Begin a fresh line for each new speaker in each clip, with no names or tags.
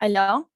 Alo.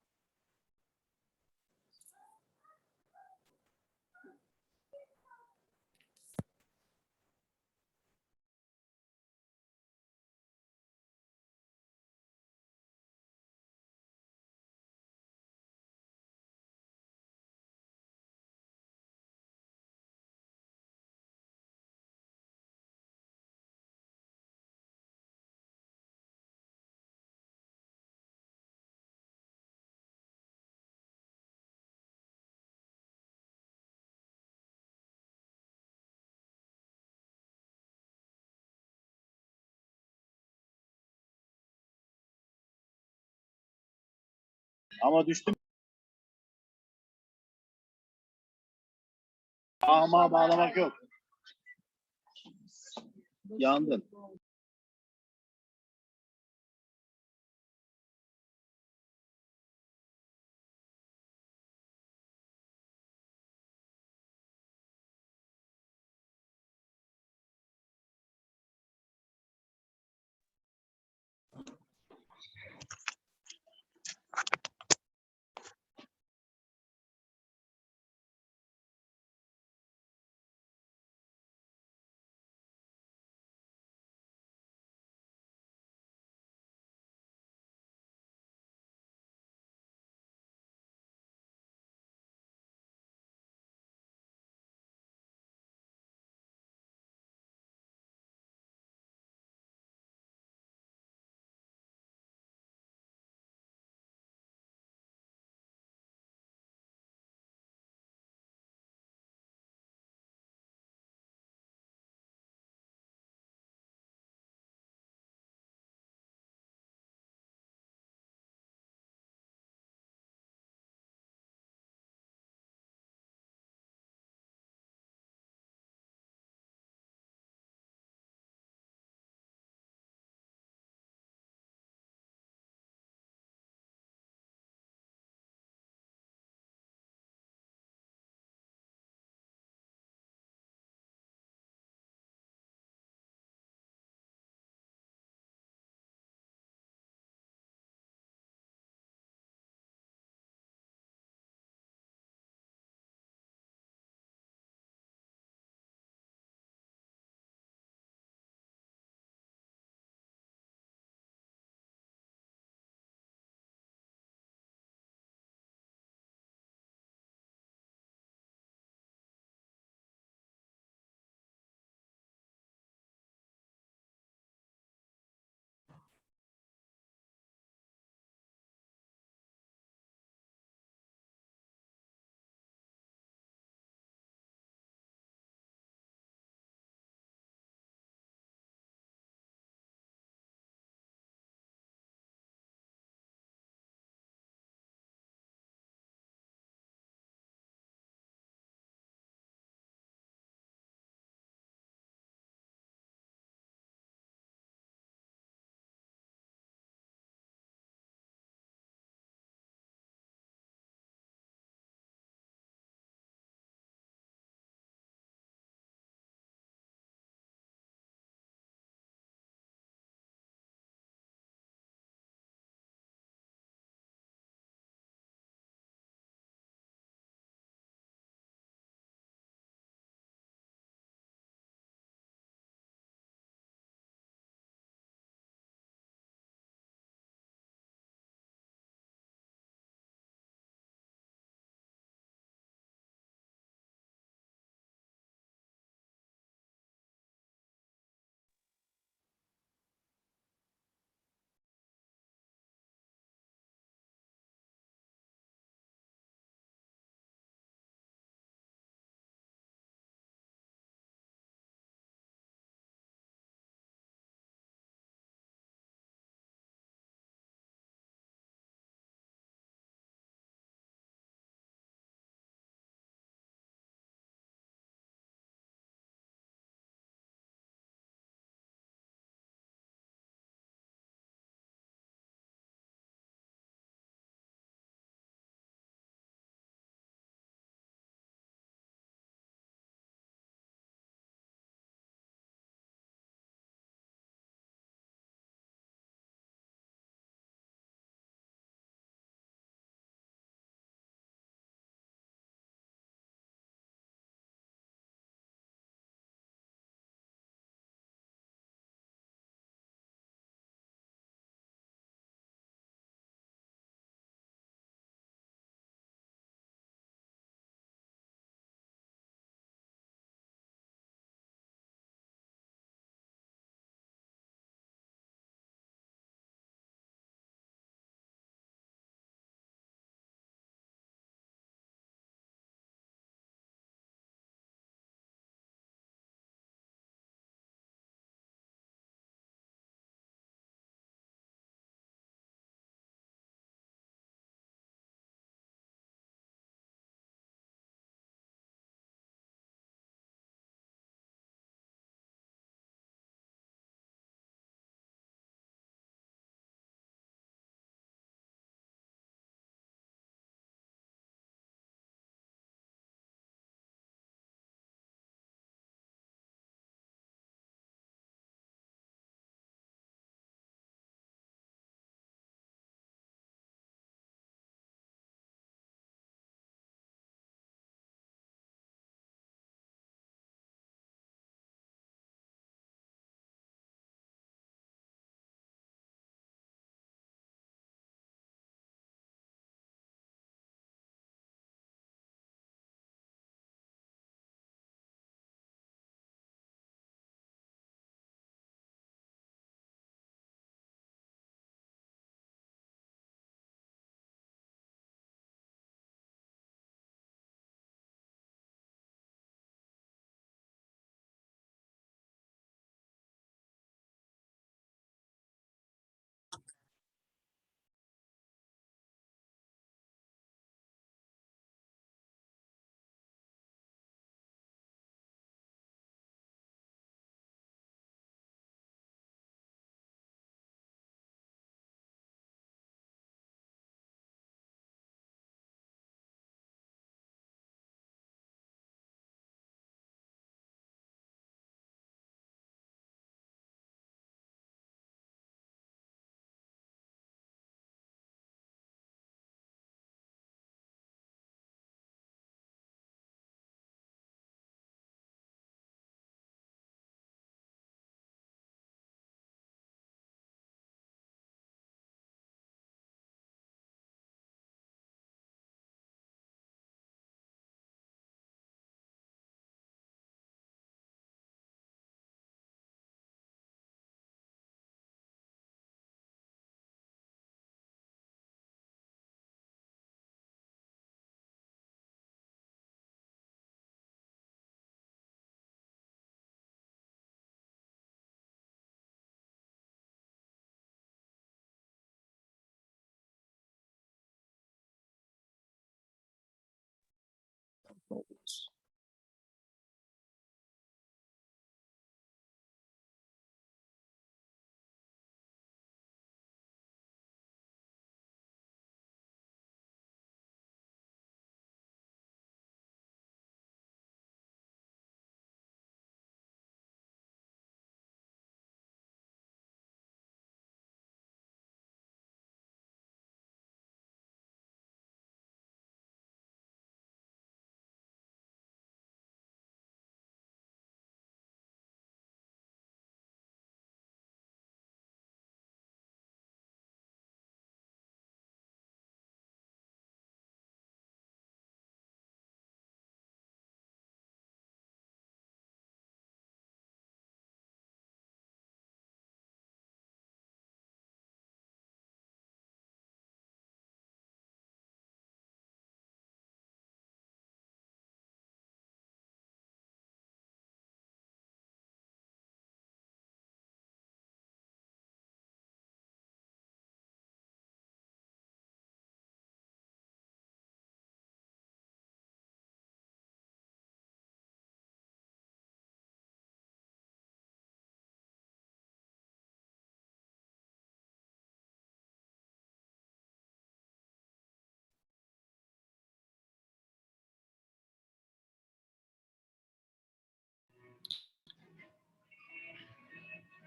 Ama düştüm. Ama bağlamak yok. Yandın.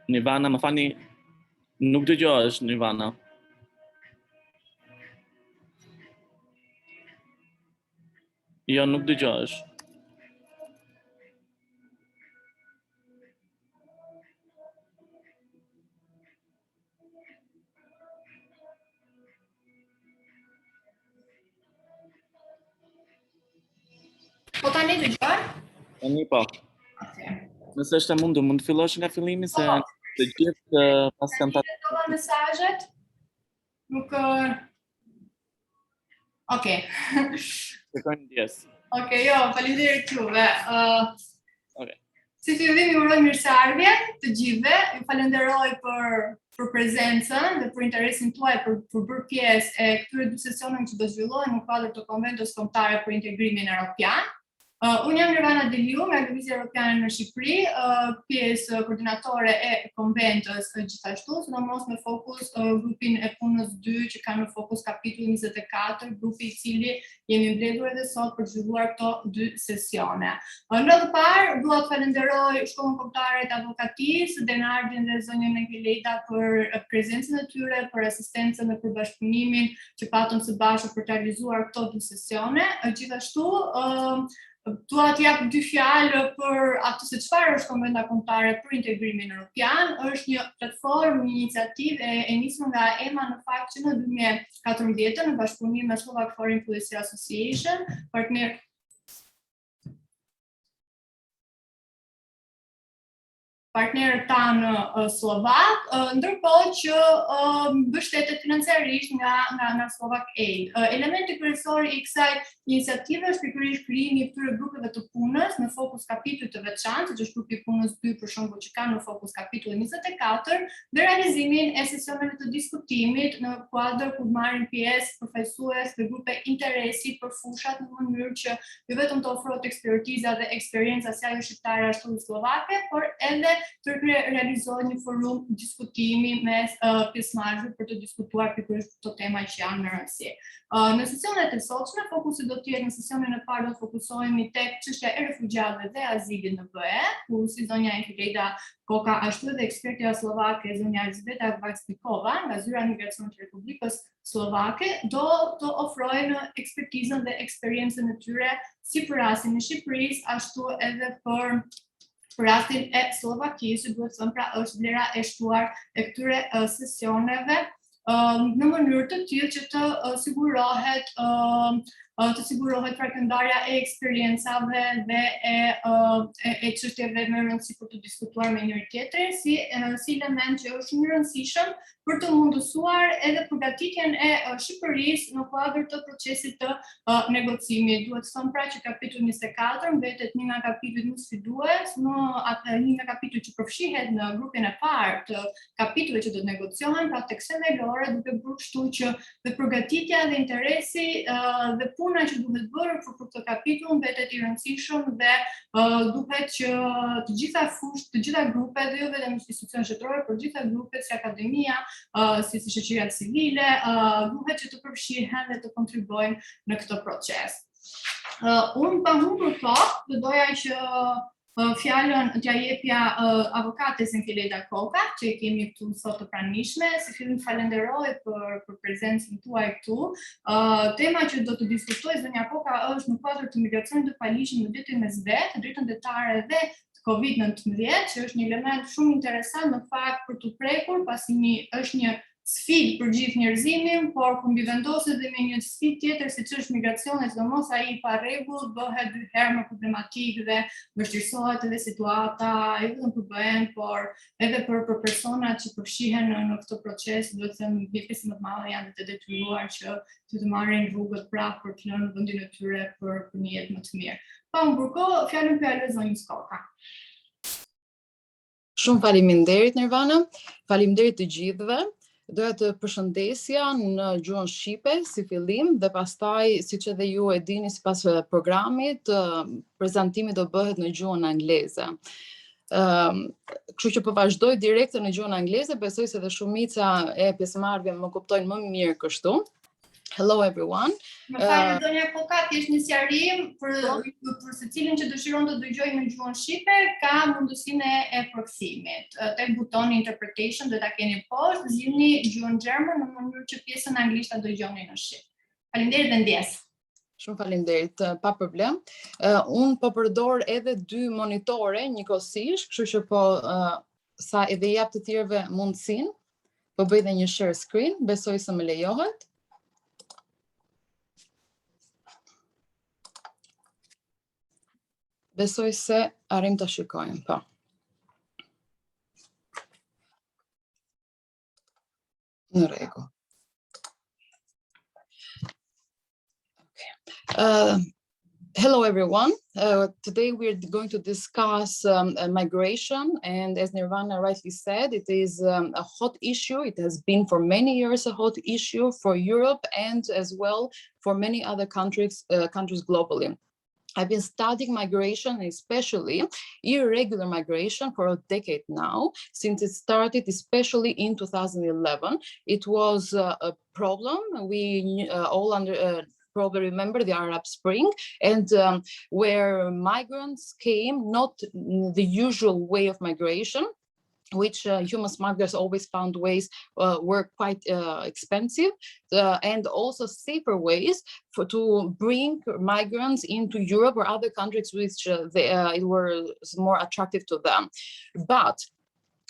Nirvana, më fani, nuk dëgjohesh Nirvana. Jo, nuk dëgjohesh.
Po tani dëgjon?
Tani po. Nëse është e mundur, mund të fillosh nga fillimi se të gjithë pas kanë ta.
Dova mesazhet. Nuk Okej.
Shikojnë ndjes.
Okej, jo, faleminderit juve.
Okej.
Si fillim ju uroj mirëseardhje të gjithëve. Ju falenderoj për prezencën dhe për interesin tuaj për bërë pjesë e këtyre dy sesioneve që do zhvillohen në kuadër të Konventos Kombëtare për Integrimin Evropian. Unë jam Nirvana Deliu, nga Lëvizja Europiane në Shqipëri, pjesë koordinatore e konventës gjithashtu, sidomos me fokus grupin e punës 2 që ka në fokus kapitulli 24, grupi i cili jemi mbledhur edhe sot për zhvilluar këto dy sesione. Në të parë, dua të falenderoj Shkollën Kombëtare të Avokatisë, Denardin dhe zonjën Engeleda për prezencën e tyre, për asistencën dhe për bashkëpunimin që patëm së bashku për të realizuar këto dy sesione. Gjithashtu, dua të jap dy fjalë për atë se çfarë është Konventa Kombëtare për Integrimin Evropian. Është një platformë, një iniciativë e nisur nga EMA në fakt që në 2014 në bashkëpunim me SlovakAid Policy Association, partnerët tanë slovak, ndërkohë që mbështetet financiarisht nga SlovakAid. Elementi kryesor i kësaj iniciative është pikërisht krijimi i këtyre grupeve të punës në fokus kapitullit të veçantë, që është grupi i punës 2 për shembull që ka në fokus kapitullin 24, dhe realizimin e sesioneve të diskutimit në kuadër ku marrin pjesë përfaqësues të grupe interesi për fushat në mënyrë që jo vetëm të ofrohet ekspertiza dhe eksperjenca si ajo shqiptare ashtu dhe slovake, por edhe të realizohet një forum diskutimi mes pjesëmarrësve për të diskutuar pikërisht këto tema që janë në rëndësi. Në sesionet e sotshme, fokusi do të jetë në sesionin e parë do të fokusohemi tek çështja e refugjatëve dhe azilit në BE, ku si zonja Engeleda Koka ashtu edhe ekspertja slovake zonja Elzbieta Vaksnikova nga zyra e migracionit të Republikës Slovake do të ofrojnë ekspertizën dhe eksperiencën e tyre si për rastin e Shqipërisë ashtu edhe për rastin e Slovakisë, duhet thënë pra është vlera e shtuar e këtyre sesioneve në mënyrë të tillë që të sigurohet frakëndarja e eksperiencave dhe e çështjeve më rëndësi për të diskutuar me njëri tjetrin, si element që është shumë i rëndësishëm për të mundësuar edhe përgatitjen e Shqipërisë në kuadër të procesit të negocimit. Duhet të thënë pra që kapitulli 24 mbetet një nga kapitujt më sfidues, një nga kapitujt që përfshihet në grupin e parë të kapitujve që do të negociohen, pra tek themelore, duke bërë kështu që dhe përgatitja dhe interesi dhe puna puna që duhet bërë për këtë kapitull mbetet i rëndësishëm dhe duhet që të gjitha të gjitha grupet, dhe jo vetëm institucione shtetërore, por të gjitha grupet si akademia, si shoqëria civile, duhet që të përfshihen dhe të kontribuojnë në këtë proces. Unë pa humbur kohë, do doja që fjalën t'ja jepja avokates Enkeleda Koka, që i kemi këtu sot të pranishme. Si fillim falenderoj për prezencën tuaj këtu. Tema që do të diskutoj zonja Koka është në kuadër të migracionit të paligjshëm në ditën e vet, dritën detare dhe COVID-19, që është një element shumë interesant në fakt për të prekur, pasi është një sfidë për gjithë njerëzimin, por kur mbivendoset dhe me një sfidë tjetër siç është migracioni, sidomos ai i pa rregull, bëhet dy herë më problematik dhe vështirësohet edhe situata, jo vetëm për BE-n, por edhe për personat që përfshihen në këtë proces, duhet të them pjesë më të madhe janë të detyruar që të marrin rrugët prapë për të lënë vendin e tyre për një jetë më të mirë. Pa humbur kohë, fjalën pyetën zonjës Koka.
Shumë faleminderit Nirvana, faleminderit të gjithëve. Doja të përshëndesja në gjuhën shqipe si fillim dhe pastaj, siç edhe ju e dini sipas programit, prezantimi do bëhet në gjuhën angleze. Kështu që po vazhdoj direkt në gjuhën angleze, besoj se dhe shumica e pjesëmarrëve më kuptojnë më mirë kështu. Hello everyone.
Më falë zonja Koka, thjesht një sqarim për secilin që dëshiron të dëgjojë në gjuhën shqipe, ka mundësinë e përkthimit. Tek butoni interpretation do ta keni poshtë, zgjidhni gjuhën gjermane në mënyrë që pjesën anglisht ta dëgjoni në shqip. Faleminderit dhe ndjes.
Shumë faleminderit, pa problem. Unë po përdor edhe dy monitore njëkohësisht, kështu që sa edhe jap të tjerëve mundësinë, po bëj edhe një share screen, besoj se më lejohet. Besoj se arrim të shikojmë, po. Në rregull. Hello everyone. Today we're going to discuss migration, and as Nirvana rightly said, it is a hot issue. It has been for many years a hot issue for Europe and as well for many other countries globally. I've been studying migration, especially irregular migration, for a decade now, since it started especially in 2011. It was a problem. We all probably remember the Arab Spring, and where migrants came, not the usual way of migration, which human smugglers always found ways were quite expensive, and also safer ways to bring migrants into Europe or other countries which it was more attractive to them. But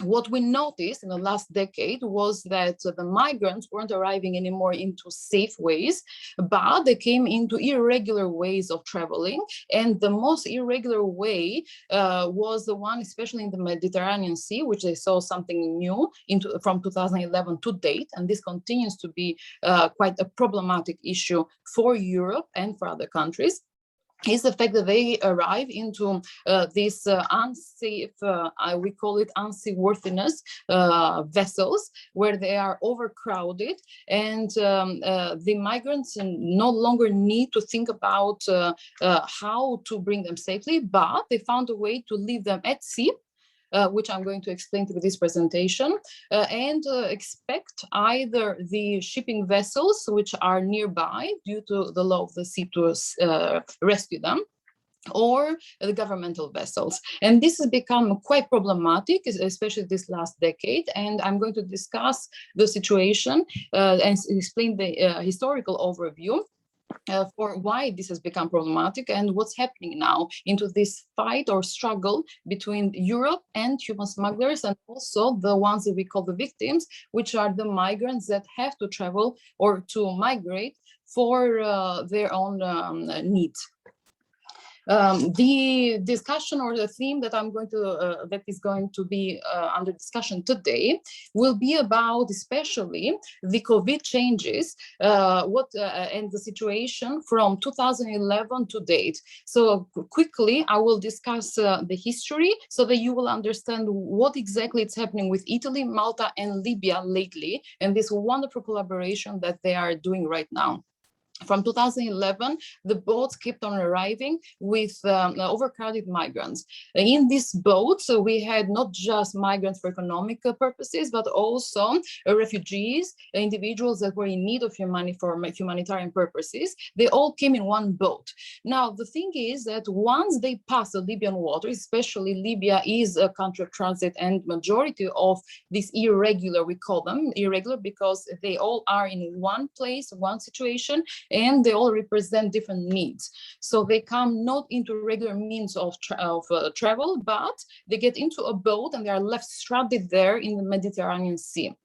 what we noticed in the last decade was that the migrants weren't arriving anymore into safe ways, but they came into irregular ways of traveling. And the most irregular way was the one, especially in the Mediterranean Sea, which they saw something new from 2011 to date. And this continues to be quite a problematic issue for Europe and for other countries. Is the fact that they arrive into these unsafe, we call it unseaworthiness vessels, where they are overcrowded, and the migrants no longer need to think about how to bring them safely, but they found a way to leave them at sea, which I'm going to explain through this presentation, and expect either the shipping vessels which are nearby due to the law of the sea to rescue them, or the governmental vessels. And this has become quite problematic, especially this last decade, and I'm going to discuss the situation and explain the historical overview for why this has become problematic and what's happening now into this fight or struggle between Europe and human smugglers, and also the ones that we call the victims, which are the migrants that have to travel or to migrate for their own needs. The discussion or the theme that that is going to be under discussion today will be about especially the COVID changes, and the situation from 2011 to date. So quickly, I will discuss the history so that you will understand what exactly is happening with Italy, Malta, and Libya lately, and this wonderful collaboration that they are doing right now. From 2011, the boats kept on arriving with overcrowded migrants. In these boats, we had not just migrants for economic purposes, but also refugees, individuals that were in need of money for humanitarian purposes. They all came in one boat. Now, the thing is that once they pass the Libyan waters, especially Libya is a country of transit, and majority of these irregular, we call them irregular because they all are in one place, one situation, and they all represent different needs. So they come not into regular means of travel, but they get into a boat and they are left stranded there in the Mediterranean Sea.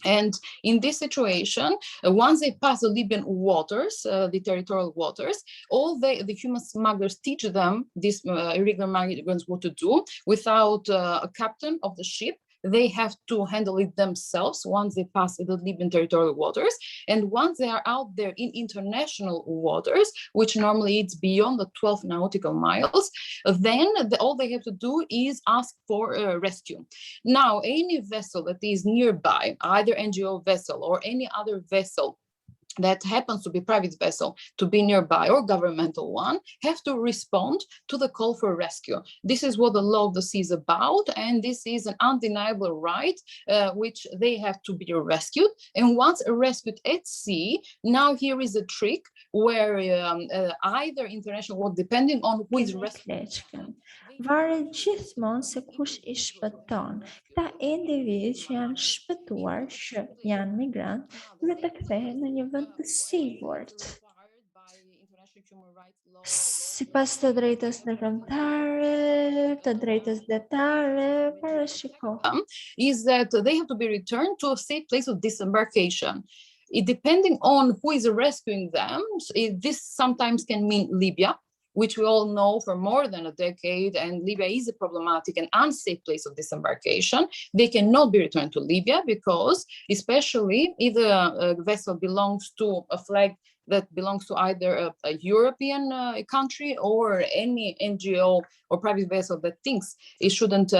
And in this situation, once they pass the Libyan waters, the territorial waters, all the human smugglers teach them, these irregular migrants, what to do without a captain of the ship. They have to handle it themselves once they pass the Libyan territorial waters. And once they are out there in international waters, which normally it's beyond the 12 nautical miles, then all they have to do is ask for rescue. Now, any vessel that is nearby, either NGO vessel or any other vessel that happens to be private vessel to be nearby or governmental one, have to respond to the call for rescue. This is what the law of the sea is about, and this is an undeniable right which they have to be rescued. And once rescued at sea, now here is a trick where either international, well, depending on who is rescued.
Varet gjithmonë se kush I shpëton. Këta individ që janë shpëtuar, që janë migrant, duhet të kthehen në një vend të sigurt. Sipas të drejtës ndërkombëtare, të drejtës detare, parashiko.
Is that they have to be returned to a safe place of disembarkation. Depending on who is rescuing them, this sometimes can mean Libya, which we all know for more than a decade, and Libya is a problematic and unsafe place of disembarkation. They cannot be returned to Libya because, especially if the vessel belongs to a flag that belongs to either a European country or any NGO or private vessel that thinks it shouldn't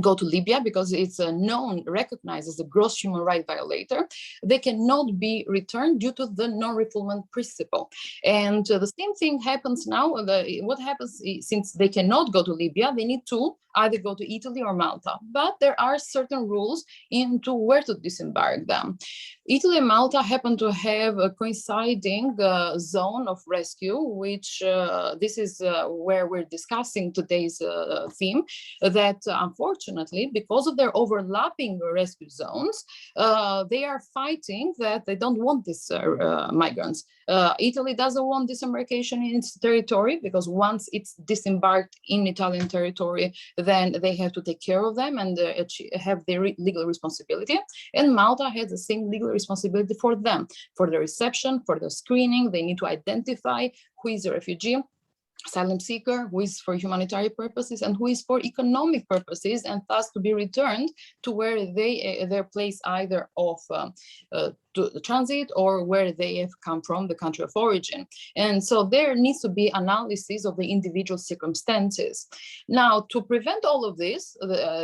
go to Libya because it's known, recognized as a gross human rights violator, they cannot be returned due to the non-refoulement principle. And the same thing happens now. What happens since they cannot go to Libya, they need to either go to Italy or Malta. But there are certain rules into where to disembark them. Italy and Malta happen to have a coinciding zone of rescue, which this is where we're discussing today's theme, that unfortunately, because of their overlapping rescue zones, they are fighting that they don't want these migrants. Italy doesn't want disembarkation in its territory because once it's disembarked in Italian territory, then they have to take care of them and have their legal responsibility. And Malta has the same legal responsibility for them, for the reception, for the screening. They need to identify who is a refugee, asylum seeker, who is for humanitarian purposes and who is for economic purposes, and thus to be returned to where their place either of to the transit or where they have come from, the country of origin. And so there needs to be analysis of the individual circumstances. Now, to prevent all of this,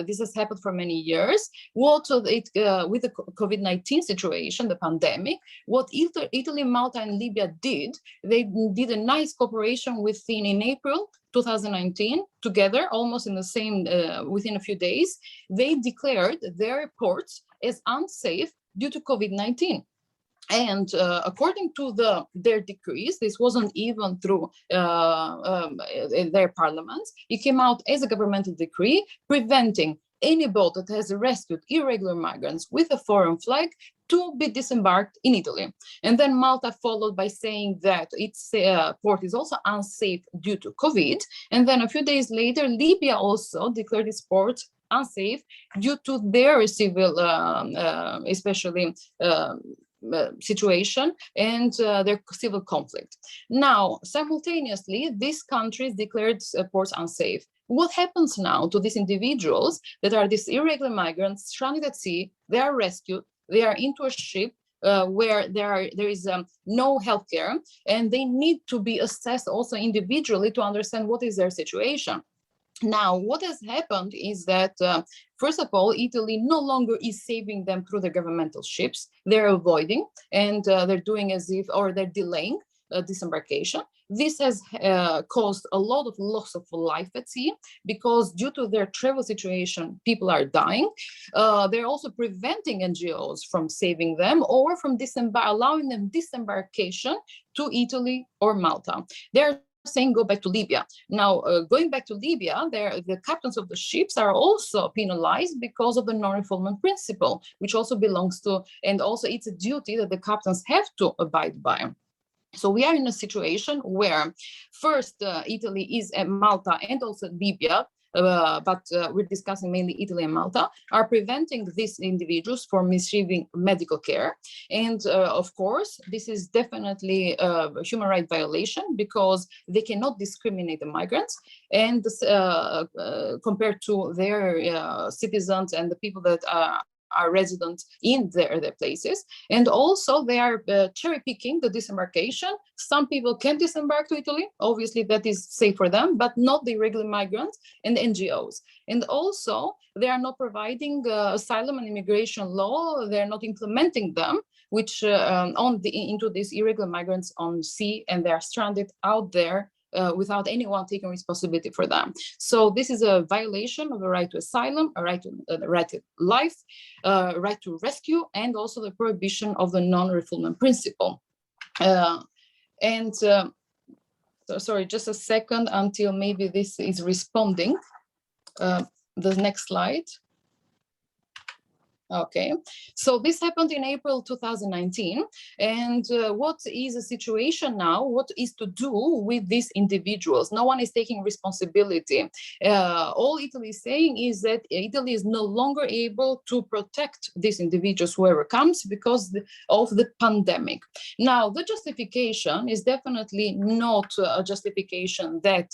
this has happened for many years. With the COVID-19 situation, the pandemic, what Italy, Malta, and Libya did, they did a nice cooperation in April 2019, together, almost in the same, within a few days, they declared their ports as unsafe due to COVID-19. And according to their decrees, this wasn't even through their parliaments, it came out as a governmental decree preventing any boat that has rescued irregular migrants with a foreign flag to be disembarked in Italy. And then Malta followed by saying that its port is also unsafe due to COVID. And then a few days later, Libya also declared its port unsafe due to their civil, especially situation and their civil conflict. Now, simultaneously, these countries declared ports unsafe. What happens now to these individuals that are these irregular migrants stranded at sea? They are rescued, they are into a ship where there is no healthcare, and they need to be assessed also individually to understand what is their situation. Now, what has happened is that, first of all, Italy no longer is saving them through the governmental ships. They're avoiding, and they're doing as if, or they're delaying disembarkation. This has caused a lot of loss of life at sea, because due to their travel situation, people are dying. They're also preventing NGOs from saving them or from allowing them disembarkation to Italy or Malta. They're saying go back to Libya. Now, going back to Libya, the captains of the ships are also penalized because of the non-refoulement principle, which also belongs to, and also it's a duty that the captains have to abide by. So we are in a situation where first Italy is at Malta and also Libya, but we're discussing mainly Italy and Malta, are preventing these individuals from receiving medical care. And of course, this is definitely a human rights violation, because they cannot discriminate the migrants and compared to their citizens and the people that are resident in their places. And also they are cherry picking the disembarkation. Some people can disembark to Italy, obviously that is safe for them, but not the irregular migrants and NGOs. And also they are not providing asylum and immigration law, they're not implementing them, which into these irregular migrants on sea, and they're stranded out there without anyone taking responsibility for them. So this is a violation of the right to asylum, a right to life, right to rescue, and also the prohibition of the non-refoulement principle. Sorry, just a second until maybe this is responding. The next slide. Okay, so this happened in April 2019. And what is the situation now? What is to do with these individuals? No one is taking responsibility. All Italy is saying is that Italy is no longer able to protect these individuals, whoever comes, because of the pandemic. Now, the justification is definitely not a justification that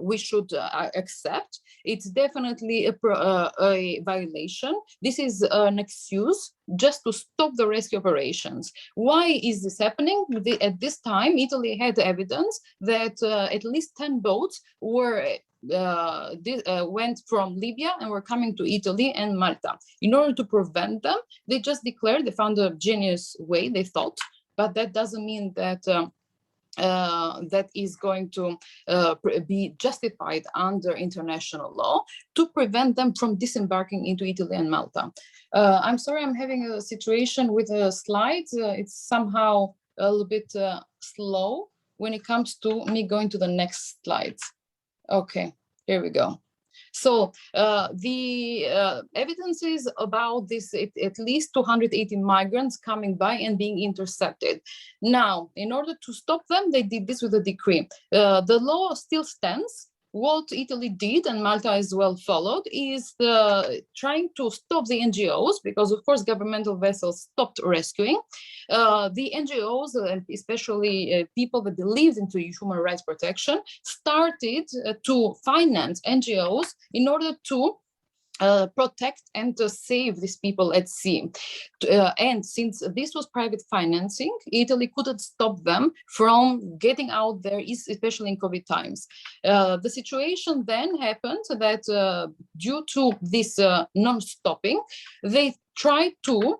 we should accept. It's definitely a violation. This is an excuse just to stop the rescue operations. Why is this happening? At this time, Italy had evidence that at least 10 boats were went from Libya and were coming to Italy and Malta. In order to prevent them, they just declared, they found a genius way, they thought, but that doesn't mean that that is going to be justified under international law to prevent them from disembarking into Italy and Malta. I'm sorry, I'm having a situation with the slides. It's somehow a little bit slow when it comes to me going to the next slides. Okay, here we go. So the evidences about this, at least 280 migrants coming by and being intercepted. Now, in order to stop them, they did this with a decree. The law still stands. What Italy did, and Malta as well followed, is trying to stop the NGOs, because of course governmental vessels stopped rescuing. The NGOs, and especially people that believed into human rights protection, started to finance NGOs in order to protect and to save these people at sea. And since this was private financing, Italy couldn't stop them from getting out there, especially in COVID times. The situation then happened that due to this non-stopping, they tried to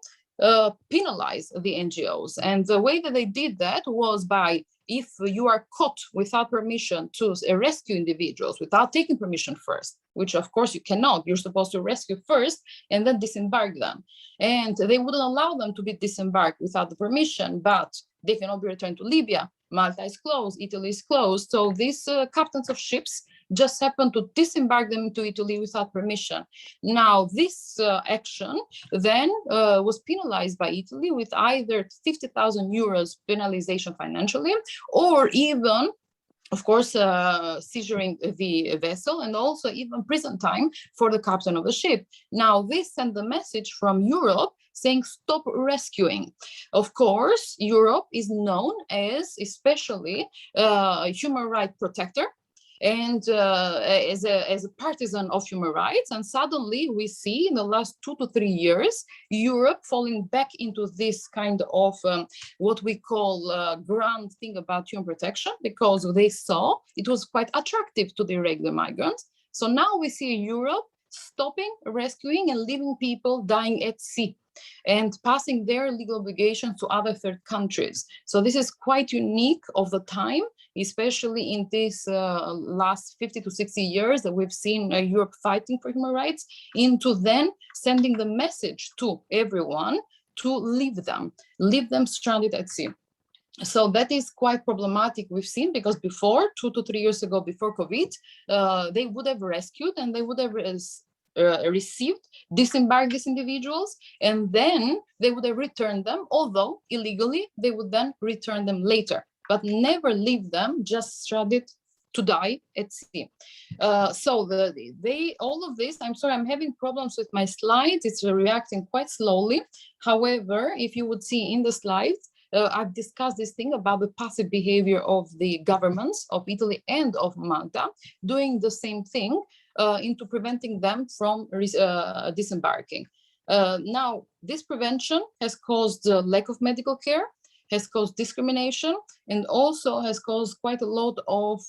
penalize the NGOs. And the way that they did that was by, if you are caught without permission to rescue individuals, without taking permission first, which of course you cannot, you're supposed to rescue first and then disembark them. And they wouldn't allow them to be disembarked without the permission, but they cannot be returned to Libya. Malta is closed, Italy is closed. So these captains of ships just happened to disembark them into Italy without permission. Now, this action then was penalized by Italy with either 50,000 euros penalization financially, or even, of course, seizuring the vessel, and also even prison time for the captain of the ship. Now, this sent the message from Europe saying stop rescuing. Of course, Europe is known as especially a human rights protector. and as a partisan of human rights. And suddenly we see in the last 2 to 3 years, Europe falling back into this kind of what we call grand thing about human protection, because they saw it was quite attractive to the irregular migrants. So now we see Europe stopping, rescuing, and leaving people dying at sea and passing their legal obligations to other third countries. So this is quite unique of the time, especially in this last 50 to 60 years that we've seen Europe fighting for human rights, into then sending the message to everyone to leave them stranded at sea. So that is quite problematic, we've seen, because before, 2 to 3 years ago, before COVID, they would have rescued and they would have received, disembarked these individuals, and then they would have returned them, although illegally, they would then return them later, but never leave them just stranded to die at sea. So all of this, I'm sorry, I'm having problems with my slides. It's reacting quite slowly. However, if you would see in the slides, I've discussed this thing about the passive behavior of the governments of Italy and of Malta, doing the same thing into preventing them from disembarking. Now, this prevention has caused lack of medical care, has caused discrimination, and also has caused quite a lot of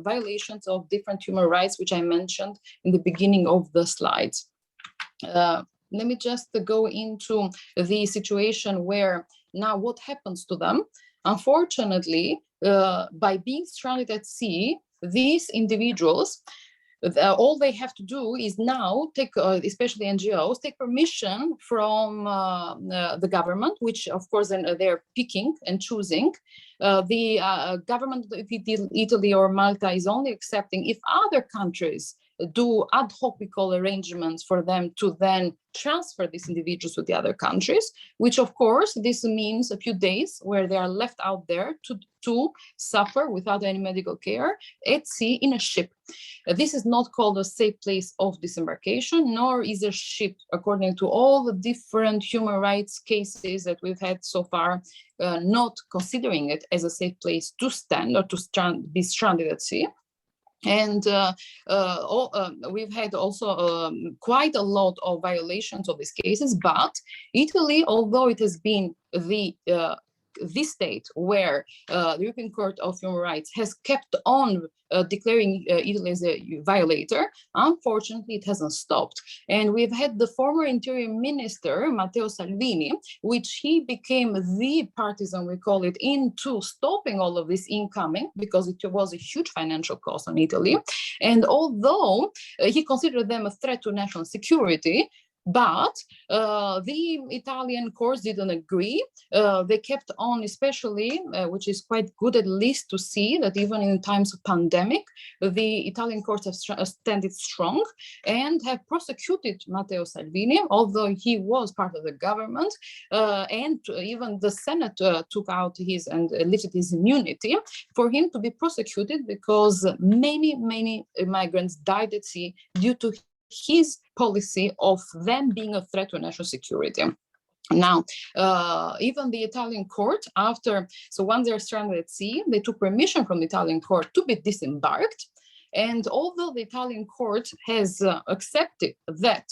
violations of different human rights, which I mentioned in the beginning of the slides. Let me just go into the situation where now what happens to them. Unfortunately, by being stranded at sea, these individuals, all they have to do is now take, especially NGOs, take permission from the government, which of course they're picking and choosing. The government of Italy or Malta is only accepting if other countries do ad hoc, we call, arrangements for them to then transfer these individuals to the other countries, which of course this means a few days where they are left out there to suffer without any medical care at sea in a ship. This is not called a safe place of disembarkation, nor is a ship, according to all the different human rights cases that we've had so far, not considering it as a safe place to stand or to be stranded at sea. And we've had also quite a lot of violations of these cases, but Italy, although it has been the state where the European Court of Human Rights has kept on declaring Italy as a violator, unfortunately, it hasn't stopped. And we've had the former Interior Minister, Matteo Salvini, which he became the partisan, we call it, into stopping all of this incoming, because it was a huge financial cost on Italy. And although he considered them a threat to national security, but the Italian courts didn't agree. They kept on, especially, which is quite good at least to see that even in times of pandemic, the Italian courts have standed strong and have prosecuted Matteo Salvini, although he was part of the government, and even the Senate took out his and lifted his immunity for him to be prosecuted, because many migrants died at sea due to his policy of them being a threat to national security. Now, even the Italian court, once they're stranded at sea, they took permission from the Italian court to be disembarked. And although the Italian court has accepted that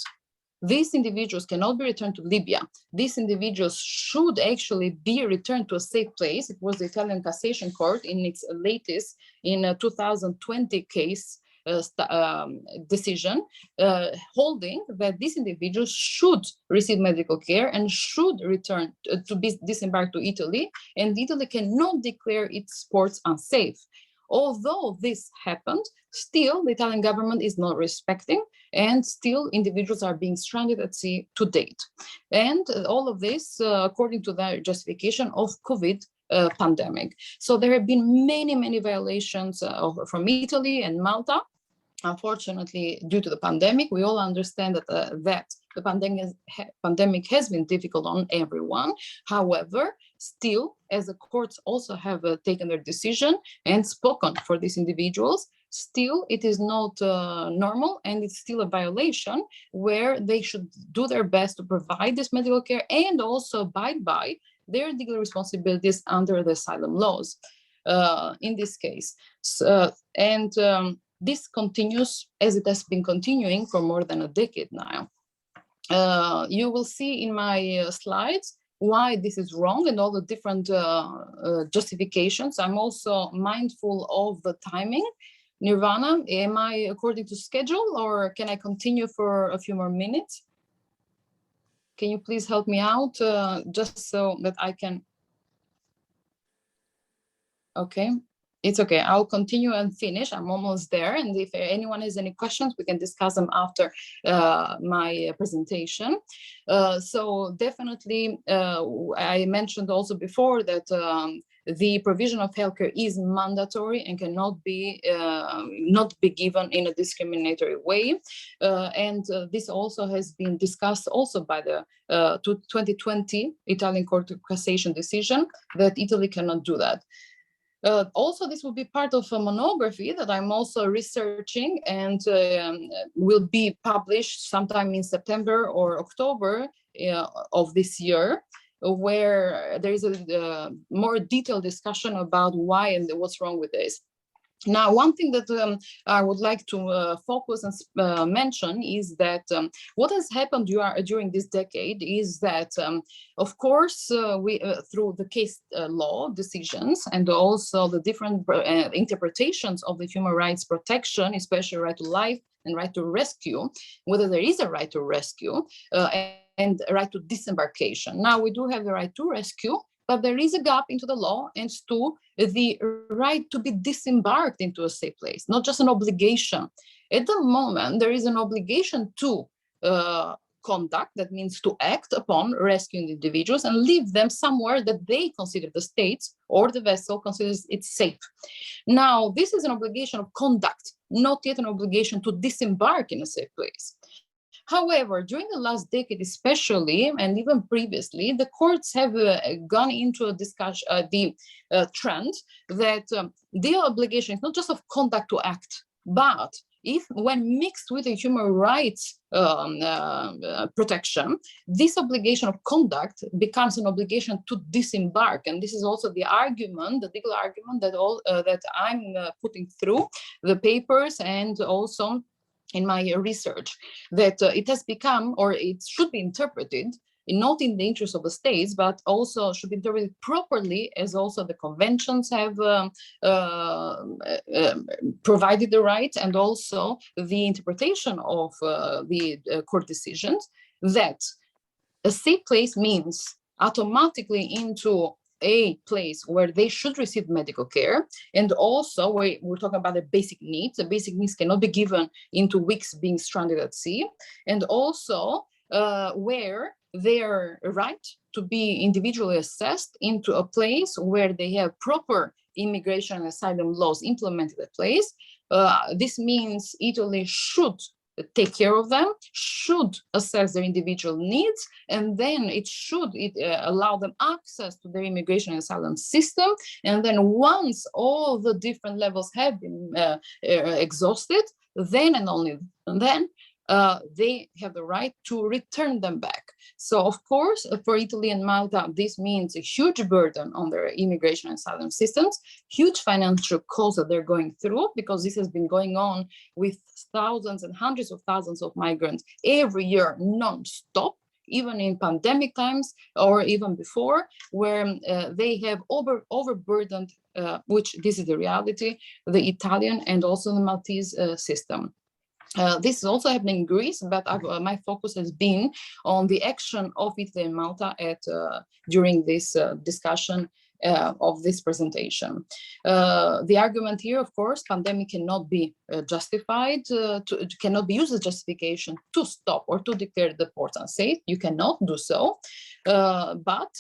these individuals cannot be returned to Libya, these individuals should actually be returned to a safe place. It was the Italian Cassation Court in its latest, in 2020 case, decision, holding that these individuals should receive medical care and should return to be disembarked to Italy, and Italy cannot declare its ports unsafe. Although this happened, still the Italian government is not respecting, and still individuals are being stranded at sea to date. And all of this, according to their justification of COVID pandemic. So there have been many violations from Italy and Malta. Unfortunately, due to the pandemic, we all understand that the pandemic has been difficult on everyone. However, still, as the courts also have taken their decision and spoken for these individuals, still it is not normal, and it's still a violation where they should do their best to provide this medical care and also abide by their legal responsibilities under the asylum laws. in this case. This continues as it has been continuing for more than a decade now. You will see in my slides why this is wrong and all the different justifications. I'm also mindful of the timing. Nirvana, am I according to schedule, or can I continue for a few more minutes? Can you please help me out just so that I can? Okay, it's okay. I'll continue and finish. I'm almost there. And if anyone has any questions, we can discuss them after my presentation. So definitely, I mentioned also before that the provision of healthcare is mandatory and cannot be given in a discriminatory way. This also has been discussed also by the 2020 Italian Court of Cassation decision that Italy cannot do that. Also, this will be part of a monography that I'm also researching and will be published sometime in September or October of this year, where there is a more detailed discussion about why and what's wrong with this. Now, one thing that I would like to focus and mention is that what has happened during this decade is that, of course, we through the case law decisions and also the different interpretations of the human rights protection, especially right to life and right to rescue, whether there is a right to rescue and a right to disembarkation. Now, we do have the right to rescue, but there is a gap into the law and to the right to be disembarked into a safe place, not just an obligation. At the moment, there is an obligation to conduct, that means to act upon rescuing individuals and leave them somewhere that they consider, the states or the vessel considers it safe. Now, this is an obligation of conduct, not yet an obligation to disembark in a safe place. However, during the last decade especially, and even previously, the courts have gone into a discussion, the trend that the obligation is not just of conduct to act, but if when mixed with the human rights protection, this obligation of conduct becomes an obligation to disembark. And this is also the argument, the legal argument that I'm putting through the papers and also in my research, that it has become, or it should be interpreted, not in the interest of the states, but also should be interpreted properly, as also the conventions have provided the rights, and also the interpretation of the court decisions, that a safe place means automatically into a place where they should receive medical care. And also we're talking about the basic needs. The basic needs cannot be given into weeks being stranded at sea. And also where their right to be individually assessed into a place where they have proper immigration and asylum laws implemented at place. This means Italy should take care of them, should assess their individual needs, and then it should allow them access to their immigration and asylum system. And then once all the different levels have been exhausted, then and only then they have the right to return them back. So of course, for Italy and Malta, this means a huge burden on their immigration and asylum systems, huge financial costs that they're going through, because this has been going on with thousands and hundreds of thousands of migrants every year non-stop, even in pandemic times or even before, where they have overburdened, which this is the reality, the Italian and also the Maltese system. This is also happening in Greece, but my focus has been on the action of Italy and Malta during this discussion of this presentation. The argument here, of course, pandemic cannot be justified, cannot be used as justification to stop or to declare the ports unsafe. You cannot do so, but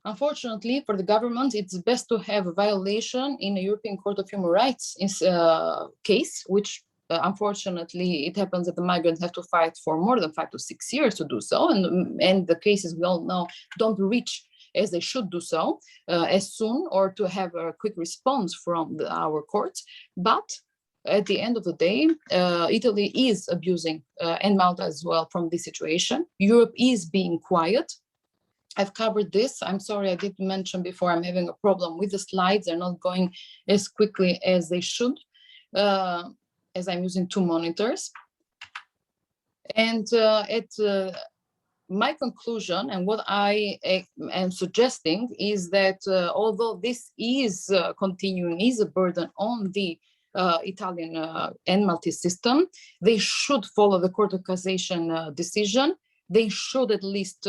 unfortunately, for the government, it's best to have a violation in a European Court of Human Rights case, which unfortunately, it happens that the migrants have to fight for more than 5 to 6 years to do so. And the cases we all know don't reach as they should do so as soon, or to have a quick response from our courts. But at the end of the day, Italy is abusing, and Malta as well, from this situation. Europe is being quiet. I've covered this. I'm sorry, I did mention before I'm having a problem with the slides. They're not going as quickly as they should, as I'm using 2 monitors. And my conclusion and what I am suggesting is that although this is continuing, is a burden on the Italian and Maltese system, they should follow the Court of Cassation decision. They should at least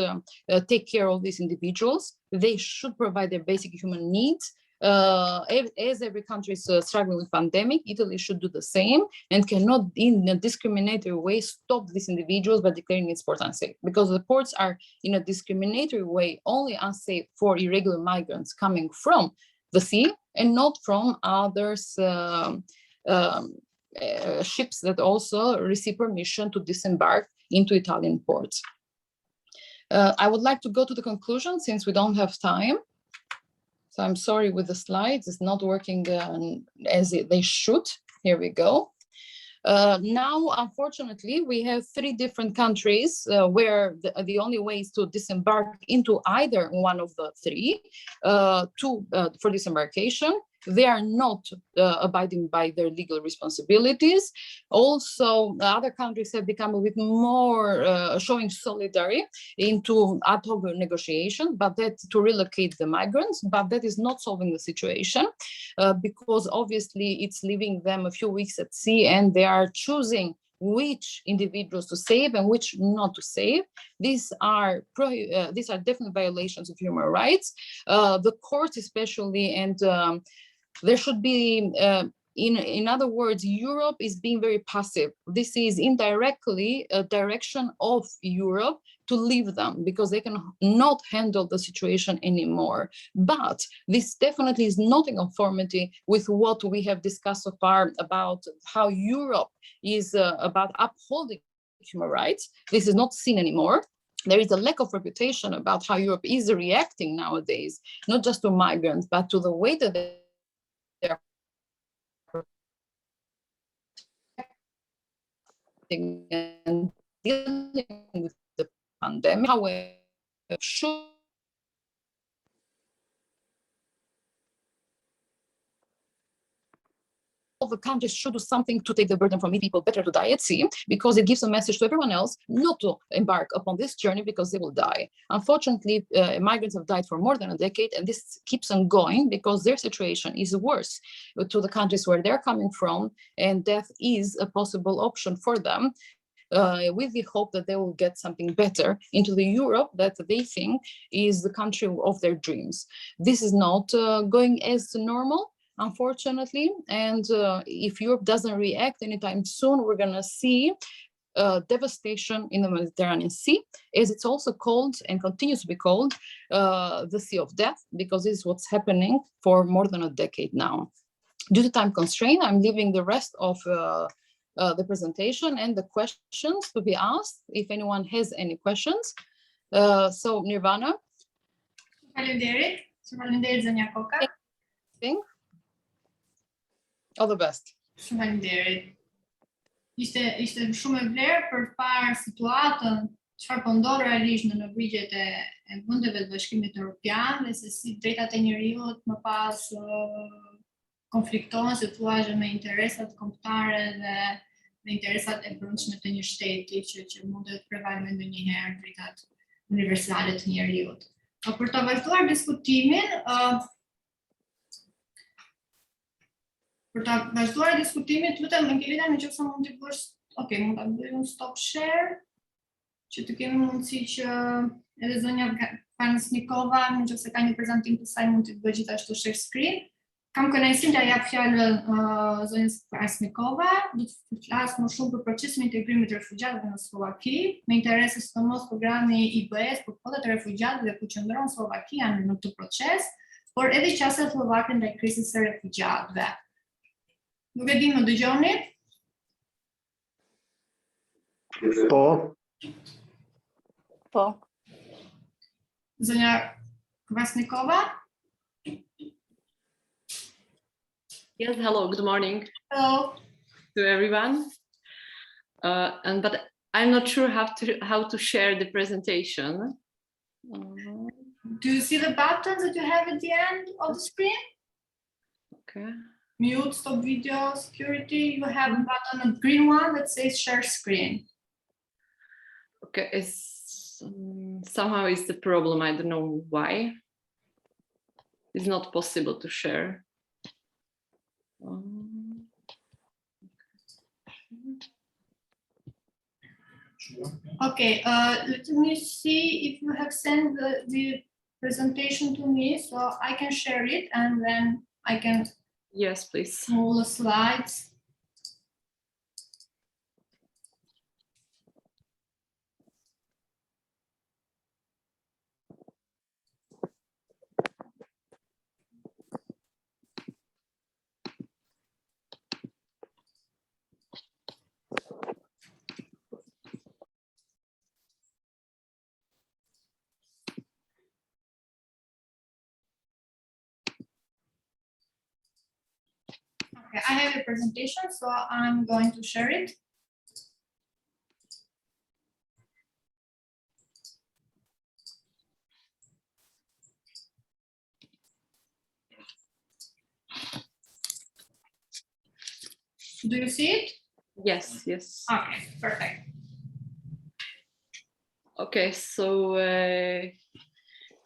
take care of these individuals. They should provide their basic human needs. As every country is struggling with pandemic, Italy should do the same and cannot in a discriminatory way stop these individuals by declaring its ports unsafe, because the ports are in a discriminatory way only unsafe for irregular migrants coming from the sea and not from others ships that also receive permission to disembark into Italian ports. I would like to go to the conclusion since we don't have time. So I'm sorry with the slides, it's not working as they should. Here we go. Now, unfortunately, we have 3 different countries where the only way is to disembark into either one of the 3 for disembarkation. They are not abiding by their legal responsibilities. Also, other countries have become a bit more showing solidarity into ad hoc negotiation, but that to relocate the migrants, but that is not solving the situation because obviously it's leaving them a few weeks at sea and they are choosing which individuals to save and which not to save. These are definite violations of human rights. The courts especially, and there should be, in other words, Europe is being very passive. This is indirectly a direction of Europe to leave them because they can not handle the situation anymore. But this definitely is not in conformity with what we have discussed so far about how Europe is about upholding human rights. This is not seen anymore. There is a lack of reputation about how Europe is reacting nowadays, not just to migrants, but to the way that they're and dealing with the pandemic. However, should the countries should do something to take the burden from people better to die at sea, because it gives a message to everyone else not to embark upon this journey because they will die. Unfortunately, migrants have died for more than a decade, and this keeps on going because their situation is worse to the countries where they're coming from, and death is a possible option for them. With the hope that they will get something better into the Europe that they think is the country of their dreams. This is not going as normal, unfortunately, and if Europe doesn't react anytime soon, we're going to see devastation in the Mediterranean Sea, as it's also called and continues to be called the Sea of Death, because this is what's happening for more than a decade now. Due to time constraint, I'm leaving the rest of the presentation and the questions to be asked if anyone has any questions. So Nirvana.
Faleminderit zonja Koka.
All the best.
Faleminderit. Ishte shumë e vlerë për të parë situatën, çfarë po ndodh realisht në brigjet e vendeve të Bashkimit Evropian dhe se si drejtat e njerëzit më pas konfliktohen si thua me interesat kombëtare dhe me interesat e brendshme të një shteti që mundet të prevalojnë ndonjëherë drejtat universale të njerëzit. Për të vazhduar diskutimin, lutem Angelita, nëse mund të bësh, okay, mund ta bëj un stop share, që të kemi mundësi që edhe zonja Pansnikova, nëse ka një prezantim të saj, mund të bëjë gjithashtu share screen. Kam kënaqësinë t'ia jap fjalën zonjës Pansnikova, do të flas më shumë për procesin e integrimit të refugjatëve në Slovaki, me interese sidomos programi IBS për kotat e refugjatëve dhe ku qëndron Slovakia në këtë proces, por edhe qasja slovake ndaj krizës së refugjatëve. Nuk e di, më dëgjoni?
Po.
Po.
Zonja Kvasnikova?
Yes, hello, good morning.
Hello.
To everyone. But I'm not sure how to share the presentation.
Do you see the buttons that you have at the end of the screen?
Okay.
Mute, stop video, security. You have a button, a green one that says share screen.
Okay, it's somehow it's the problem. I don't know why. It's not possible to share.
Okay, let me see if you have sent the presentation to me so I can share it and then I can.
Yes, please.
Move the slides. Okay, I have a presentation, so I'm going to share it. Do you see it?
Yes, yes.
Okay, perfect.
Okay, so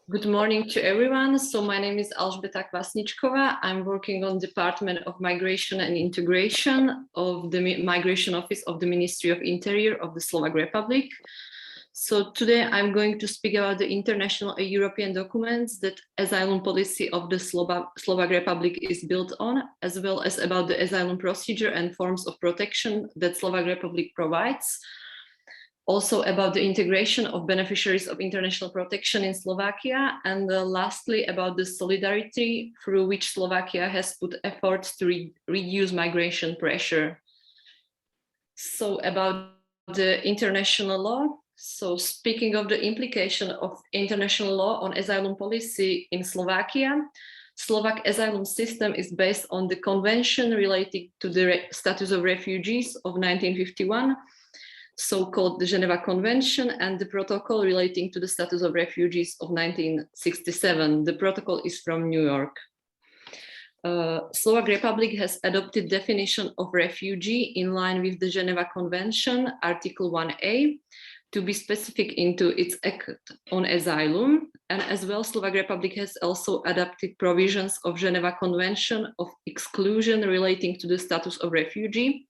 good morning to everyone. So my name is Alžbeta Kvasničková. I'm working on Department of Migration and Integration of the Migration Office of the Ministry of Interior of the Slovak Republic. So today I'm going to speak about the international and European documents that asylum policy of the Slovak Republic is built on, as well as about the asylum procedure and forms of protection that Slovak Republic provides. Also about the integration of beneficiaries of international protection in Slovakia, and lastly about the solidarity through which Slovakia has put efforts to reduce migration pressure. So about the international law. So speaking of the implication of international law on asylum policy in Slovakia, Slovak asylum system is based on the convention relating to the status of refugees of 1951, so-called the Geneva Convention, and the protocol relating to the status of refugees of 1967. The protocol is from New York. Slovak Republic has adopted definition of refugee in line with the Geneva Convention, Article 1A, to be specific into its act on asylum. And as well, Slovak Republic has also adopted provisions of Geneva Convention of exclusion relating to the status of refugee,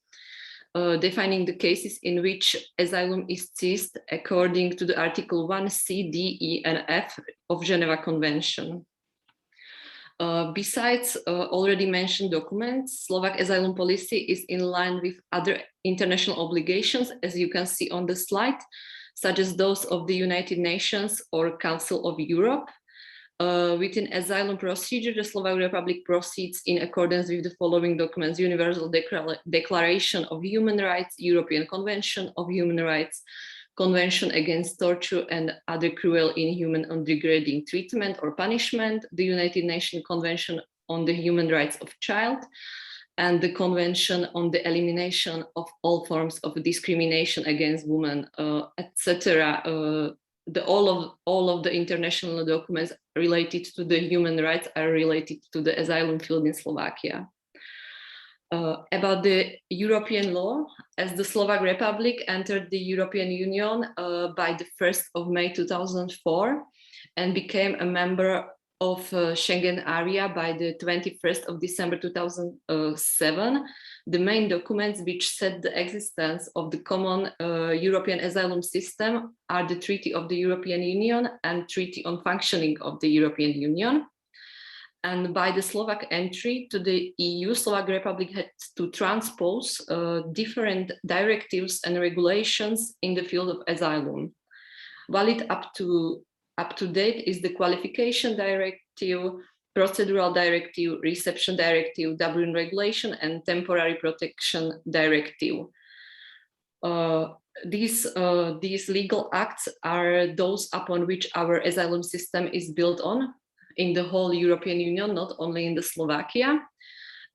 defining the cases in which asylum is seized according to the Article 1, C, D, E, and F of Geneva Convention. Besides already mentioned documents, Slovak asylum policy is in line with other international obligations, as you can see on the slide, such as those of the United Nations or Council of Europe. Within asylum procedure, the Slovak Republic proceeds in accordance with the following documents: Universal Declaration of Human Rights, European Convention of Human Rights, Convention Against Torture and Other Cruel, Inhuman, or Degrading Treatment or Punishment, the United Nations Convention on the Human Rights of Child, and the Convention on the Elimination of All Forms of Discrimination against Women, etc. All of the international documents related to the human rights are related to the asylum field in Slovakia. About the European law, as the Slovak Republic entered the European Union by the 1st of May 2004 and became a member of Schengen area by the 21st of December 2007, the main documents which set the existence of the common European asylum system are the Treaty of the European Union and Treaty on Functioning of the European Union. And by the Slovak entry to the EU, Slovak Republic had to transpose different directives and regulations in the field of asylum. Valid up to date is the Qualification Directive, Procedural Directive, Reception Directive, Dublin Regulation, and Temporary Protection Directive. These legal acts are those upon which our asylum system is built on in the whole European Union, not only in the Slovakia.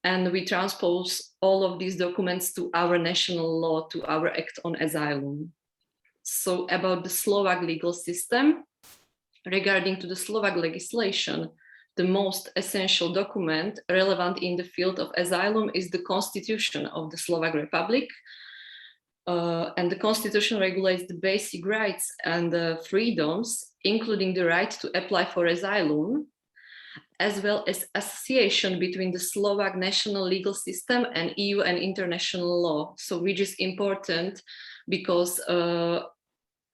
And we transpose all of these documents to our national law, to our Act on Asylum. So about the Slovak legal system. Regarding to the Slovak legislation, the most essential document relevant in the field of asylum is the Constitution of the Slovak Republic. And the Constitution regulates the basic rights and freedoms, including the right to apply for asylum, as well as association between the Slovak national legal system and EU and international law. So which is important because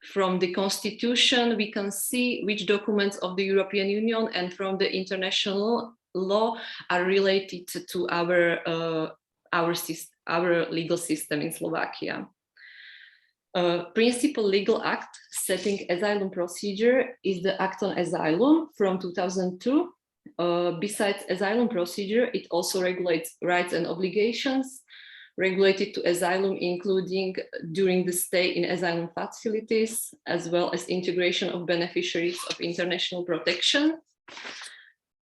from the Constitution, we can see which documents of the European Union and from the international law are related to our legal system in Slovakia. Principal legal act setting asylum procedure is the Act on Asylum from 2002. Besides asylum procedure, it also regulates rights and obligations related to asylum, including during the stay in asylum facilities, as well as integration of beneficiaries of international protection.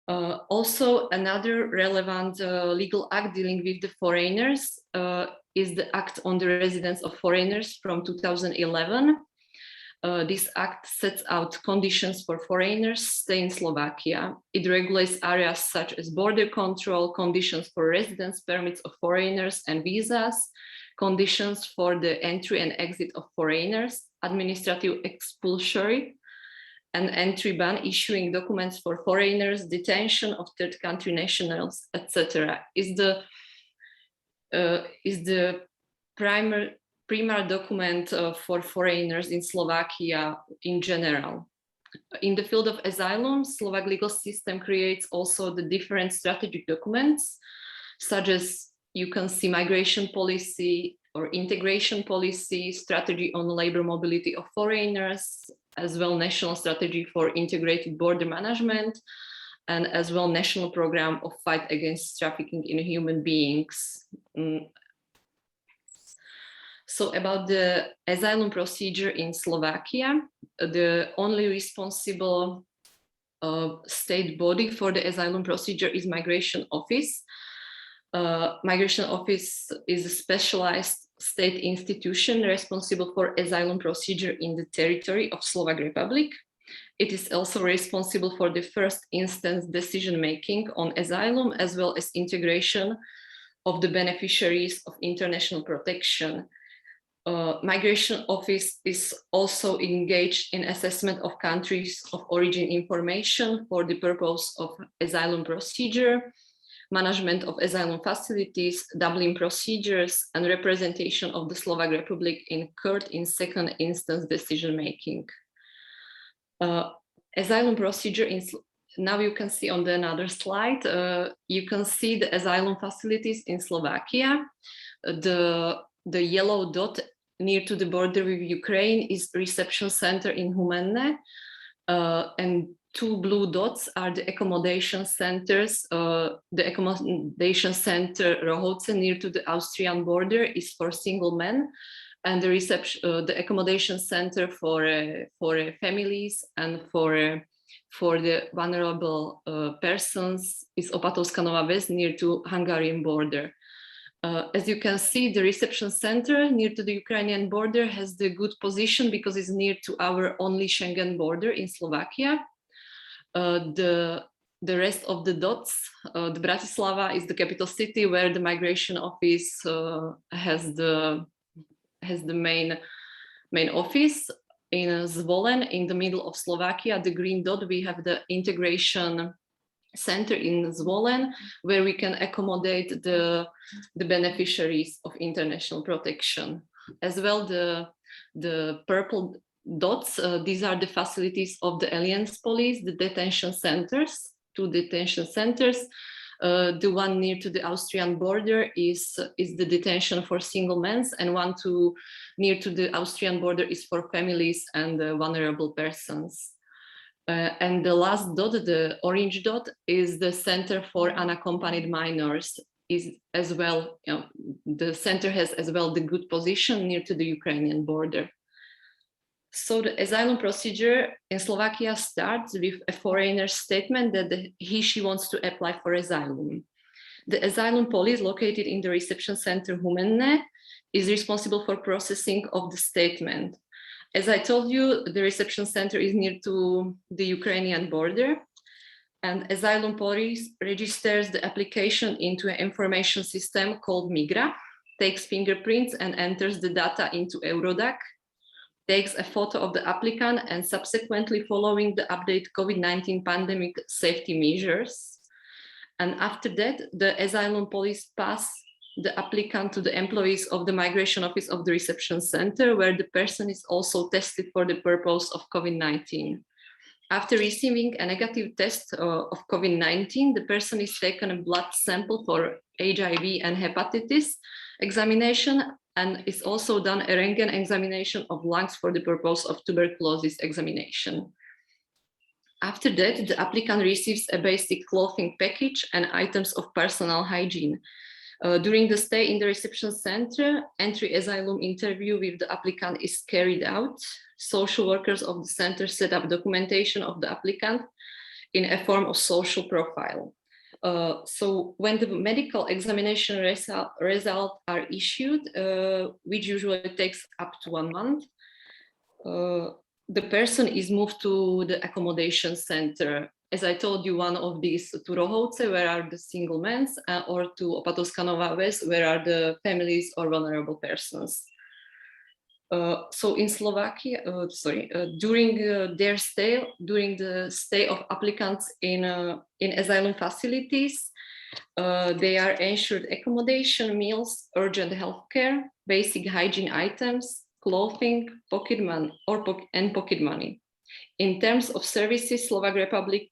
Also, another relevant legal act dealing with the foreigners is the Act on the Residence of Foreigners from 2011. This act sets out conditions for foreigners stay in Slovakia. It regulates areas such as border control, conditions for residence permits of foreigners and visas, conditions for the entry and exit of foreigners, administrative expulsory, and entry ban, issuing documents for foreigners, detention of third country nationals, etc. is the primary document for foreigners in Slovakia in general. In the field of asylum, Slovak legal system creates also the different strategic documents, such as you can see migration policy or integration policy, strategy on labor mobility of foreigners, as well national strategy for integrated border management, and as well national program of fight against trafficking in human beings. So about the asylum procedure in Slovakia, the only responsible state body for the asylum procedure is Migration Office. Migration Office is a specialized state institution responsible for asylum procedure in the territory of Slovak Republic. It is also responsible for the first instance decision-making on asylum, as well as integration of the beneficiaries of international protection. Migration Office is also engaged in assessment of countries of origin information for the purpose of asylum procedure, management of asylum facilities, Dublin procedures, and representation of the Slovak Republic in court in second instance decision-making. Asylum procedure now you can see on another slide, you can see the asylum facilities in Slovakia. The yellow dot near to the border with Ukraine is reception center in Humenne, and two blue dots are the accommodation centers. The accommodation center Rohoce near to the Austrian border is for single men, and the accommodation center for families and for the vulnerable persons is Opatovská Nová Ves near to Hungarian border. As you can see, the reception center near to the Ukrainian border has the good position because it's near to our only Schengen border in Slovakia. The rest of the dots, the Bratislava is the capital city where the migration office has the main office. In Zvolen, in the middle of Slovakia, the green dot, we have the integration center in Zvolen, where we can accommodate the beneficiaries of international protection. As well, the purple dots, these are the facilities of the Alliance Police, the detention centers, two detention centers. The one near to the Austrian border is the detention for single men, and one near to the Austrian border is for families and vulnerable persons. And the last dot, the orange dot, is the center for unaccompanied minors. Is as well, the center has as well the good position near to the Ukrainian border. So the asylum procedure in Slovakia starts with a foreigner's statement that she wants to apply for asylum. The asylum police located in the reception center Humenne is responsible for processing of the statement. As I told you, the reception center is near to the Ukrainian border, and Asylum Police registers the application into an information system called Migra, takes fingerprints and enters the data into Eurodac, takes a photo of the applicant, and subsequently following the update COVID-19 pandemic safety measures. And after that, the Asylum Police pass the applicant to the employees of the migration office of the reception center, where the person is also tested for the purpose of COVID-19. After receiving a negative test of COVID-19, the person is taken a blood sample for HIV and hepatitis examination, and is also done a Röntgen examination of lungs for the purpose of tuberculosis examination. After that, the applicant receives a basic clothing package and items of personal hygiene. During the stay in the reception center, entry asylum interview with the applicant is carried out. Social workers of the center set up documentation of the applicant in a form of social profile. So when the medical examination results are issued, which usually takes up to 1 month, the person is moved to the accommodation center. As I told you, one of these to Rohovce, where are the single men, or to Opatovská Nová Ves, where are the families or vulnerable persons. So in Slovakia, during the stay of applicants in asylum facilities, they are ensured accommodation, meals, urgent healthcare, basic hygiene items, clothing, pocket money, and pocket money. In terms of services, Slovak Republic,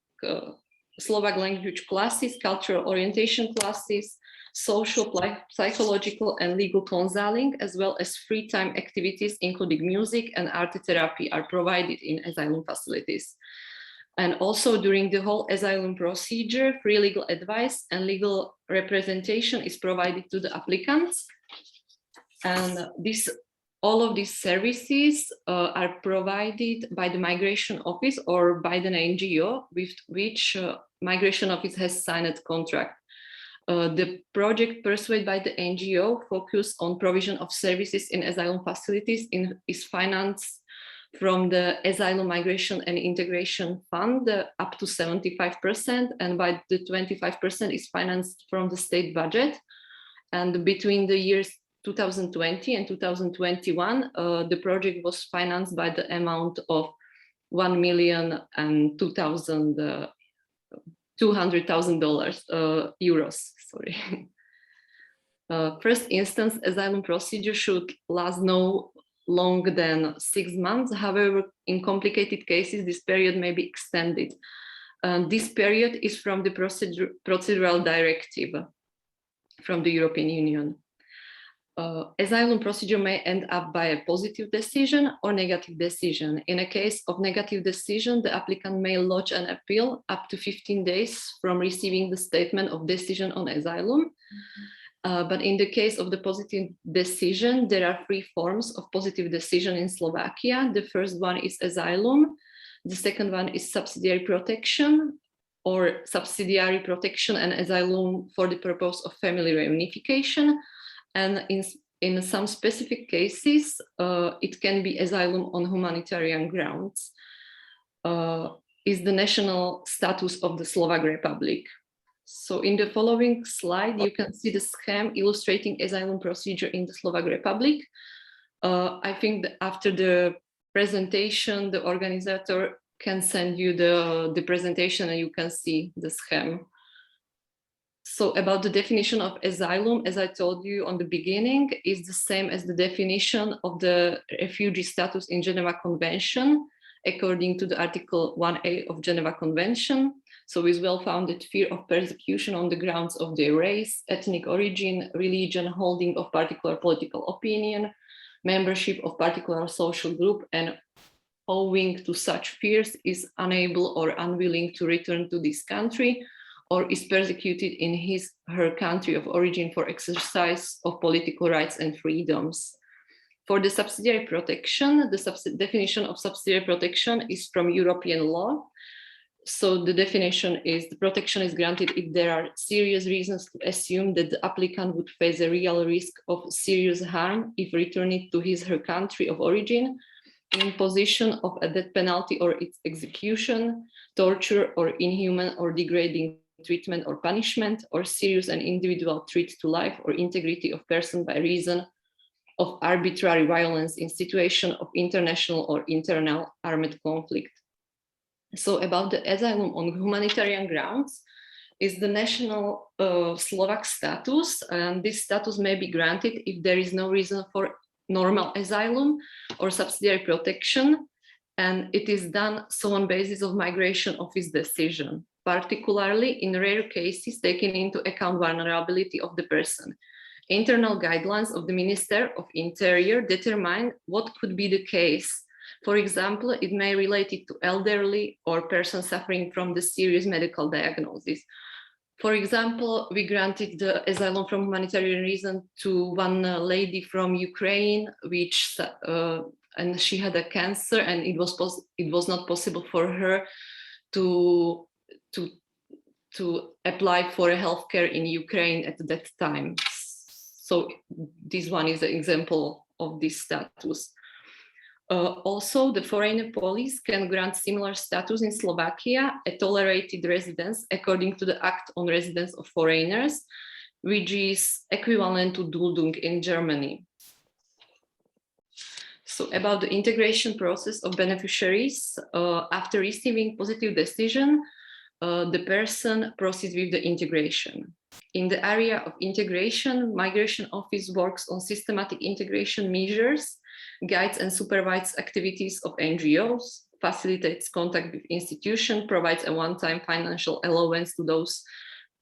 Slovak language classes, cultural orientation classes, social, psychological, and legal counseling, as well as free time activities, including music and art therapy, are provided in asylum facilities. And also during the whole asylum procedure, free legal advice and legal representation is provided to the applicants. And all of these services are provided by the migration office or by the NGO with which migration office has signed a contract. The project pursued by the NGO focus on provision of services in asylum facilities is financed from the Asylum Migration and Integration Fund up to 75%, and by the 25% is financed from the state budget. And between the years 2020 and 2021, the project was financed by the amount of $1,200,000 euros. Sorry. First instance asylum procedure should last no longer than 6 months. However, in complicated cases, this period may be extended. This period is from the procedural directive from the European Union. Asylum procedure may end up by a positive decision or negative decision. In a case of negative decision, the applicant may lodge an appeal up to 15 days from receiving the statement of decision on asylum. But in the case of the positive decision, there are 3 forms of positive decision in Slovakia. The first one is asylum. The second one is subsidiary protection, or subsidiary protection and asylum for the purpose of family reunification. And in some specific cases, it can be asylum on humanitarian grounds, is the national status of the Slovak Republic. So in the following slide, you can see the scheme illustrating asylum procedure in the Slovak Republic. I think that after the presentation, the organizer can send you the presentation and you can see the scheme. So about the definition of asylum, as I told you on the beginning, is the same as the definition of the refugee status in Geneva Convention, according to the Article 1A of Geneva Convention. So with well-founded fear of persecution on the grounds of their race, ethnic origin, religion, holding of particular political opinion, membership of particular social group, and owing to such fears is unable or unwilling to return to this country, or is persecuted in her country of origin for exercise of political rights and freedoms. For the subsidiary protection, the definition of subsidiary protection is from European law. So the definition is the protection is granted if there are serious reasons to assume that the applicant would face a real risk of serious harm if returned to her country of origin, imposition of a death penalty or its execution, torture or inhuman or degrading treatment or punishment, or serious and individual threat to life or integrity of person by reason of arbitrary violence in situation of international or internal armed conflict. So about the asylum on humanitarian grounds is the national Slovak status, and this status may be granted if there is no reason for normal asylum or subsidiary protection, and it is done so on basis of migration office decision, particularly in rare cases taking into account vulnerability of the person. Internal guidelines of the Minister of Interior determine what could be the case. For example, it may relate it to elderly or persons suffering from the serious medical diagnosis. For example, we granted the asylum from humanitarian reason to one lady from Ukraine, which and she had a cancer, and it was not possible for her to apply for healthcare in Ukraine at that time. So this one is an example of this status. Also, the foreign police can grant similar status in Slovakia, a tolerated residence according to the Act on Residence of Foreigners, which is equivalent to Duldung in Germany. So about the integration process of beneficiaries, after receiving positive decision, the person proceeds with the integration. In the area of integration, Migration Office works on systematic integration measures, guides and supervises activities of NGOs, facilitates contact with institutions, provides a one-time financial allowance to those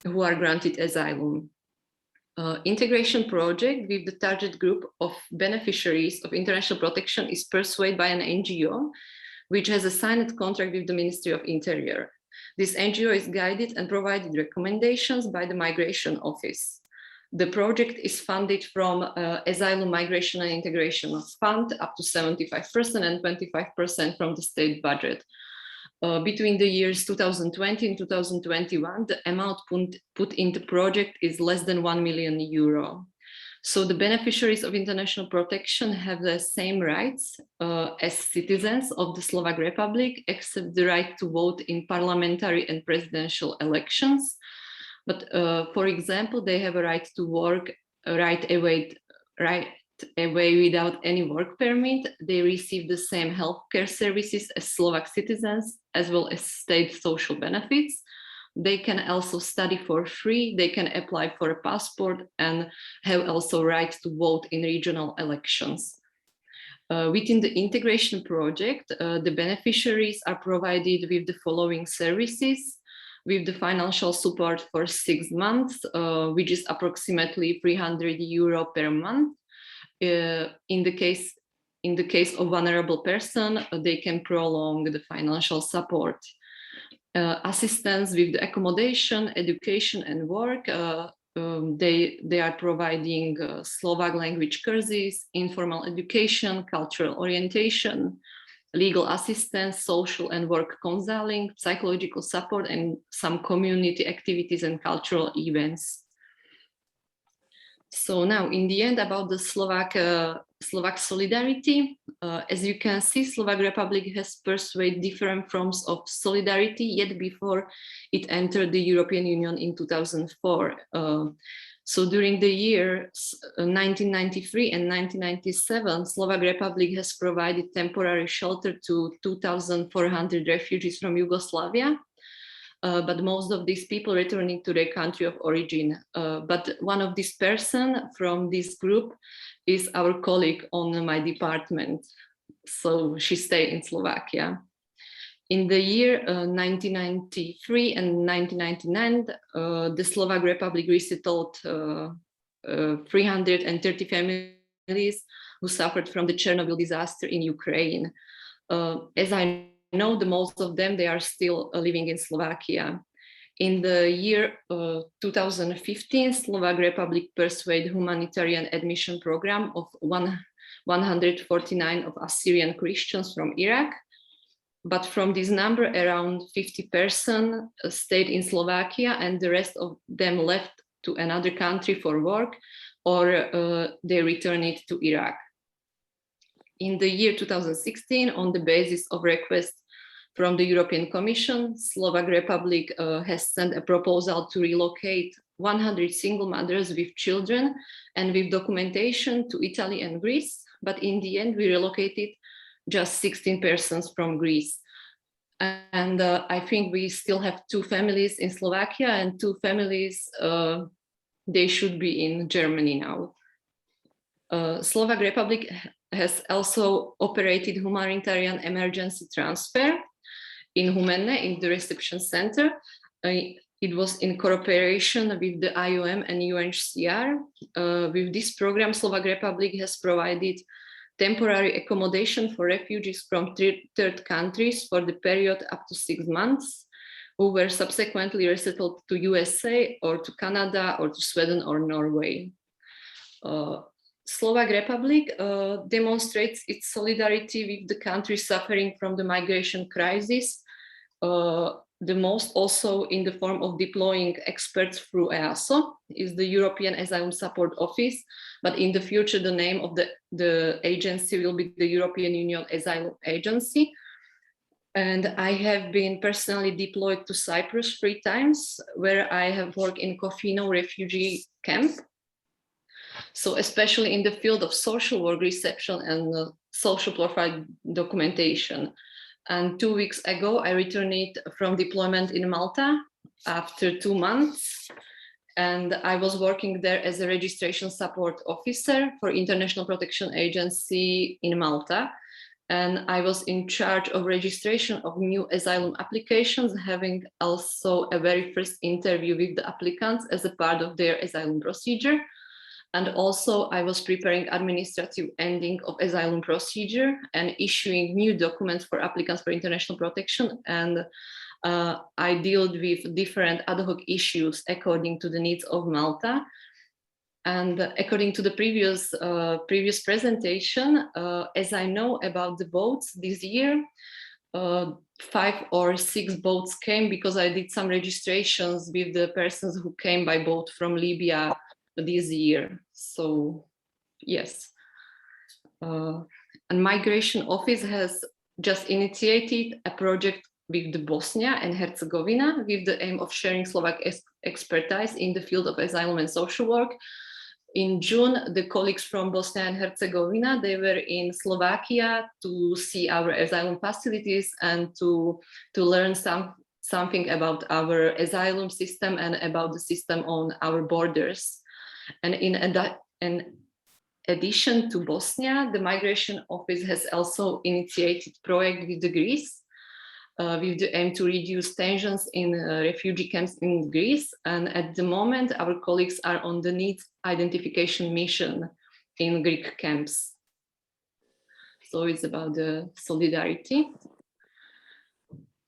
who are granted asylum. Integration project with the target group of beneficiaries of international protection is pursued by an NGO, which has a signed contract with the Ministry of Interior. This NGO is guided and provided recommendations by the Migration Office. The project is funded from Asylum, Migration and Integration Fund up to 75% and 25% from the state budget. Between the years 2020 and 2021, the amount put into project is less than €1 million. So the beneficiaries of international protection have the same rights as citizens of the Slovak Republic, except the right to vote in parliamentary and presidential elections. But for example, they have a right to work right away without any work permit. They receive the same healthcare services as Slovak citizens, as well as state social benefits. They can also study for free. They can apply for a passport and have also right to vote in regional elections. Within the integration project, the beneficiaries are provided with the following services, with the financial support for 6 months, which is approximately €300 per month. In the case of vulnerable person, they can prolong the financial support. Assistance with the accommodation, education, and work. They are providing Slovak language courses, informal education, cultural orientation, legal assistance, social and work counseling, psychological support, and some community activities and cultural events. So now, in the end, about the Slovak solidarity, as you can see, Slovak Republic has pursued different forms of solidarity yet before it entered the European Union in 2004. So during the years 1993 and 1997, Slovak Republic has provided temporary shelter to 2,400 refugees from Yugoslavia. But most of these people returning to their country of origin. But one of these persons from this group is our colleague on my department. So she stayed in Slovakia. In the year 1993 and 1999, the Slovak Republic resettled 330 families who suffered from the Chernobyl disaster in Ukraine. As I know, the most of them, they are still living in Slovakia. In the year 2015, Slovak Republic pursued humanitarian admission program of 149 of Assyrian Christians from Iraq. But from this number, around 50% stayed in Slovakia, and the rest of them left to another country for work, or they returned to Iraq. In the year 2016, on the basis of request from the European Commission, Slovak Republic has sent a proposal to relocate 100 single mothers with children and with documentation to Italy and Greece, but in the end we relocated just 16 persons from Greece. And I think we still have 2 families in Slovakia and 2 families, they should be in Germany now. Slovak Republic has also operated humanitarian emergency transfer in Humenne, in the reception center. It was in cooperation with the IOM and UNHCR. With this program, Slovak Republic has provided temporary accommodation for refugees from third countries for the period up to 6 months, who were subsequently resettled to USA or to Canada or to Sweden or Norway. Slovak Republic demonstrates its solidarity with the countries suffering from the migration crisis, the most also in the form of deploying experts through EASO, is the European Asylum Support Office, but in the future the name of the agency will be the European Union Asylum Agency. And I have been personally deployed to Cyprus 3 times, where I have worked in Kofino refugee camp. So especially in the field of social work reception and social profile documentation. And 2 weeks ago, I returned from deployment in Malta after 2 months. And I was working there as a registration support officer for International Protection Agency in Malta. And I was in charge of registration of new asylum applications, having also a very first interview with the applicants as a part of their asylum procedure. And also I was preparing administrative ending of asylum procedure and issuing new documents for applicants for international protection. And I dealt with different ad hoc issues according to the needs of Malta. And according to the previous presentation, as I know about the boats this year, 5 or 6 boats came because I did some registrations with the persons who came by boat from Libya this year. So yes, and Migration Office has just initiated a project with the Bosnia and Herzegovina with the aim of sharing Slovak expertise in the field of asylum and social work. In June, the colleagues from Bosnia and Herzegovina, they were in Slovakia to see our asylum facilities and to learn something about our asylum system and about the system on our borders. And in addition to Bosnia, the Migration Office has also initiated project with the Greece, with the aim to reduce tensions in refugee camps in Greece. And at the moment, our colleagues are on the needs identification mission in Greek camps. So it's about the solidarity.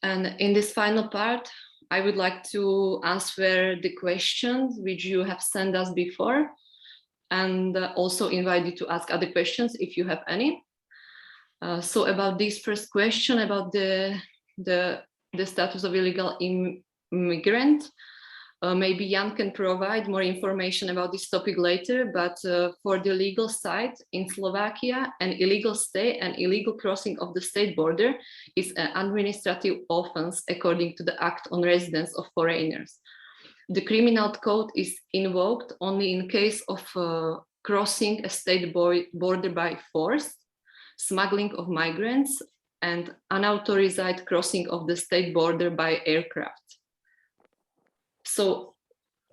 And in this final part, I would like to answer the questions which you have sent us before, and also invite you to ask other questions if you have any. So about this first question about the status of illegal immigrant, maybe Jan can provide more information about this topic later, but for the legal side in Slovakia, an illegal stay and illegal crossing of the state border is an administrative offense according to the Act on Residence of Foreigners. The criminal code is invoked only in case of crossing a state border by force, smuggling of migrants, and unauthorized crossing of the state border by aircraft. So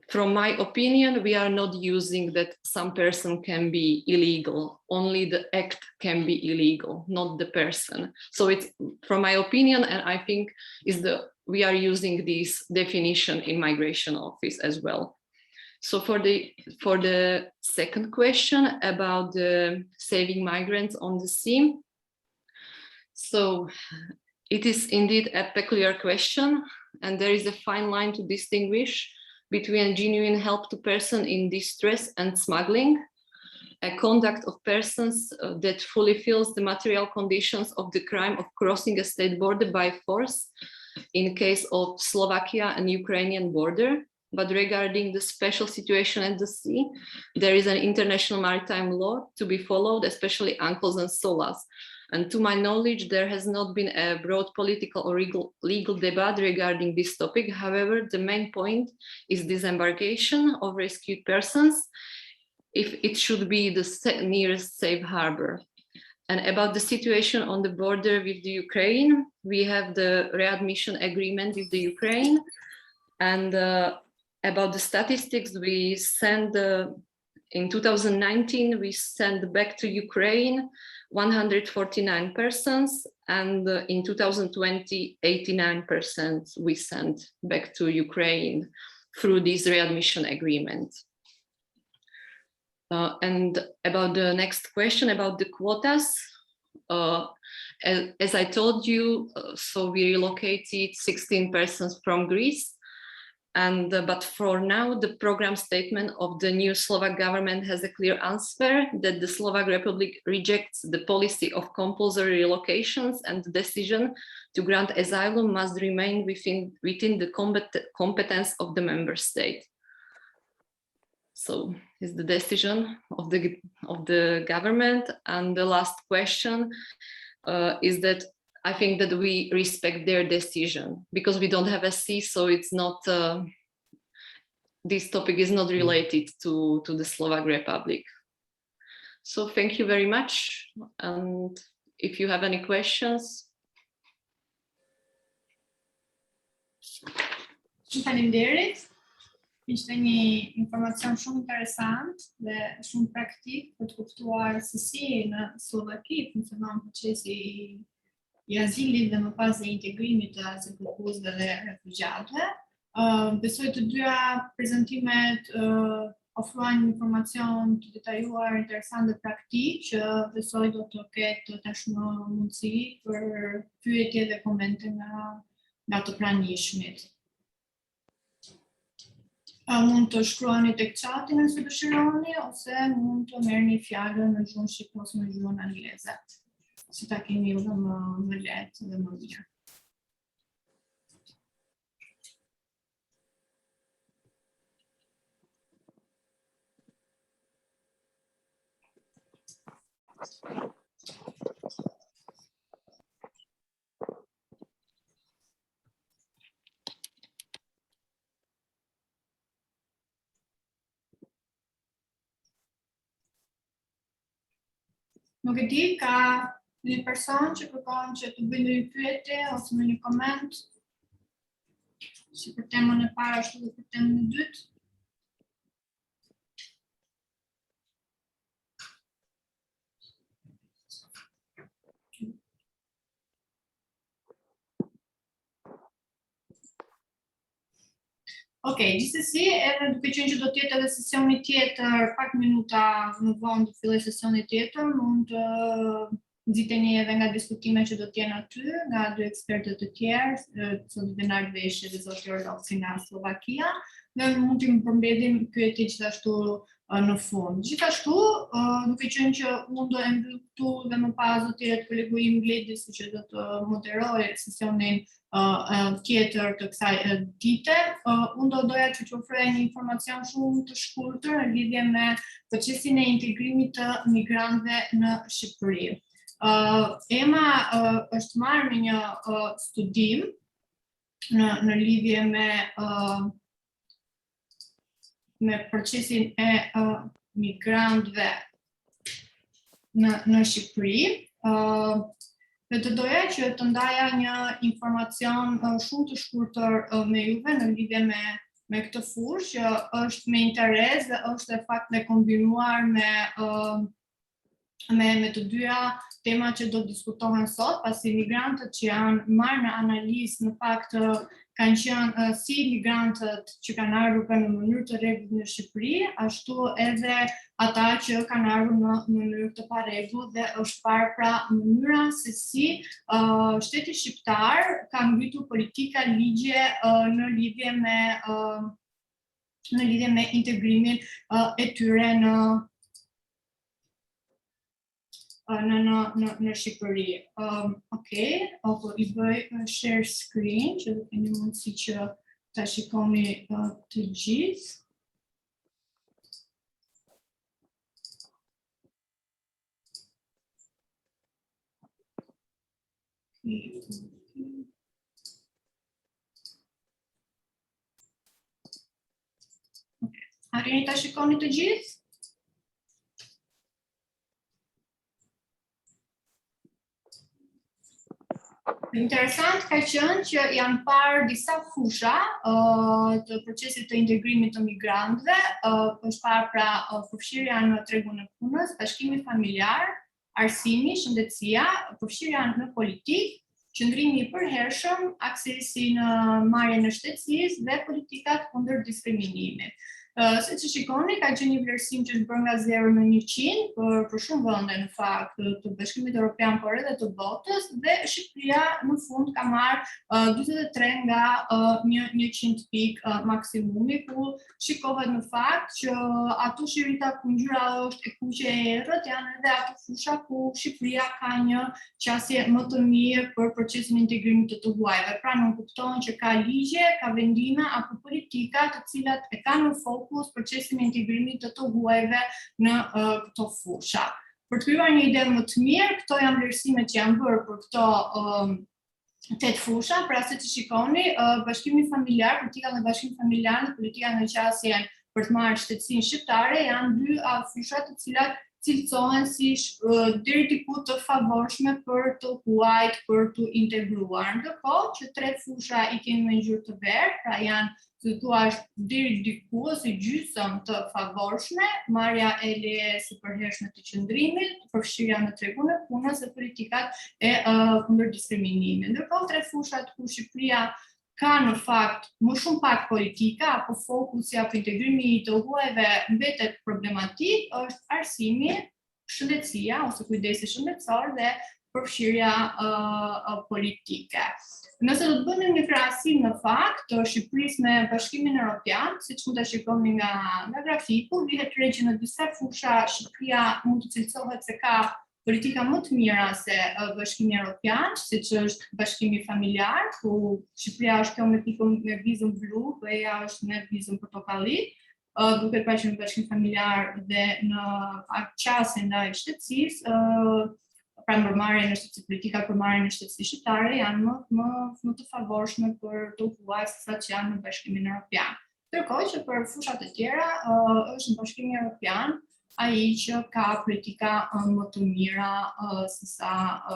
from my opinion, we are not using that some person can be illegal, only the act can be illegal, not the person. So it's from my opinion, and I think we are using this definition in Migration Office as well. So for the second question about the saving migrants on the sea, so it is indeed a peculiar question, and there is a fine line to distinguish between genuine help to person in distress and smuggling, a conduct of persons that fully fills the material conditions of the crime of crossing a state border by force in case of Slovakia and Ukrainian border, but regarding the special situation at the sea, there is an international maritime law to be followed, especially UNCLOS and SOLAS. And to my knowledge, there has not been a broad political or legal debate regarding this topic. However, the main point is disembarkation of rescued persons, if it should be the nearest safe harbor. And about the situation on the border with the Ukraine, we have the readmission agreement with the Ukraine. And about the statistics, we send, in 2019, we sent back to Ukraine 149 persons, and in 2020, 89% we sent back to Ukraine through this readmission agreement. And about the next question about the quotas, as I told you, so we relocated 16 persons from Greece. And but for now, the program statement of the new Slovak government has a clear answer that the Slovak Republic rejects the policy of compulsory relocations, and the decision to grant asylum must remain within the competence of the member state. So is the decision of the government. And the last question is that I think that we respect their decision because we don't have a sea, so it's not, this topic is not related to the Slovak Republic. So thank you very much. And if you have any questions.
Faleminderit. Ishte një informacion shumë interesant dhe shumë praktik për të kuptuar se si në Slovaki funksionon procesi i azilit dhe më pas dhe integrimit të azilkërkuesve dhe refugjatëve. Besoj të dyja prezantimet ofrojnë informacion të detajuar, interesant dhe praktik që besoj do të ketë tashmë mundësi për pyetje dhe komente nga të pranishmit. Mund të shkruani tek chati nëse dëshironi, ose mund të merrni fjalën në gjuhën shqipe ose në gjuhën angleze. Si ta keni ju më lehtë dhe më mirë. Nuk e di, ka një person që kërkon që të bëjë një pyetje ose një koment, si për temën e parë ashtu dhe për temën e dytë. Okej, gjithsesi, edhe duke qenë që do të jetë edhe sesioni tjetër, pak minuta më vonë do filloj sesioni tjetër, mund të nxiteni edhe nga diskutime që do të jenë aty, nga dy ekspertët të tjerë, zoti Benar Veshi dhe zoti Orlovski nga Slovakia, dhe mund të përmbledhim pyetje gjithashtu në fund. Gjithashtu, duke qenë që unë do e mbyll këtu dhe më pas do të jetë kolegu im Gledis që do të moderojë sesionin tjetër të kësaj dite, unë do doja që të ofroja një informacion shumë të shkurtër në lidhje me procesin e integrimit të migrantëve në Shqipëri. EMA është marrë me një studim në lidhje me procesin e migrantëve në Shqipëri. Dhe të doja që të ndaja një informacion shumë të shkurtër me juve në lidhje me këtë fushë që është me interes dhe është e fakt dhe kombinuar me të dyja tema që do diskutohen sot, pasi migrantët që janë marrë në analizë në fakt kanë qenë si migrantët që kanë ardhur në mënyrë të rregullt në Shqipëri, ashtu edhe ata që kanë ardhur në mënyrë të parregullt dhe është parë pra mënyra se si shteti shqiptar ka ngritur politika ligje në lidhje me integrimin e tyre në Shqipëri. Okej, apo I bëj share screen që do keni mundësi që ta shikoni të gjithë. Arrini ta shikoni të gjithë? Interesant ka qenë që janë parë disa fusha të procesit të integrimit të migrantëve, është parë pra përfshirja në tregun e punës, bashkimi familjar, arsimi, shëndetësia, përfshirja në politikë, qëndrimi i përhershëm, aksesi në marrjen e shtetësisë dhe politikat kundër diskriminimit. Se që shikoni, ka qenë një vlerësim që është bërë nga 0 në 100 për shumë vende në fakt të Bashkimit Evropian, por edhe të botës, dhe Shqipëria në fund ka marrë 43 nga 100 pikë maksimumi, ku shikohet në fakt që ato shirita ku ngjyra është e kuqe e errët janë edhe ato fusha ku Shqipëria ka një qasje më të mirë për procesin e integrimit të huajve. Pra nuk kupton që ka ligje, ka vendime apo politika të cilat e kanë në fokus procesin e integrimit të huajve në këto fusha. Për të krijuar një ide më të mirë, këto janë vlerësimet që janë bërë për këto 8 fusha, pra se që shikoni, bashkimi familjar, politika në bashkim familjar dhe politika në qasjen për të marrë shtetësinë shqiptare janë 2 fusha të cilat cilësohen si deri diku të favorshme për të huajt, për të integruar. Ndërkohë që 3 fusha i kemi me ngjyrë të verdhë, pra janë të thuash deri diku ose gjysmë të favorshme, marrja e leje së përhershme të qëndrimit, përfshirja në tregun e punës dhe politikat e kundër diskriminimit. Ndërkohë 3 fushat ku Shqipëria ka në fakt më shumë pak politika apo fokusi apo integrimi të huajve mbetet problematik, është arsimi, shëndetësia ose kujdesi shëndetësor dhe përfshirja politike. Nëse do të bënim një krahasim në fakt të Shqipërisë me Bashkimin Evropian, siç mund ta shikoni nga grafiku, vihet re që në disa fusha Shqipëria mund të cilësohet se ka politika më të mira se Bashkimi Evropian, siç është bashkimi familjar, ku Shqipëria është kjo me pikën me vizën blu, BE-ja është me vizën portokalli, duke parë që në bashkim familjar dhe në qasje ndaj shtetësisë, pra ndërmarrjen e shtetësisë, politika për marrjen e shtetësisë shqiptare janë më të favorshme për të huaj se sa që janë në Bashkimin Evropian. Ndërkohë që për fushat e tjera është në Bashkimin Evropian ai që ka politika më të mira se sa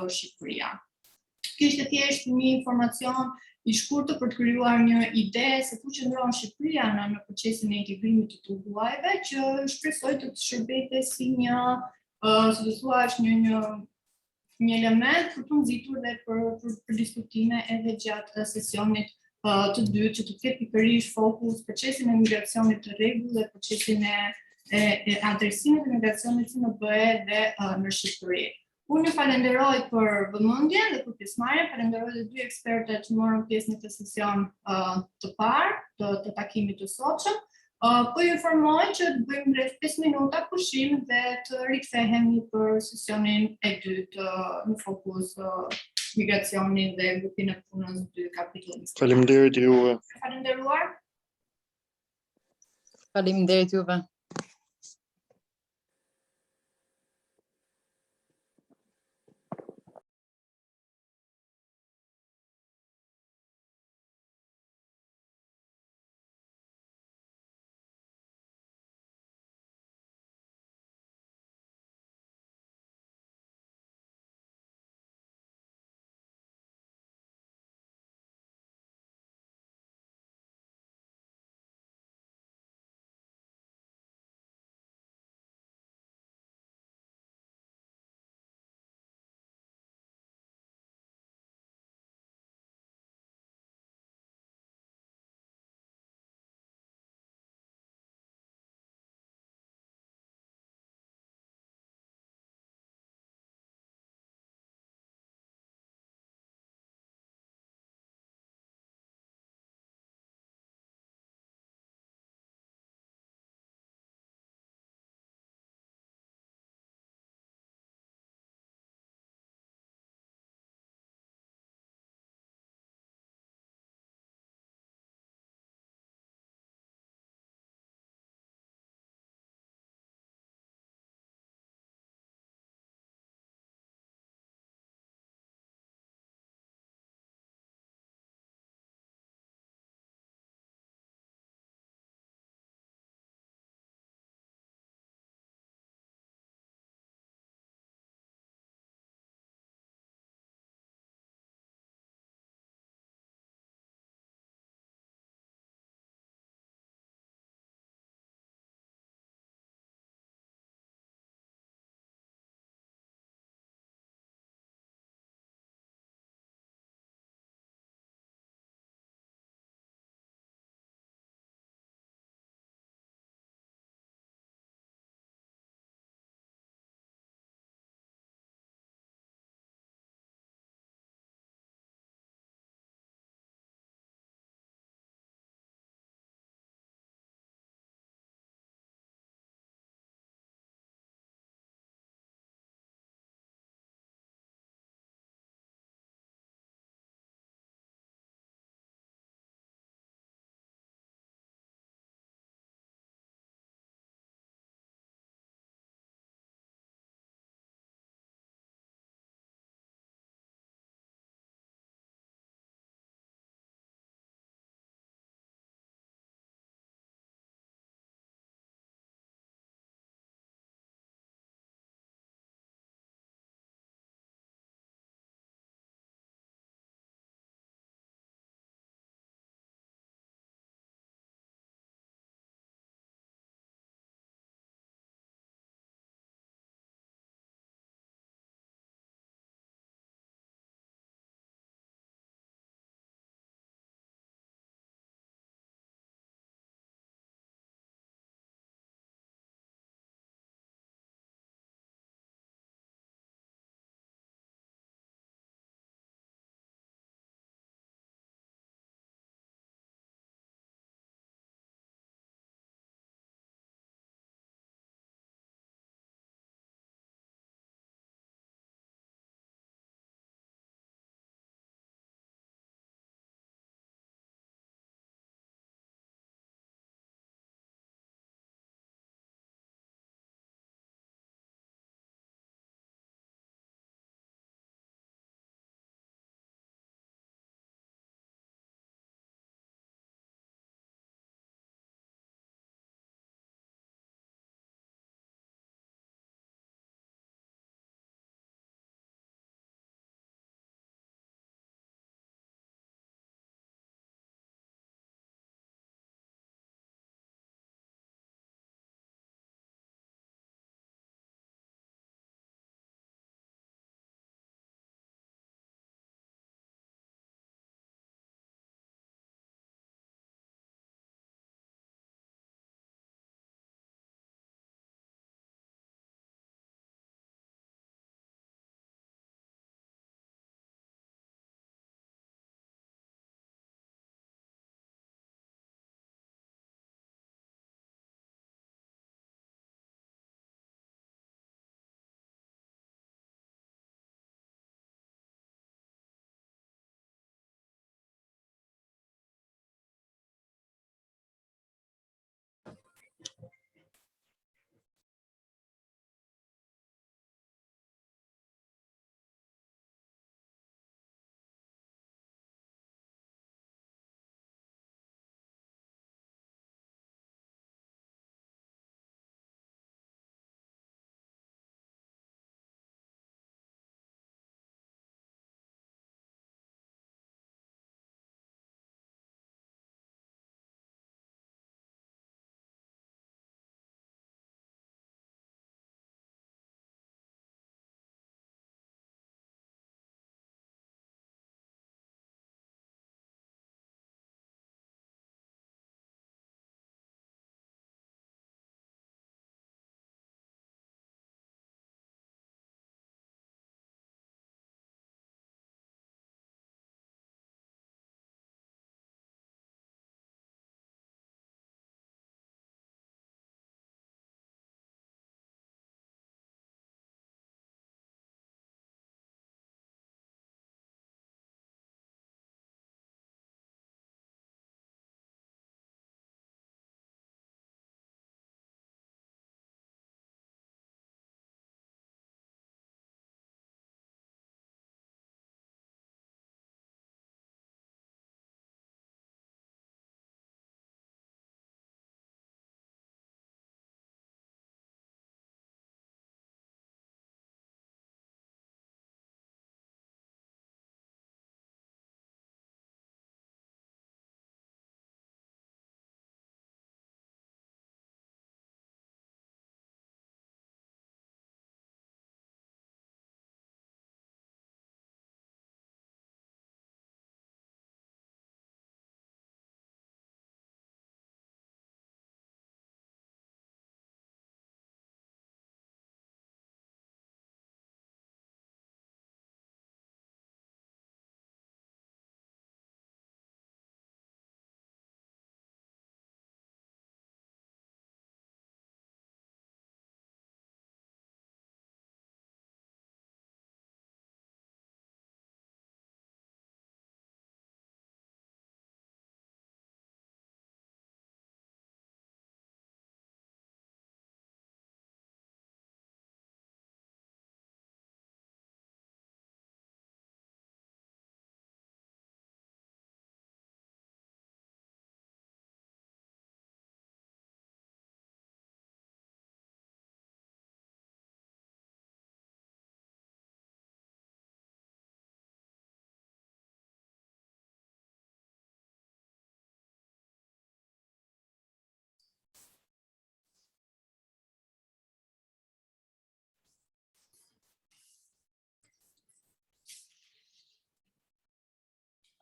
Shqipëria. Kishte thjesht një informacion i shkurtër për të krijuar një ide se ku qëndron Shqipëria në procesin e integrimit të huajve, që shpresoj të shërbejë si një, si të thuash, një element për të nxitur dhe për diskutime edhe gjatë sesionit të dytë, që të ketë pikërisht fokus procesin e migracionit të rregull dhe procesin e adresimit të migracionit si në BE dhe në Shqipëri. Unë ju falenderoj për vëmendjen dhe për pjesëmarrjen, falenderoj dhe 2 ekspertë që morën pjesë në këtë sesion të parë të takimit të sotshëm. Po ju informoj që të bëjmë rreth 5 minuta pushim dhe të rikthehemi për sesionin e dytë në fokus migracionin dhe grupin e punës 2 kapitull.
Faleminderit juve.
Falenderuar.
Faleminderit juve.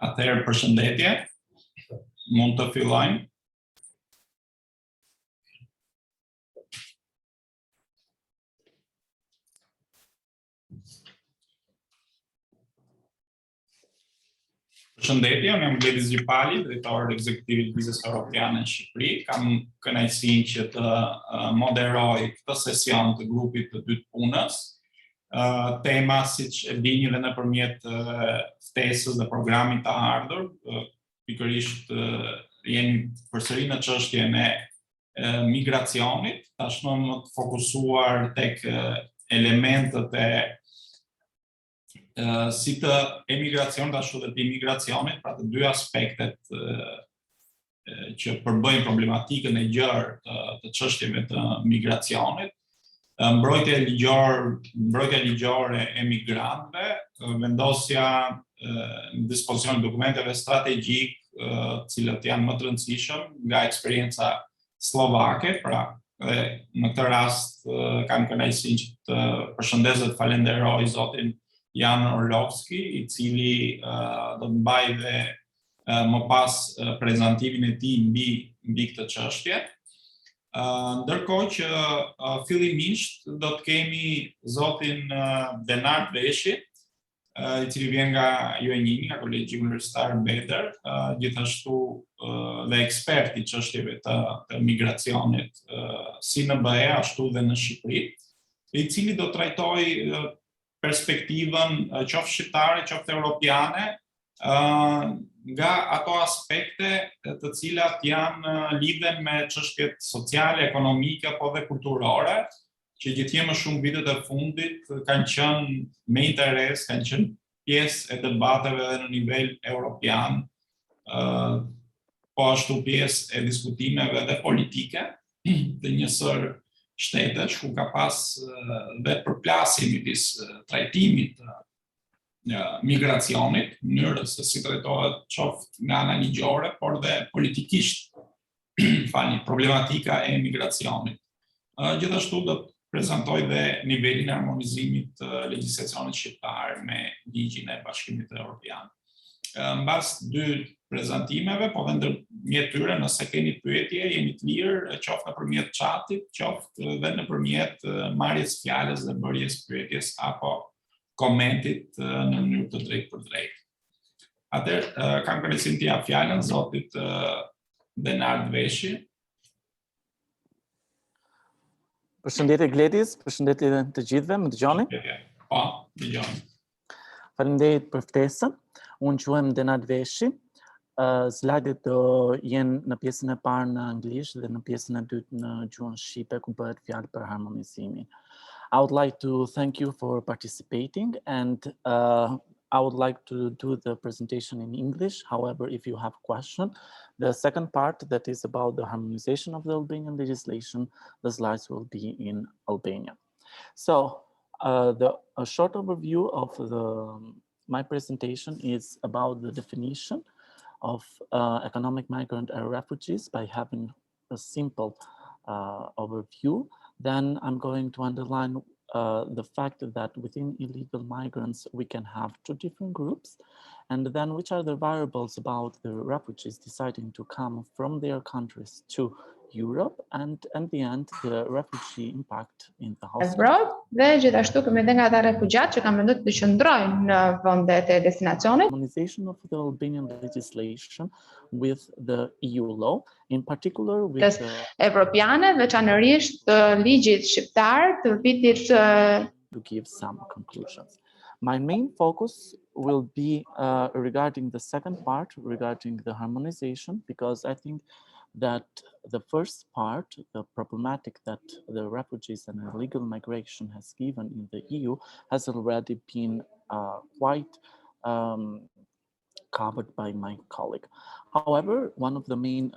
Atëherë përshëndetje, mund të fillojmë. Përshëndetje, unë jam Gledis Gjipali, drejtor ekzekutiv i Lëvizjes Europiane në Shqipëri. Kam kënaqësinë që të moderoj këtë sesion të grupit të dytë punës. Tema, siç e dini dhe nëpërmjet ftesës dhe programit të ardhur, pikërisht jemi përsëri në çështjen e migracionit, tashmë më të fokusuar tek elementët e si të emigracionit ashtu dhe të imigracionit, pra të dy aspektet që përbëjnë problematikën e gjerë të çështjeve të migracionit. Mbrojtja ligjore e migrantëve, vendosja në dispozicion dokumenteve strategjik, cilët janë më të rëndësishëm nga eksperjenca slovake, pra në këtë rast kam kënaqësinë që të përshëndes dhe të falenderoj zotin Jan Orlovski, i cili do të mbajë dhe më pas prezantimin e tij mbi këtë çështje. Ndërkohë që fillimisht do të kemi zotin Denard Veshi, i cili vjen nga UNI, nga Kolegji Universitar Bedër, gjithashtu dhe ekspert i çështjeve të migracionit si në BE ashtu dhe në Shqipëri, i cili do trajtojë perspektivën qoftë shqiptare, qoftë europiane, nga ato aspekte të cilat janë lidhen me çështjet sociale, ekonomike apo dhe kulturore, që gjithje më shumë vitet e fundit kanë qenë me interes, kanë qenë pjesë e debateve edhe në nivel europian, po ashtu pjesë e diskutimeve dhe politike të njësër shtetesh, ku ka pas dhe përplasje midis trajtimit migracionit, mënyrës se si trajtohet qoftë nga ana ligjore, por dhe politikisht, problematika e migracionit. Gjithashtu do të prezantoj dhe nivelin e harmonizimit të legjislacionit shqiptar me ligjin e Bashkimit Evropian. Mbas dy prezantimeve, po dhe ndërmjet tyre, nëse keni pyetje, jemi të lirë, qoftë nëpërmjet chatit, qoftë dhe nëpërmjet marrjes fjalës dhe bërjes pyetjes apo komentit në mënyrë të drejtë për drejtë. Atëherë, kam kënaqësinë t'ia jap fjalën zotit Denard Veshi.
Përshëndetje Gledis, përshëndetje të gjithëve, më dëgjoni?
Po, dëgjoni.
Faleminderit për ftesën. Unë quhem Denard Veshi. Slajdet do jenë në pjesën e parë në anglisht dhe në pjesën e dytë në gjuhën shqipe, ku bëhet fjalë për harmonizimin. I would like to thank you for participating, and I would like to do the presentation in English. However, if you have a question, the second part that is about the harmonization of the Albanian legislation, the slides will be in Albanian. So a short overview of my presentation is about the definition of economic migrant and refugees by having a simple overview. Then I'm going to underline the fact that within illegal migrants, we can have two different groups. And then which are the variables about the refugees deciding to come from their countries to Europe, and at the end, the refugee impact in the host.
Evropë dhe gjithashtu kemi edhe nga ata refugjat që kanë menduar të qëndrojnë në vendet e destinacionit.
Harmonization of the Albanian legislation with the EU law, in particular with
Evropiane, veçanërisht ligjit shqiptar të vitit
to give some conclusions. My main focus will be regarding the second part, regarding the harmonization, because I think that the first part, the problematic that the refugees and illegal migration has given in the EU, has already been quite covered by my colleague. However, one of the main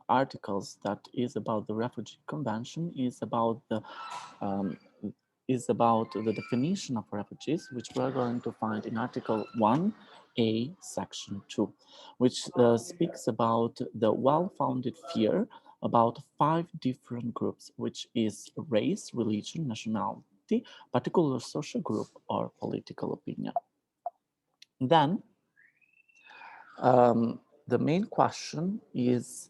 articles that is about the Refugee Convention is about the definition of refugees, which we're going to find in Article 1A, Section 2, which speaks about the well-founded fear about 5 different groups, which is race, religion, nationality, particular social group, or political opinion. Then, The main question is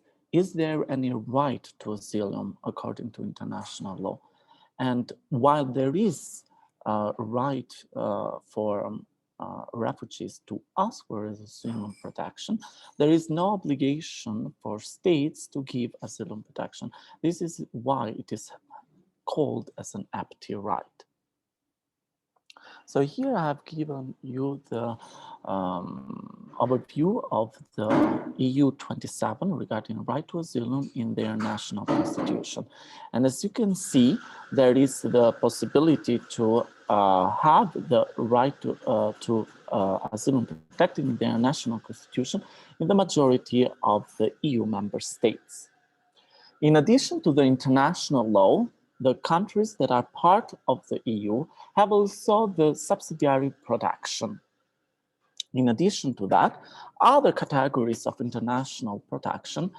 there any right to asylum according to international law? And while there is a right for refugees to ask for asylum protection, there is no obligation for states to give asylum protection. This is why it is called as an empty right. So here I have given you the overview of the EU 27 regarding right to asylum in their national constitution. And as you can see, there is the possibility to have the right to asylum protected in their national constitution in the majority of the EU member states. In addition to the international law, the countries that are part of the EU have also the subsidiary protection. In addition to that, other categories of international protection,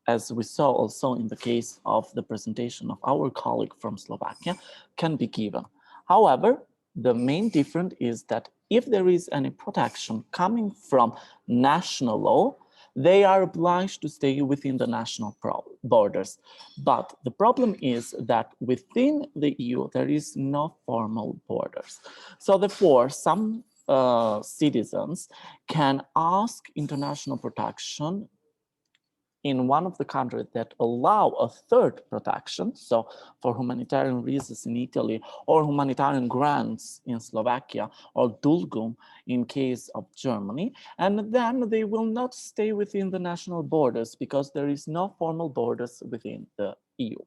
as we saw also in the case of the presentation of our colleague from Slovakia, can be given. However, the main difference is that if there is any protection coming from national law, they are obliged to stay within the national borders. But the problem is that within the EU, there is no formal borders. So therefore, some citizens can ask international protection in one of the countries that allow a third protection, so for humanitarian reasons in Italy, or humanitarian grants in Slovakia, or Dulgum in case of Germany, and then they will not stay within the national borders because there is no formal borders within the EU.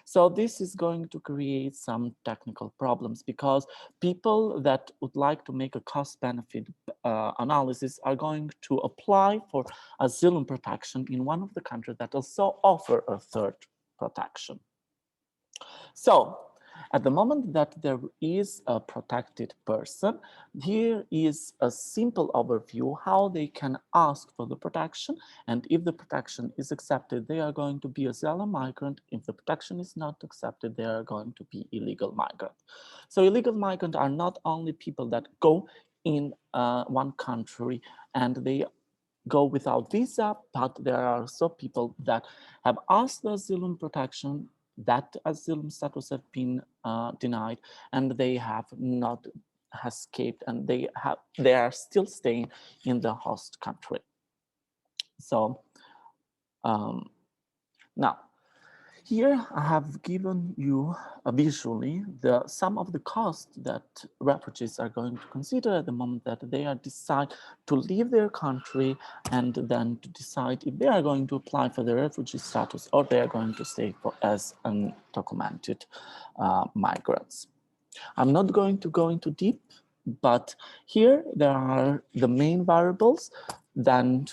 So this is going to create some technical problems because people that would like to make a cost-benefit analysis are going to apply for asylum protection in one of the countries that also offer a third protection. So at the moment that there is a protected person, here is a simple overview how they can ask for the protection, and if the protection is accepted, they are going to be asylum migrant. If the protection is not accepted, they are going to be illegal migrant. So illegal migrant are not only people that go in one country and they go without visa, but there are also people that have asked the asylum protection, that asylum status have been denied, and they have not escaped, and they are still staying in the host country. So now here I have given you visually some of the costs that refugees are going to consider at the moment that they are decide to leave their country and then to decide if they are going to apply for the refugee status or they are going to stay as undocumented migrants. I'm not going to go into deep, but here there are the main variables, then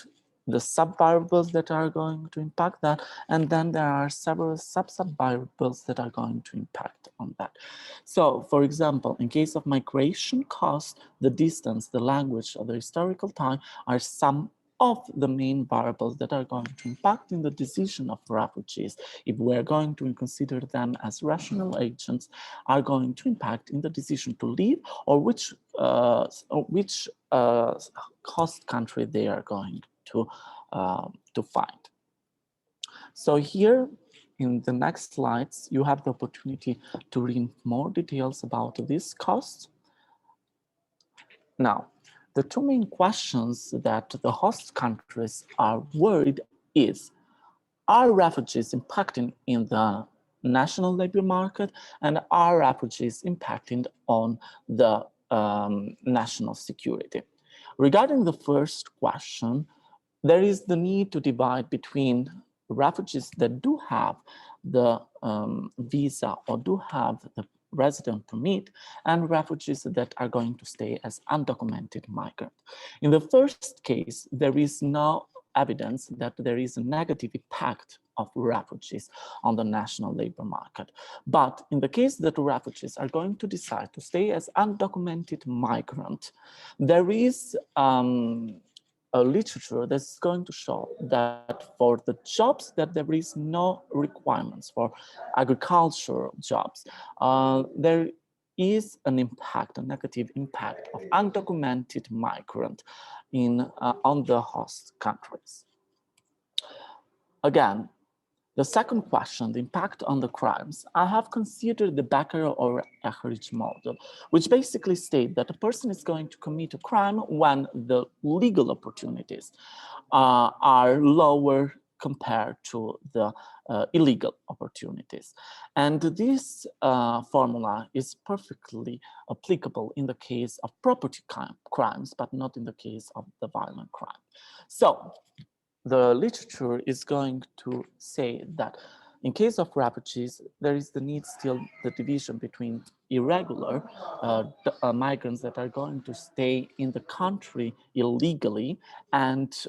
the sub-variables that are going to impact that, and then there are several sub-variables that are going to impact on that. So, for example, in case of migration cost, the distance, the language, or the historical time are some of the main variables that are going to impact in the decision of refugees. If we're going to consider them as rational agents, are going to impact in the decision to leave or which host country they are going to find. So here in the next slides, you have the opportunity to read more details about these costs. Now, the two main questions that the host countries are worried is, are refugees impacting in the national labor market, and are refugees impacting on the national security? Regarding the first question, there is the need to divide between refugees that do have the visa or do have the resident permit and refugees that are going to stay as undocumented migrant. In the first case, there is no evidence that there is a negative impact of refugees on the national labor market. But in the case that refugees are going to decide to stay as undocumented migrant, there is a literature that's going to show that for the jobs that there is no requirements for agricultural jobs, there is an impact, a negative impact of undocumented migrant on the host countries. Again, the second question, the impact on the crimes, I have considered the Becker or Etheridge model, which basically states that a person is going to commit a crime when the legal opportunities are lower compared to the illegal opportunities. And this formula is perfectly applicable in the case of property crimes, but not in the case of the violent crime. So the literature is going to say that in case of refugees, there is the need still the division between irregular migrants that are going to stay in the country illegally and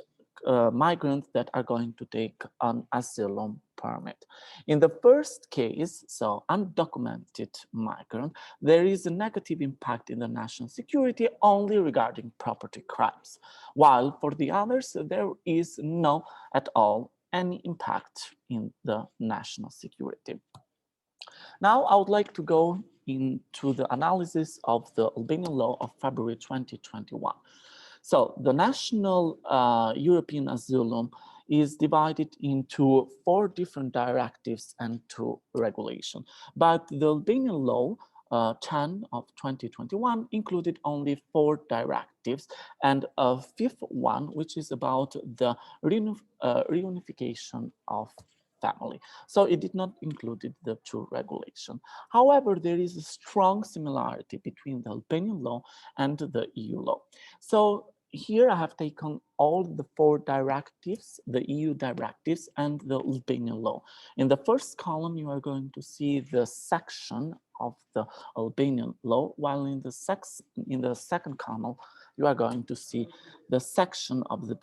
migrants that are going to take an asylum permit. In the first case, so undocumented migrant, there is a negative impact in the national security only regarding property crimes, while for the others, there is no at all any impact in the national security. Now, I would like to go into the analysis of the Albanian law of February 2021. So the national European asylum is divided into 4 different directives and 2 regulations. But the Albanian law 10 of 2021 included only 4 directives and a 5th one, which is about the reunification of family. So it did not include the 2 regulations. However, there is a strong similarity between the Albanian law and the EU law. So here I have taken all the 4 directives, the EU directives and the Albanian law. In the first column, you are going to see the section of the Albanian law, while in the second column, you are going to see the section of the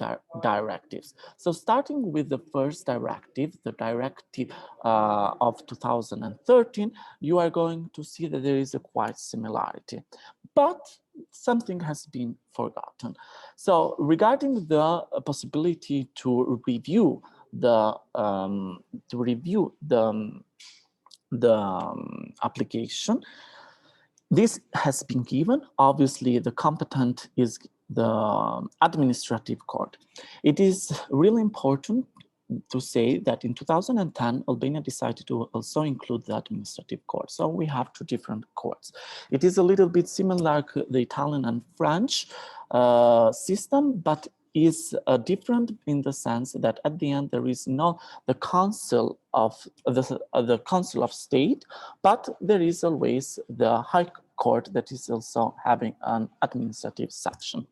directives. So starting with the first directive, the directive of 2013, you are going to see that there is a quite similarity, but something has been forgotten. So regarding the possibility to review the application, this has been given. Obviously, the competent is the administrative court. It is really important to say that in 2010, Albania decided to also include the administrative court. So we have 2 different courts. It is a little bit similar to the Italian and French system, but is different in the sense that at the end there is not the council of the council of state, but there is always the high court that is also having an administrative section.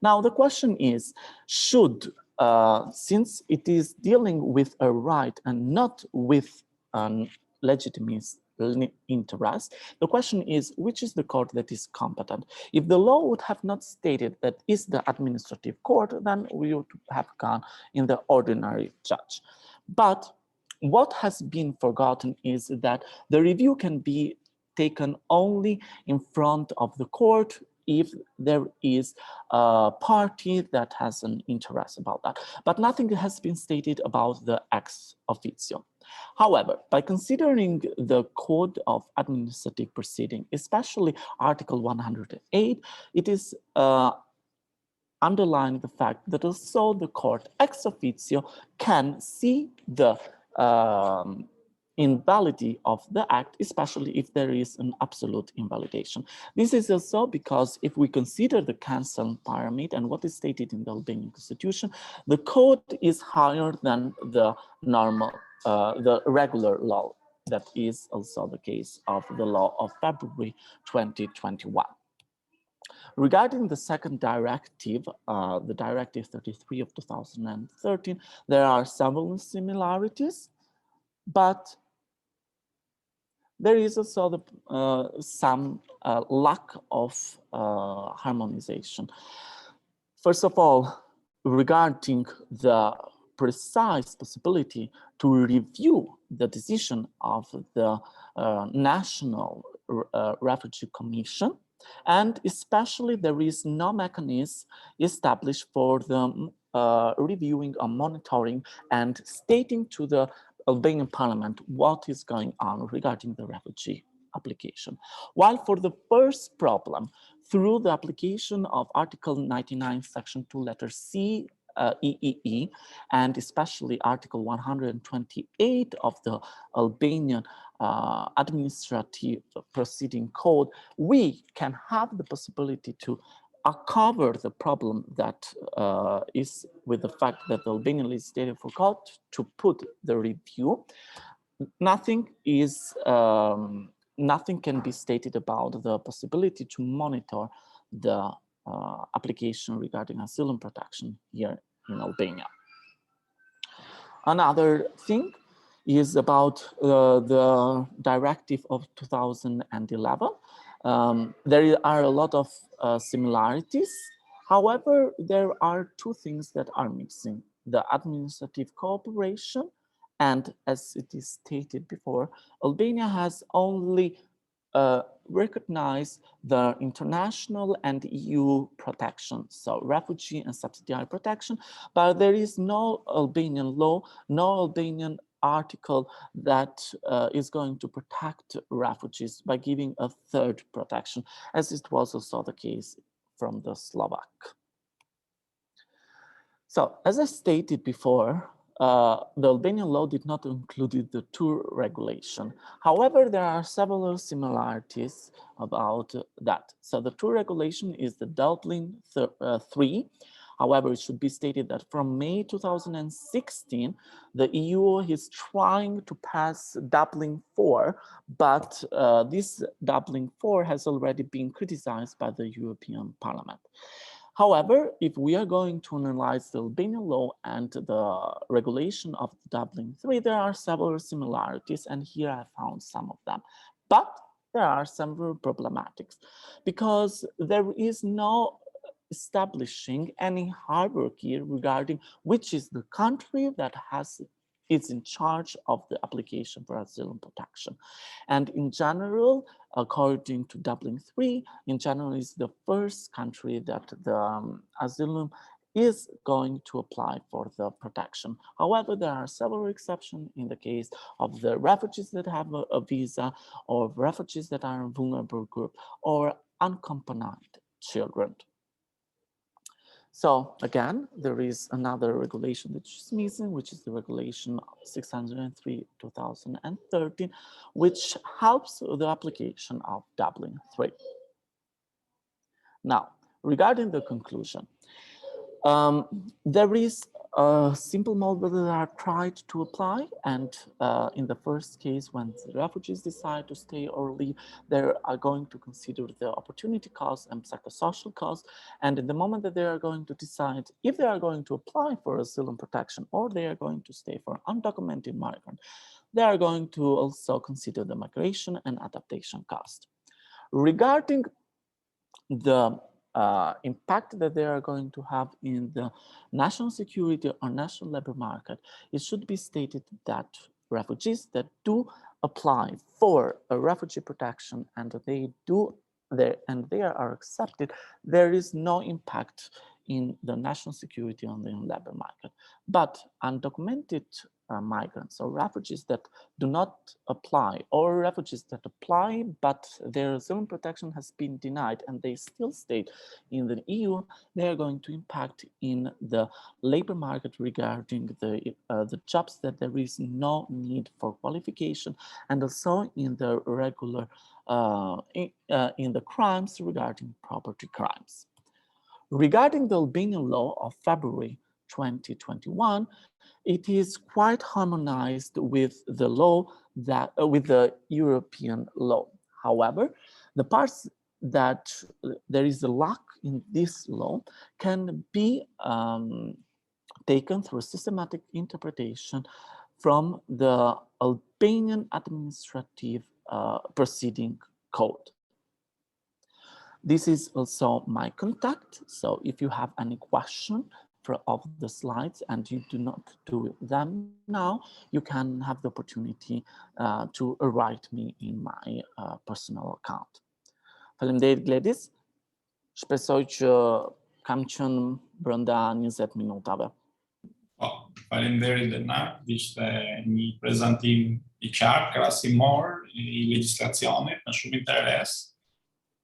Now the question is, should since it is dealing with a right and not with an legitimate interest, the question is, which is the court that is competent? If the law would have not stated that is the administrative court, then we would have gone in the ordinary judge. But what has been forgotten is that the review can be taken only in front of the court if there is a party that has an interest about that. But nothing has been stated about the ex officio. However, by considering the Code of Administrative Proceeding, especially Article 108, it is underlining the fact that also the court ex officio can see the invalidity of the act, especially if there is an absolute invalidation. This is also because if we consider the cancel pyramid and what is stated in the Albanian constitution, the code is higher than the normal, the regular law. That is also the case of the law of February 2021. Regarding the second directive, the Directive 33 of 2013, there are several similarities, but there is also some lack of harmonization. First of all, regarding the precise possibility to review the decision of the National Refugee Commission, and especially there is no mechanism established for the reviewing or monitoring and stating to the Albanian parliament what is going on regarding the refugee application. While for the first problem, through the application of Article 99, Section 2, letter C, EEE, and especially Article 128 of the Albanian Administrative Proceeding Code, we can have the possibility to cover the problem that is with the fact that the Albanian Legislative forgot to put the review. Nothing can be stated about the possibility to monitor the application regarding asylum protection here in Albania. Another thing is about the directive of 2011. There are a lot of similarities. However, there are two things that are missing: the administrative cooperation, and as it is stated before, Albania has only recognize the international and EU protection, so refugee and subsidiary protection, but there is no Albanian law, no Albanian article that is going to protect refugees by giving a third protection, as it was also the case from the Slovak. So, as I stated before, the Albanian law did not include the tour regulation. However, there are several similarities about that. So the tour regulation is the Dublin 3. However, it should be stated that from May 2016, the EU is trying to pass Dublin 4, but this Dublin 4 has already been criticized by the European Parliament. However, if we are going to analyze the Albanian law and the regulation of Dublin 3, there are several similarities, and here I found some of them. But there are several problematics, because there is no establishing any hierarchy regarding which is the country that is in charge of the application for asylum protection. And in general, according to Dublin 3, in general is the first country that the asylum is going to apply for the protection. However, there are several exceptions in the case of the refugees that have a visa, or refugees that are in vulnerable group, or unaccompanied children. So again, there is another regulation that is missing, which is the regulation 603/2013, which helps the application of Dublin 3. Now, regarding the conclusion, there is a simple model that are tried to apply, and in the first case, when the refugees decide to stay or leave, they are going to consider the opportunity cost and psychosocial cost, and in the moment that they are going to decide if they are going to apply for asylum protection or they are going to stay for undocumented migrant, they are going to also consider the migration and adaptation cost. Regarding the impact that they are going to have in the national security or national labor market, it should be stated that refugees that do apply for a refugee protection and they are accepted, there is no impact in the national security on the labor market. But undocumented migrants or refugees that do not apply, or refugees that apply but their asylum protection has been denied and they still stay in the EU, they are going to impact in the labor market regarding the jobs that there is no need for qualification, and also in the regular in the crimes regarding property crimes. Regarding the Albanian law of February 2021, it is quite harmonized with the law that with the European law. However, the parts that there is a lack in this law can be taken through systematic interpretation from the Albanian Administrative Proceeding Code. This is also my contact, so if you have any question of the slides and you do not do them now, you can have the opportunity to write me in my personal account. Faleminderit Gledis, shpresoj që kam qenë brenda 20 minutave.
Faleminderit Denat, ishte një prezantim I qartë, krahasimor I legjislacionit me shumë interes.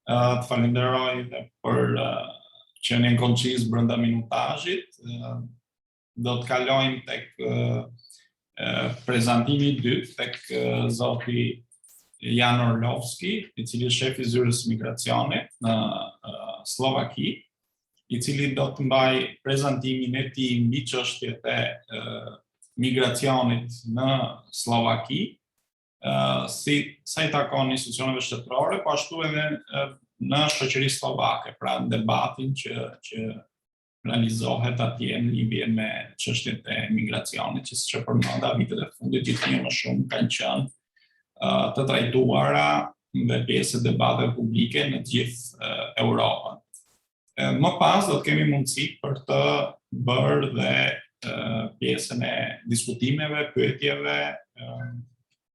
Të falenderoj edhe për qenien konciz brenda minutazhit. Do të kalojmë tek prezantimi I dytë tek zoti Jan Orlovski, I cili është shefi I zyrës migracionit në Slovaki, I cili do të mbaj prezantimin e tij mbi çështjet e migracionit në Slovaki, sa I takon institucioneve shtetërore, po ashtu edhe në shoqërinë slovake, pra në debatin që realizohet atje në lidhje me çështjet e migracionit, që siç e përmenda vitet e fundit gjithnjë më shumë kanë qenë të trajtuara dhe pjesë e debateve publike në të gjithë Europën. Më pas do të kemi mundësi për të bërë dhe pjesën e diskutimeve, pyetjeve,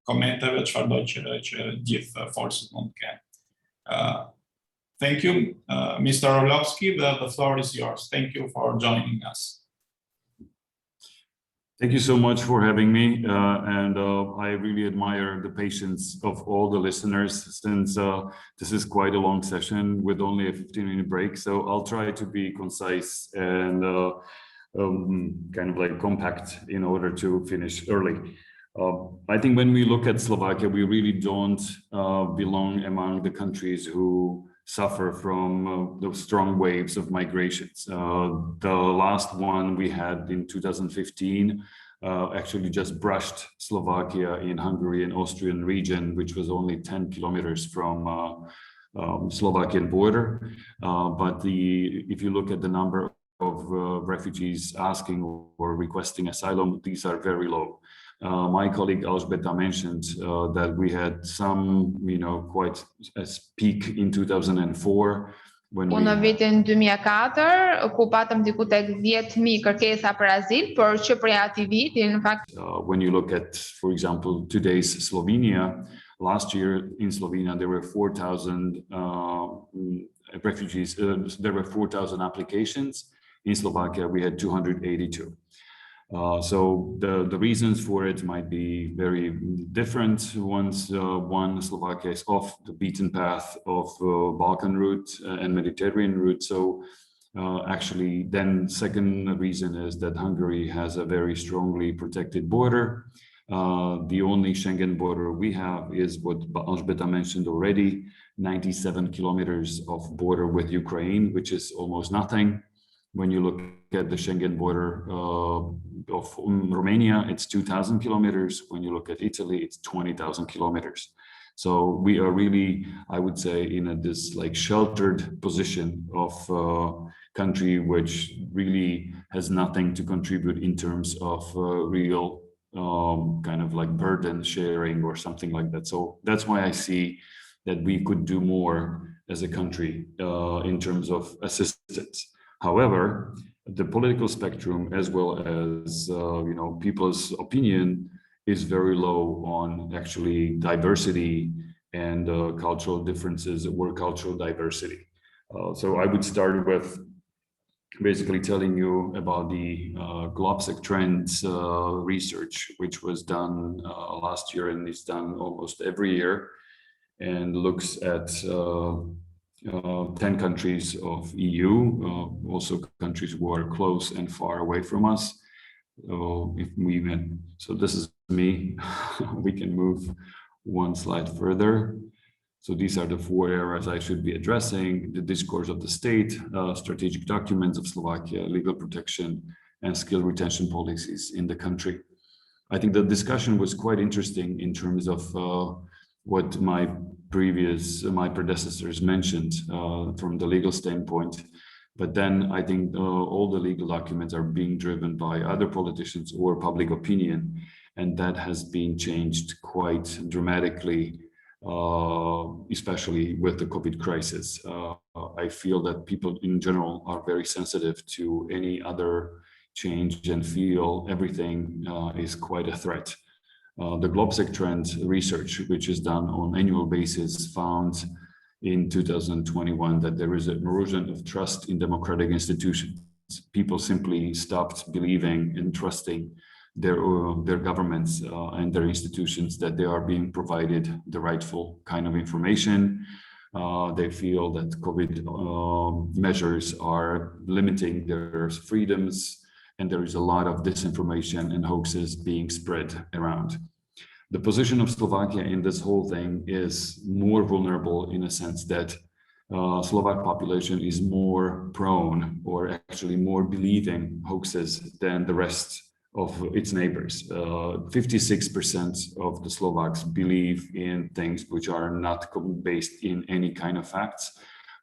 komenteve, çfarëdo që gjithë forcët mund të kenë. Thank you, Mr. Orlovski. The floor is yours. Thank you for joining us.
Thank you so much for having me, and I really admire the patience of all the listeners, since this is quite a long session with only a 15-minute break. So I'll try to be concise and kind of like compact in order to finish early. I think when we look at Slovakia, we really don't belong among the countries who suffer from the strong waves of migrations. The last one we had in 2015 actually just brushed Slovakia in Hungary and Austrian region, which was only 10 kilometers from Slovakian border. But if you look at the number of refugees asking or requesting asylum, these are very low. My colleague Elżbieta mentioned that we had some, quite a peak in 2004 when
Në vitin 2004 ku patëm diku tek 10.000 kërkesa për azil, por që prej atij viti në fakt
when you look at, for example, today's Slovenia, last year in Slovenia there were 4,000 refugees, there were 4,000 applications. In Slovakia we had 282. So the reasons for it might be very different. One, Slovakia is off the beaten path of Balkan route and Mediterranean route. So actually, then second reason is that Hungary has a very strongly protected border. The only Schengen border we have is what Elżbieta mentioned already, 97 kilometers of border with Ukraine, which is almost nothing. When you look at the Schengen border of Romania, it's 2,000 kilometers. When you look at Italy, it's 20,000 kilometers. So we are really, I would say, in this like sheltered position of country which really has nothing to contribute in terms of real kind of like burden sharing or something like that. So that's why I see that we could do more as a country in terms of assistance. However, the political spectrum, as well as people's opinion, is very low on actually diversity and cultural differences or cultural diversity. So I would start with basically telling you about the Globsec Trends research, which was done last year and is done almost every year, and looks at 10 countries of EU, also countries who are close and far away from us. So this is me. We can move one slide further. So these are the 4 areas I should be addressing: the discourse of the state, strategic documents of Slovakia, legal protection, and skill retention policies in the country. I think the discussion was quite interesting in terms of what my predecessors mentioned from the legal standpoint. But then I think all the legal documents are being driven by other politicians or public opinion, and that has been changed quite dramatically, especially with the COVID crisis. I feel that people in general are very sensitive to any other change and feel everything is quite a threat. The Globsec Trend research, which is done on annual basis, found in 2021 that there is an erosion of trust in democratic institutions. People simply stopped believing and trusting their governments and their institutions that they are being provided the rightful kind of information. They feel that COVID measures are limiting their freedoms, and there is a lot of disinformation and hoaxes being spread around. The position of Slovakia in this whole thing is more vulnerable in a sense that Slovak population is more prone or actually more believing hoaxes than the rest of its neighbors. 56% of the Slovaks believe in things which are not based in any kind of facts,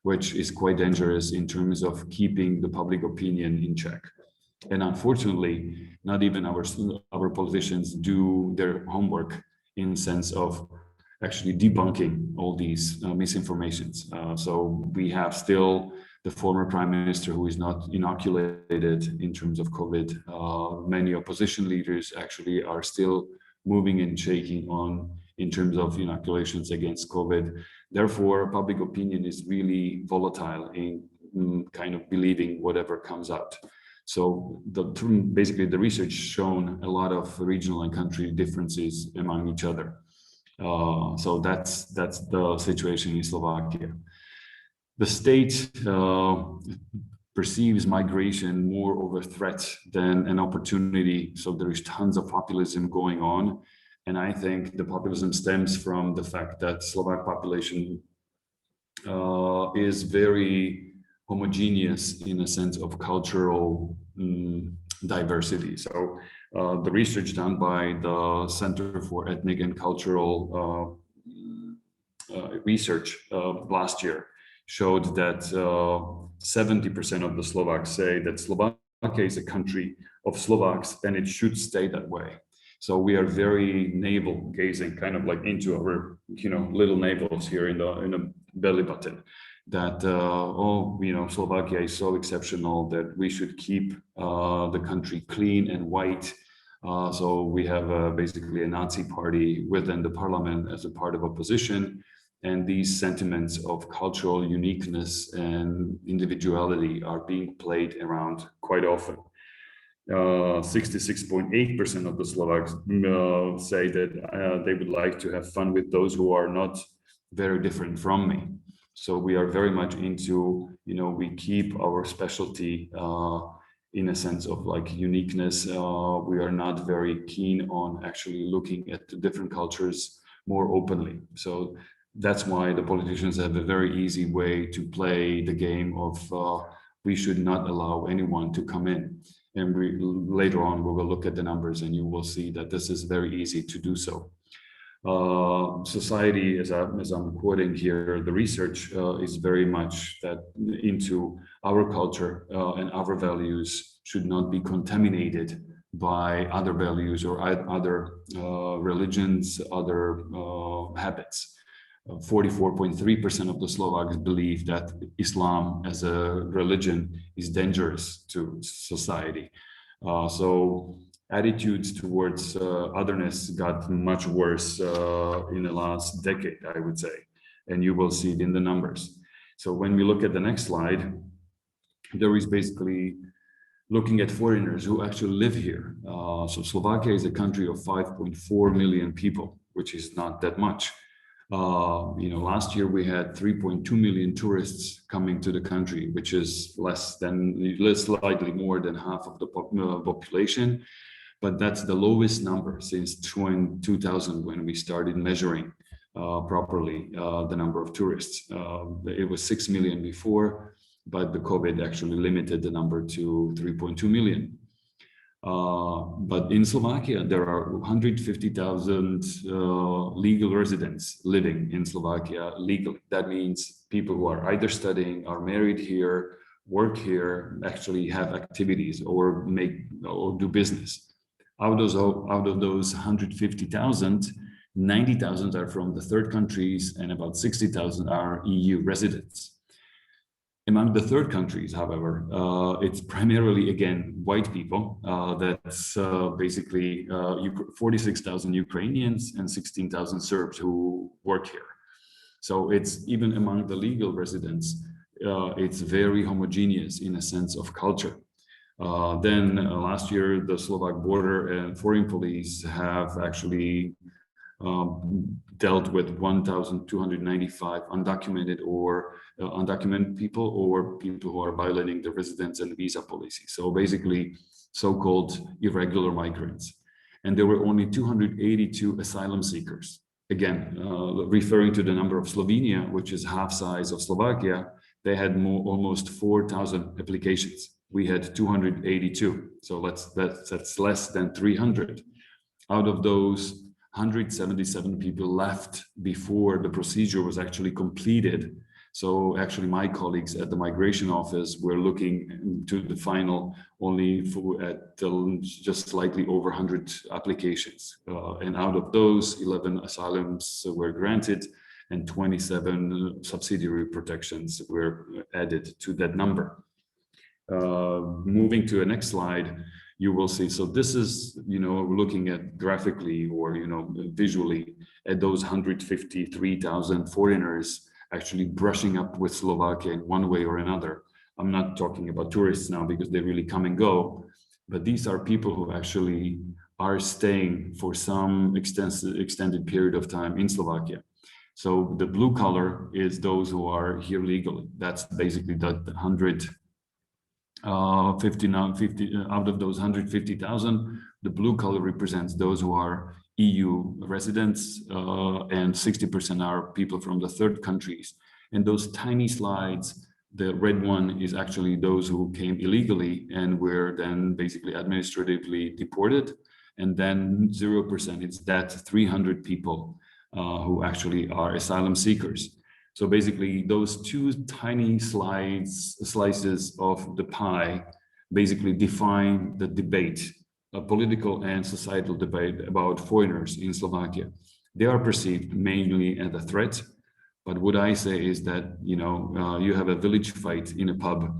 which is quite dangerous in terms of keeping the public opinion in check. And unfortunately, not even our politicians do their homework in sense of actually debunking all these misinformations. So we have still the former prime minister who is not inoculated in terms of COVID. Many opposition leaders actually are still moving and shaking on in terms of inoculations against COVID. Therefore, public opinion is really volatile in kind of believing whatever comes out. So basically the research shown a lot of regional and country differences among each other. So that's the situation in Slovakia. The state perceives migration more of a threat than an opportunity. So there is tons of populism going on. And I think the populism stems from the fact that Slovak population is very homogeneous in a sense of cultural diversity. So the research done by the Center for Ethnic and Cultural Research last year showed that 70% of the Slovaks say that Slovakia is a country of Slovaks and it should stay that way. So we are very navel gazing, kind of like into our, little navels here in the belly button. That Slovakia is so exceptional that we should keep the country clean and white. So we have basically a Nazi party within the parliament as a part of opposition, and these sentiments of cultural uniqueness and individuality are being played around quite often. 66.8% of the Slovaks say that they would like to have fun with those who are not very different from me. So we are very much into, we keep our specialty in a sense of like uniqueness. We are not very keen on actually looking at the different cultures more openly. So that's why the politicians have a very easy way to play the game of we should not allow anyone to come in. And later on, we will look at the numbers and you will see that this is very easy to do so. Society, as I'm quoting here, the research is very much that into our culture and our values should not be contaminated by other values or other religions, other habits. 44.3% of the Slovaks believe that Islam as a religion is dangerous to society. So attitudes towards otherness got much worse in the last decade, I would say, and you will see it in the numbers. So when we look at the next slide, there is basically looking at foreigners who actually live here. So Slovakia is a country of 5.4 million people, which is not that much. Last year we had 3.2 million tourists coming to the country, which is slightly more than half of the population. But that's the lowest number since 2000 when we started measuring properly the number of tourists. It was 6 million before, but the COVID actually limited the number to 3.2 million. But in Slovakia, there are 150,000 legal residents living in Slovakia legally. That means people who are either studying, are married here, work here, actually have activities or do business. Out of those 150,000, 90,000 are from the third countries and about 60,000 are EU residents. Among the third countries, however, it's primarily, again, white people. That's basically 46,000 Ukrainians and 16,000 Serbs who work here. So it's even among the legal residents, it's very homogeneous in a sense of culture. Then last year, the Slovak border and foreign police have actually dealt with 1,295 undocumented or undocumented people or people who are violating the residence and visa policy. So basically, so-called irregular migrants. And there were only 282 asylum seekers. Again, referring to the number of Slovenia, which is half size of Slovakia, they had almost 4,000 applications. We had 282. So that's less than 300. Out of those, 177 people left before the procedure was actually completed. So actually my colleagues at the migration office were looking to the final only at just slightly over 100 applications. And out of those, 11 asylums were granted and 27 subsidiary protections were added to that number. Moving to the next slide, you will see, so this is, looking at graphically or, visually at those 153,000 foreigners actually brushing up with Slovakia in one way or another. I'm not talking about tourists now because they really come and go, but these are people who actually are staying for some extended period of time in Slovakia. So the blue color is those who are here legally. That's basically the 50 out of those 150,000, the blue color represents those who are EU residents, and 60% are people from the third countries. And those tiny slides, the red one is actually those who came illegally and were then basically administratively deported. And then 0%, it's that 300 people who actually are asylum seekers. So basically those two tiny slices of the pie basically define the debate, a political and societal debate about foreigners in Slovakia. They are perceived mainly as a threat, but what I say is that, you have a village fight in a pub,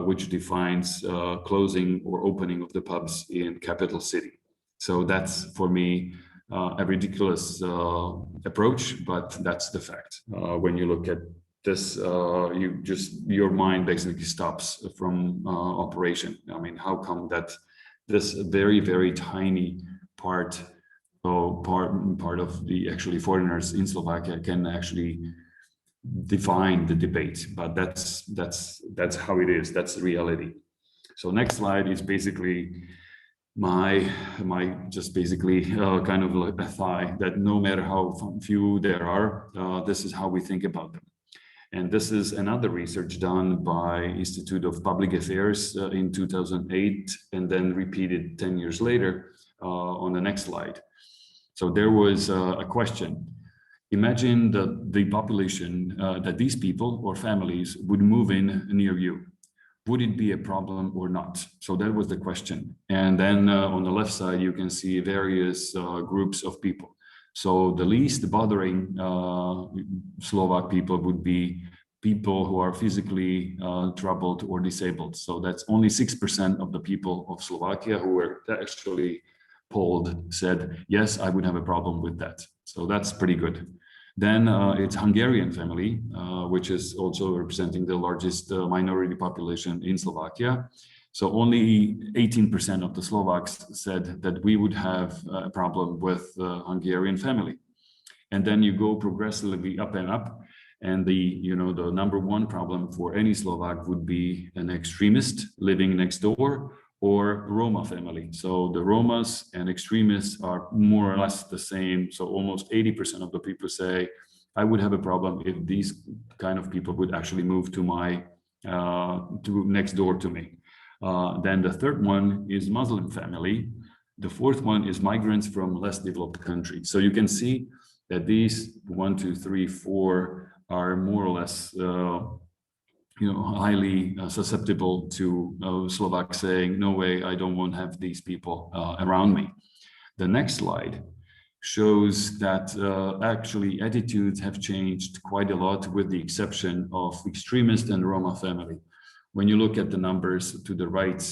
which defines closing or opening of the pubs in capital city. So that's for me a ridiculous approach, but that's the fact. When you look at this, your mind basically stops from operation. I mean, how come that this very, very tiny part of the actually foreigners in Slovakia can actually define the debate? But that's how it is. That's the reality. So next slide is basically my just basically kind of like a thigh that no matter how few there are, this is how we think about them. And this is another research done by Institute of Public Affairs in 2008 and then repeated 10 years later on the next slide. So there was a question. Imagine the population that these people or families would move in near you. Would it be a problem or not? So that was the question. And then on the left side, you can see various groups of people. So the least bothering Slovak people would be people who are physically troubled or disabled. So that's only 6% of the people of Slovakia who were actually polled said, yes, I would have a problem with that. So that's pretty good. Then it's Hungarian family, which is also representing the largest minority population in Slovakia. So only 18% of the Slovaks said that we would have a problem with Hungarian family. And then you go progressively up and up. And the number one problem for any Slovak would be an extremist living next door or Roma family. So the Romas and extremists are more or less the same. So almost 80% of the people say, I would have a problem if these kind of people would actually move to my next door to me. Then the third one is Muslim family. The fourth one is migrants from less developed countries. So you can see that these 1, 2, 3, 4 are more or less highly susceptible to Slovaks saying, no way, I don't want to have these people around me. The next slide shows that actually attitudes have changed quite a lot with the exception of extremist and Roma family. When you look at the numbers to the right,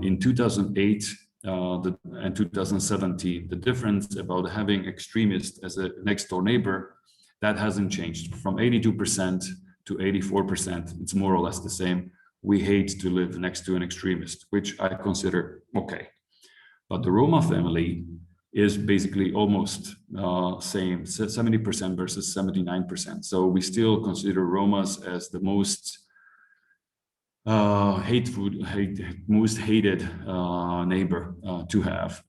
in 2008 and 2017, the difference about having extremists as a next door neighbor, that hasn't changed from 82% to 84%. It's more or less the same. we hate to live next to an extremist, which I consider okay. But the Roma family is basically almost same, 70% versus 79%. So we still consider Romas as the most most hated neighbor to have.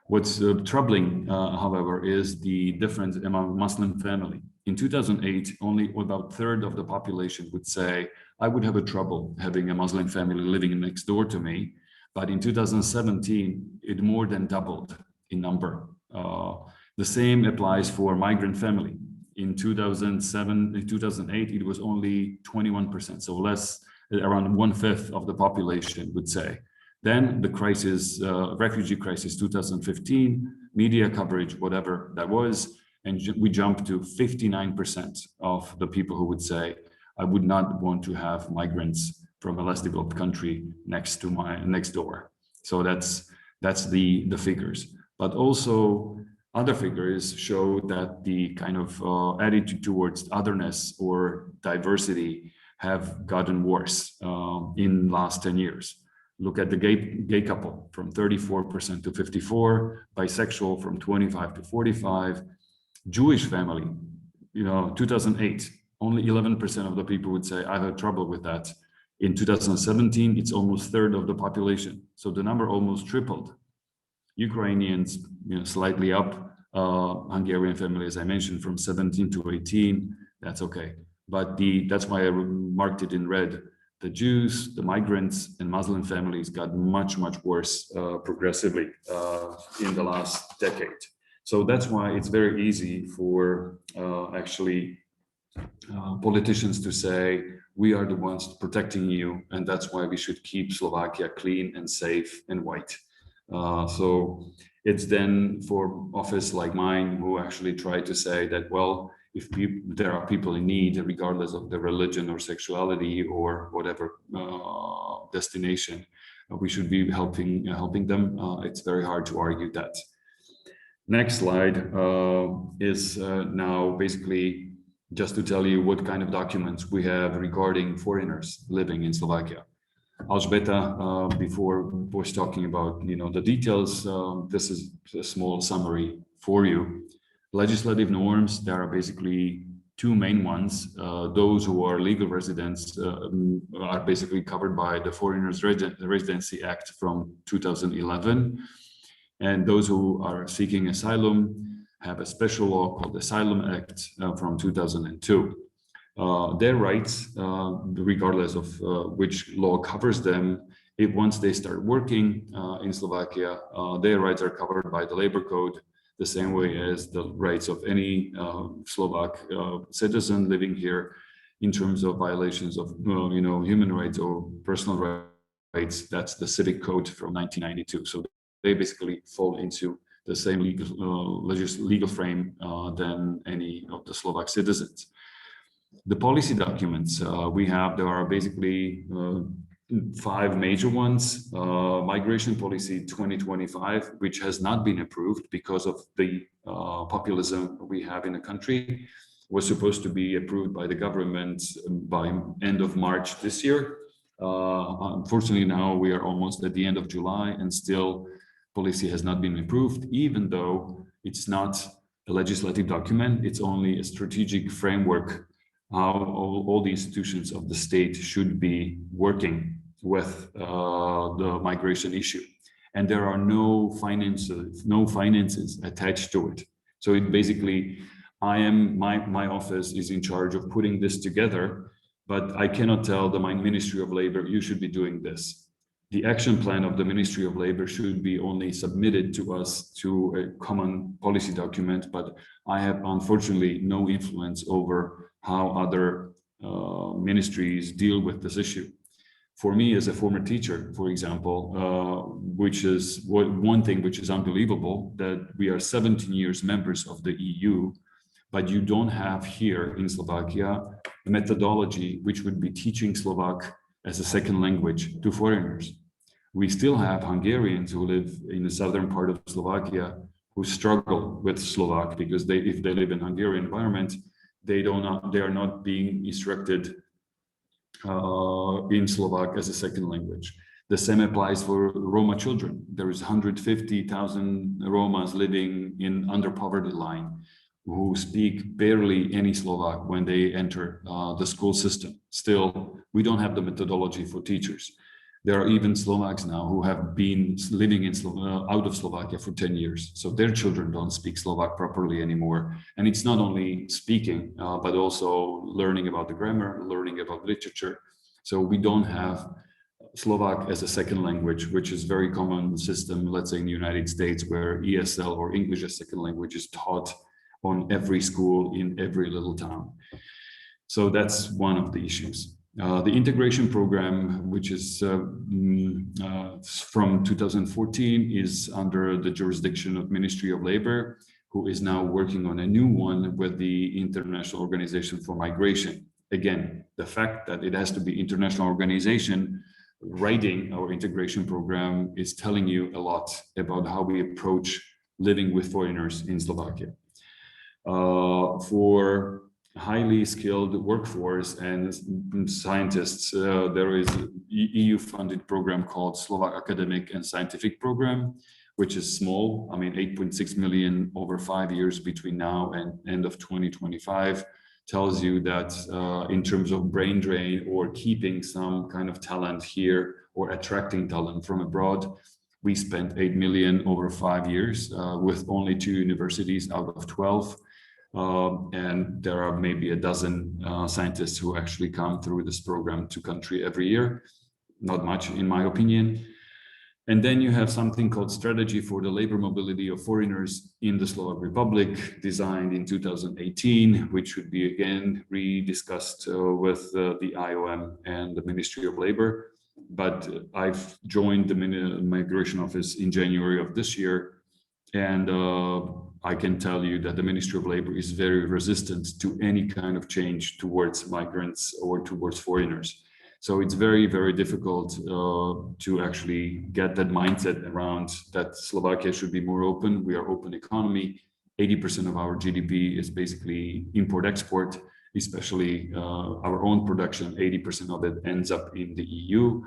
What's troubling, however, is the difference among Muslim family. In 2008, only about a third of the population would say, I would have a trouble having a Muslim family living next door to me. But in 2017, it more than doubled in number. The same applies for migrant family. In 2008, it was only 21%, so less, around 1/5 of the population would say. Then the crisis, refugee crisis 2015, media coverage, whatever that was, and we jumped to 59% of the people who would say, I would not want to have migrants from a less developed country next door. So that's the figures. But also other figures show that the kind of attitude towards otherness or diversity have gotten worse in the last 10 years. Look at the gay couple from 34% to 54%, bisexual from 25 to 45%, Jewish family, 2008, only 11% of the people would say, I have trouble with that. In 2017, it's almost a third of the population. So the number almost tripled. Ukrainians, slightly up. Hungarian family, as I mentioned, from 17 to 18, that's okay. But that's why I marked it in red. The Jews, the migrants, and Muslim families got much, much worse progressively in the last decade. So that's why it's very easy for politicians to say, we are the ones protecting you, and that's why we should keep Slovakia clean and safe and white. So it's then for office like mine who actually try to say that, well, if there are people in need, regardless of their religion or sexuality or whatever destination, we should be helping them. It's very hard to argue that. Next slide is now basically just to tell you what kind of documents we have regarding foreigners living in Slovakia. Alžbeta before was talking about the details. This is a small summary for you. Legislative norms, there are basically two main ones. Those who are legal residents are basically covered by the Foreigners Residency Act from 2011. And those who are seeking asylum have a special law called the Asylum Act from 2002. Their rights, regardless of which law covers them, once they start working in Slovakia, their rights are covered by the labor code, the same way as the rights of any Slovak citizen living here in terms of violations of human rights or personal rights. That's the civic code from 1992. So they basically fall into the same legal frame than any of the Slovak citizens. The policy documents we have, there are basically 5 major ones. Migration Policy 2025, which has not been approved because of the populism we have in the country, was supposed to be approved by the government by end of March this year. Unfortunately, now we are almost at the end of July and still policy has not been approved, even though it's not a legislative document, it's only a strategic framework how all the institutions of the state should be working with the migration issue. And there are no finances attached to it. So it basically, my office is in charge of putting this together, but I cannot tell the Ministry of Labor, you should be doing this. The action plan of the Ministry of Labor should be only submitted to us to a common policy document, but I have unfortunately no influence over how other ministries deal with this issue. For me as a former teacher, for example, which is one thing which is unbelievable, that we are 17 years members of the EU, but you don't have here in Slovakia a methodology which would be teaching Slovak as a second language to foreigners. We still have Hungarians who live in the southern part of Slovakia who struggle with Slovak because if they live in Hungarian environment, they are not being instructed in Slovak as a second language. The same applies for Roma children. There is 150,000 Romas living under poverty line who speak barely any Slovak when they enter the school system. Still, we don't have the methodology for teachers. There are even Slovaks now who have been living in out of Slovakia for 10 years. So their children don't speak Slovak properly anymore. And it's not only speaking, but also learning about the grammar, learning about literature. So we don't have Slovak as a second language, which is very common system, let's say in the United States, where ESL or English as second language is taught on every school in every little town. So that's one of the issues. The integration program, which is from 2014, is under the jurisdiction of Ministry of Labor, who is now working on a new one with the International Organization for Migration. Again, the fact that it has to be international organization writing our integration program is telling you a lot about how we approach living with foreigners in Slovakia. For highly skilled workforce and scientists, there is an EU-funded program called Slovak Academic and Scientific Program, which is small. I mean, 8.6 million over 5 years between now and end of 2025 tells you that in terms of brain drain or keeping some kind of talent here or attracting talent from abroad, we spent 8 million over 5 years with only 2 universities out of 12. And there are maybe a dozen scientists who actually come through this program to country every year. Not much, in my opinion. And then you have something called Strategy for the Labor Mobility of Foreigners in the Slovak Republic, designed in 2018, which should be again rediscussed with the IOM and the Ministry of Labor. But I've joined the Migration Office in January of this year, and I can tell you that the Ministry of Labor is very resistant to any kind of change towards migrants or towards foreigners. So it's very, very difficult to actually get that mindset around that Slovakia should be more open. We are open economy. 80% of our GDP is basically import-export, especially our own production. 80% of it ends up in the EU.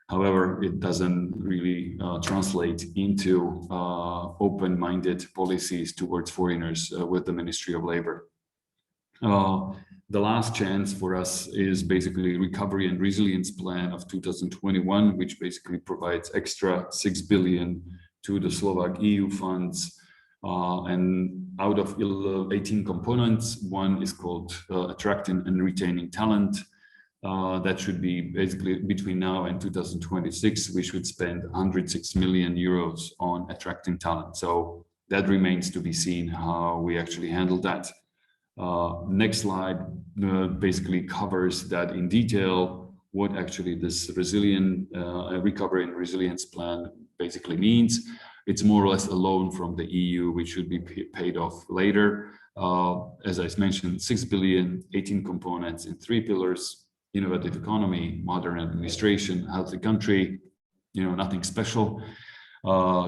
However, it doesn't really translate into open-minded policies towards foreigners with the Ministry of Labor. The last chance for us is basically Recovery and Resilience Plan of 2021, which basically provides extra 6 billion to the Slovak EU funds. And out of 18 components, one is called Attracting and Retaining Talent. That should be basically between now and 2026, we should spend 106 million euros on attracting talent. So that remains to be seen how we actually handle that. Next slide basically covers that in detail, what actually this recovery and resilience plan basically means. It's more or less a loan from the EU, which should be paid off later. As I mentioned, 6 billion, 18 components in 3 pillars: innovative economy, modern administration, healthy country, nothing special.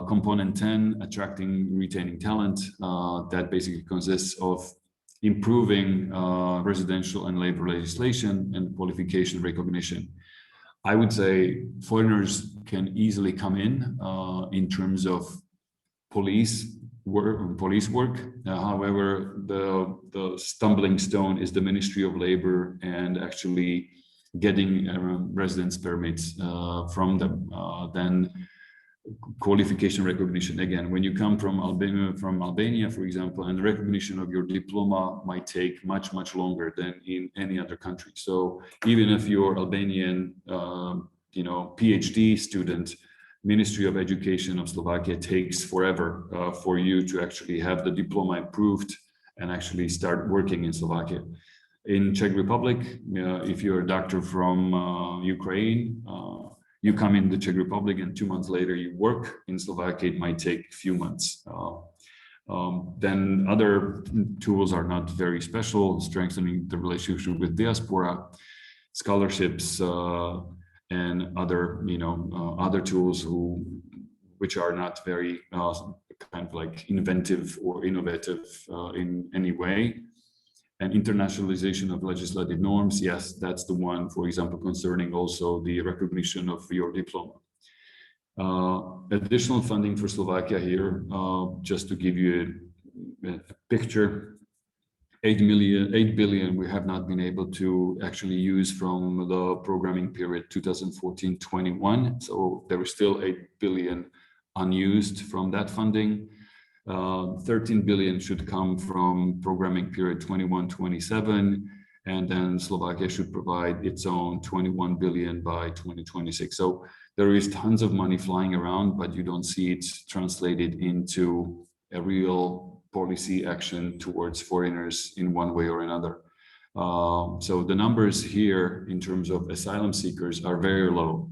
Component 10, attracting, retaining talent, that basically consists of improving residential and labor legislation and qualification recognition. I would say foreigners can easily come in terms of police work. However, the stumbling stone is the Ministry of Labor and actually getting residence permits from them. Then qualification recognition. Again, when you come from Albania, for example, and recognition of your diploma might take much, much longer than in any other country. So even if you're Albanian, PhD student, Ministry of Education of Slovakia takes forever for you to actually have the diploma approved and actually start working in Slovakia. In Czech Republic, if you're a doctor from Ukraine, you come in the Czech Republic and 2 months later you work in Slovakia, it might take a few months. Then other tools are not very special, strengthening the relationship with diaspora, scholarships, and other, other tools which are not very kind of like inventive or innovative in any way. And internationalization of legislative norms, yes, that's the one, for example, concerning also the recognition of your diploma. Additional funding for Slovakia here, just to give you a picture, 8 billion we have not been able to actually use from the programming period 2014-21. So there is still 8 billion unused from that funding. 13 billion should come from programming period 21-27, and then Slovakia should provide its own 21 billion by 2026. So there is tons of money flying around, but you don't see it translated into a real policy action towards foreigners in one way or another. So the numbers here in terms of asylum seekers are very low.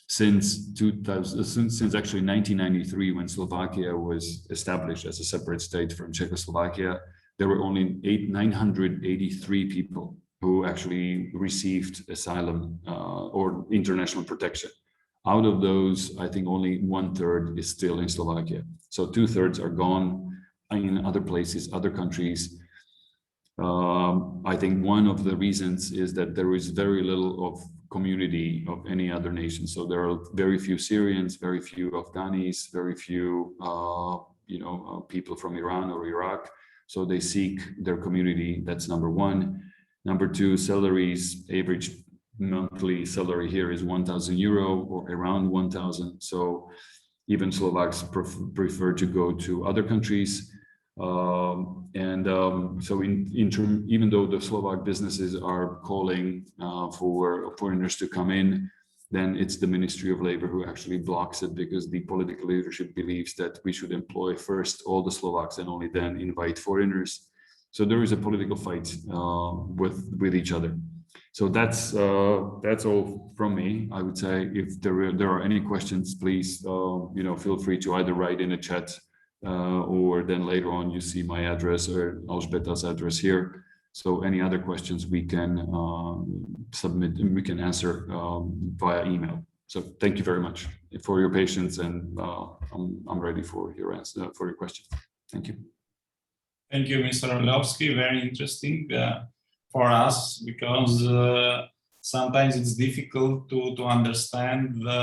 Since actually 1993, when Slovakia was established as a separate state from Czechoslovakia, there were only 983 people who actually received asylum or international protection. Out of those, I think only 1/3 is still in Slovakia. So 2/3 are gone in other places, other countries. I think one of the reasons is that there is very little of community of any other nation. So there are very few Syrians, very few Afghanis, very few people from Iran or Iraq. So they seek their community. That's number one. Number two, salaries, average monthly salary here is 1,000 euro or around 1,000. So even Slovaks prefer to go to other countries. So even though the Slovak businesses are calling for foreigners to come in, then it's the Ministry of Labor who actually blocks it, because the political leadership believes that we should employ first all the Slovaks and only then invite foreigners. So there is a political fight with each other. So that's all from me. I would say if there are any questions, please feel free to either write in a chat or then later on you see my address or Alžbeta's address here. So any other questions we can submit and we can answer via email. So thank you very much for your patience, and I'm ready for your answer, for your question. Thank you.
Thank you, Mr. Orlovsky. Very interesting for us, because sometimes it's difficult to understand the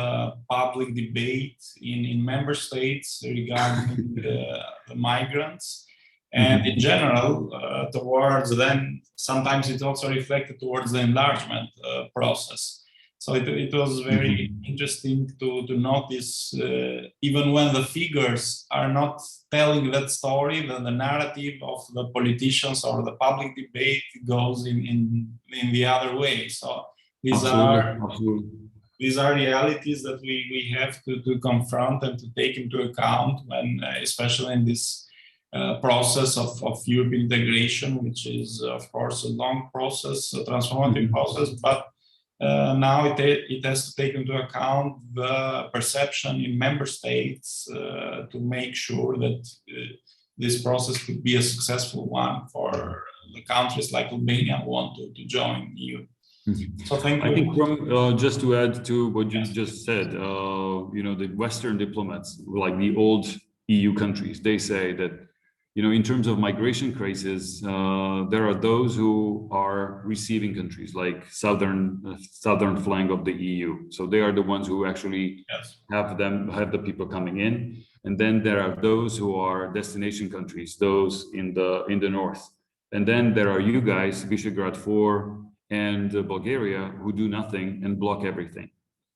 public debate in member states regarding the migrants. And in general, towards then, sometimes it's also reflected towards the enlargement process. So it was very interesting to notice, even when the figures are not telling that story, then the narrative of the politicians or the public debate goes in the other way. So these are realities that we have to confront and to take into account when, especially in this process of European integration, which is of course a long process, a transformative process, but now it has to take into account the perception in member states to make sure that this process could be a successful one for the countries like Albania who want to join EU. So thank you.
I think from just to add to what you just said, the Western diplomats, like the old EU countries, they say that in terms of migration crisis, there are those who are receiving countries like southern flank of the EU. So they are the ones who actually have the people coming in, and then there are those who are destination countries, those in the north, and then there are you guys, Visegrad 4 and Bulgaria, who do nothing and block everything.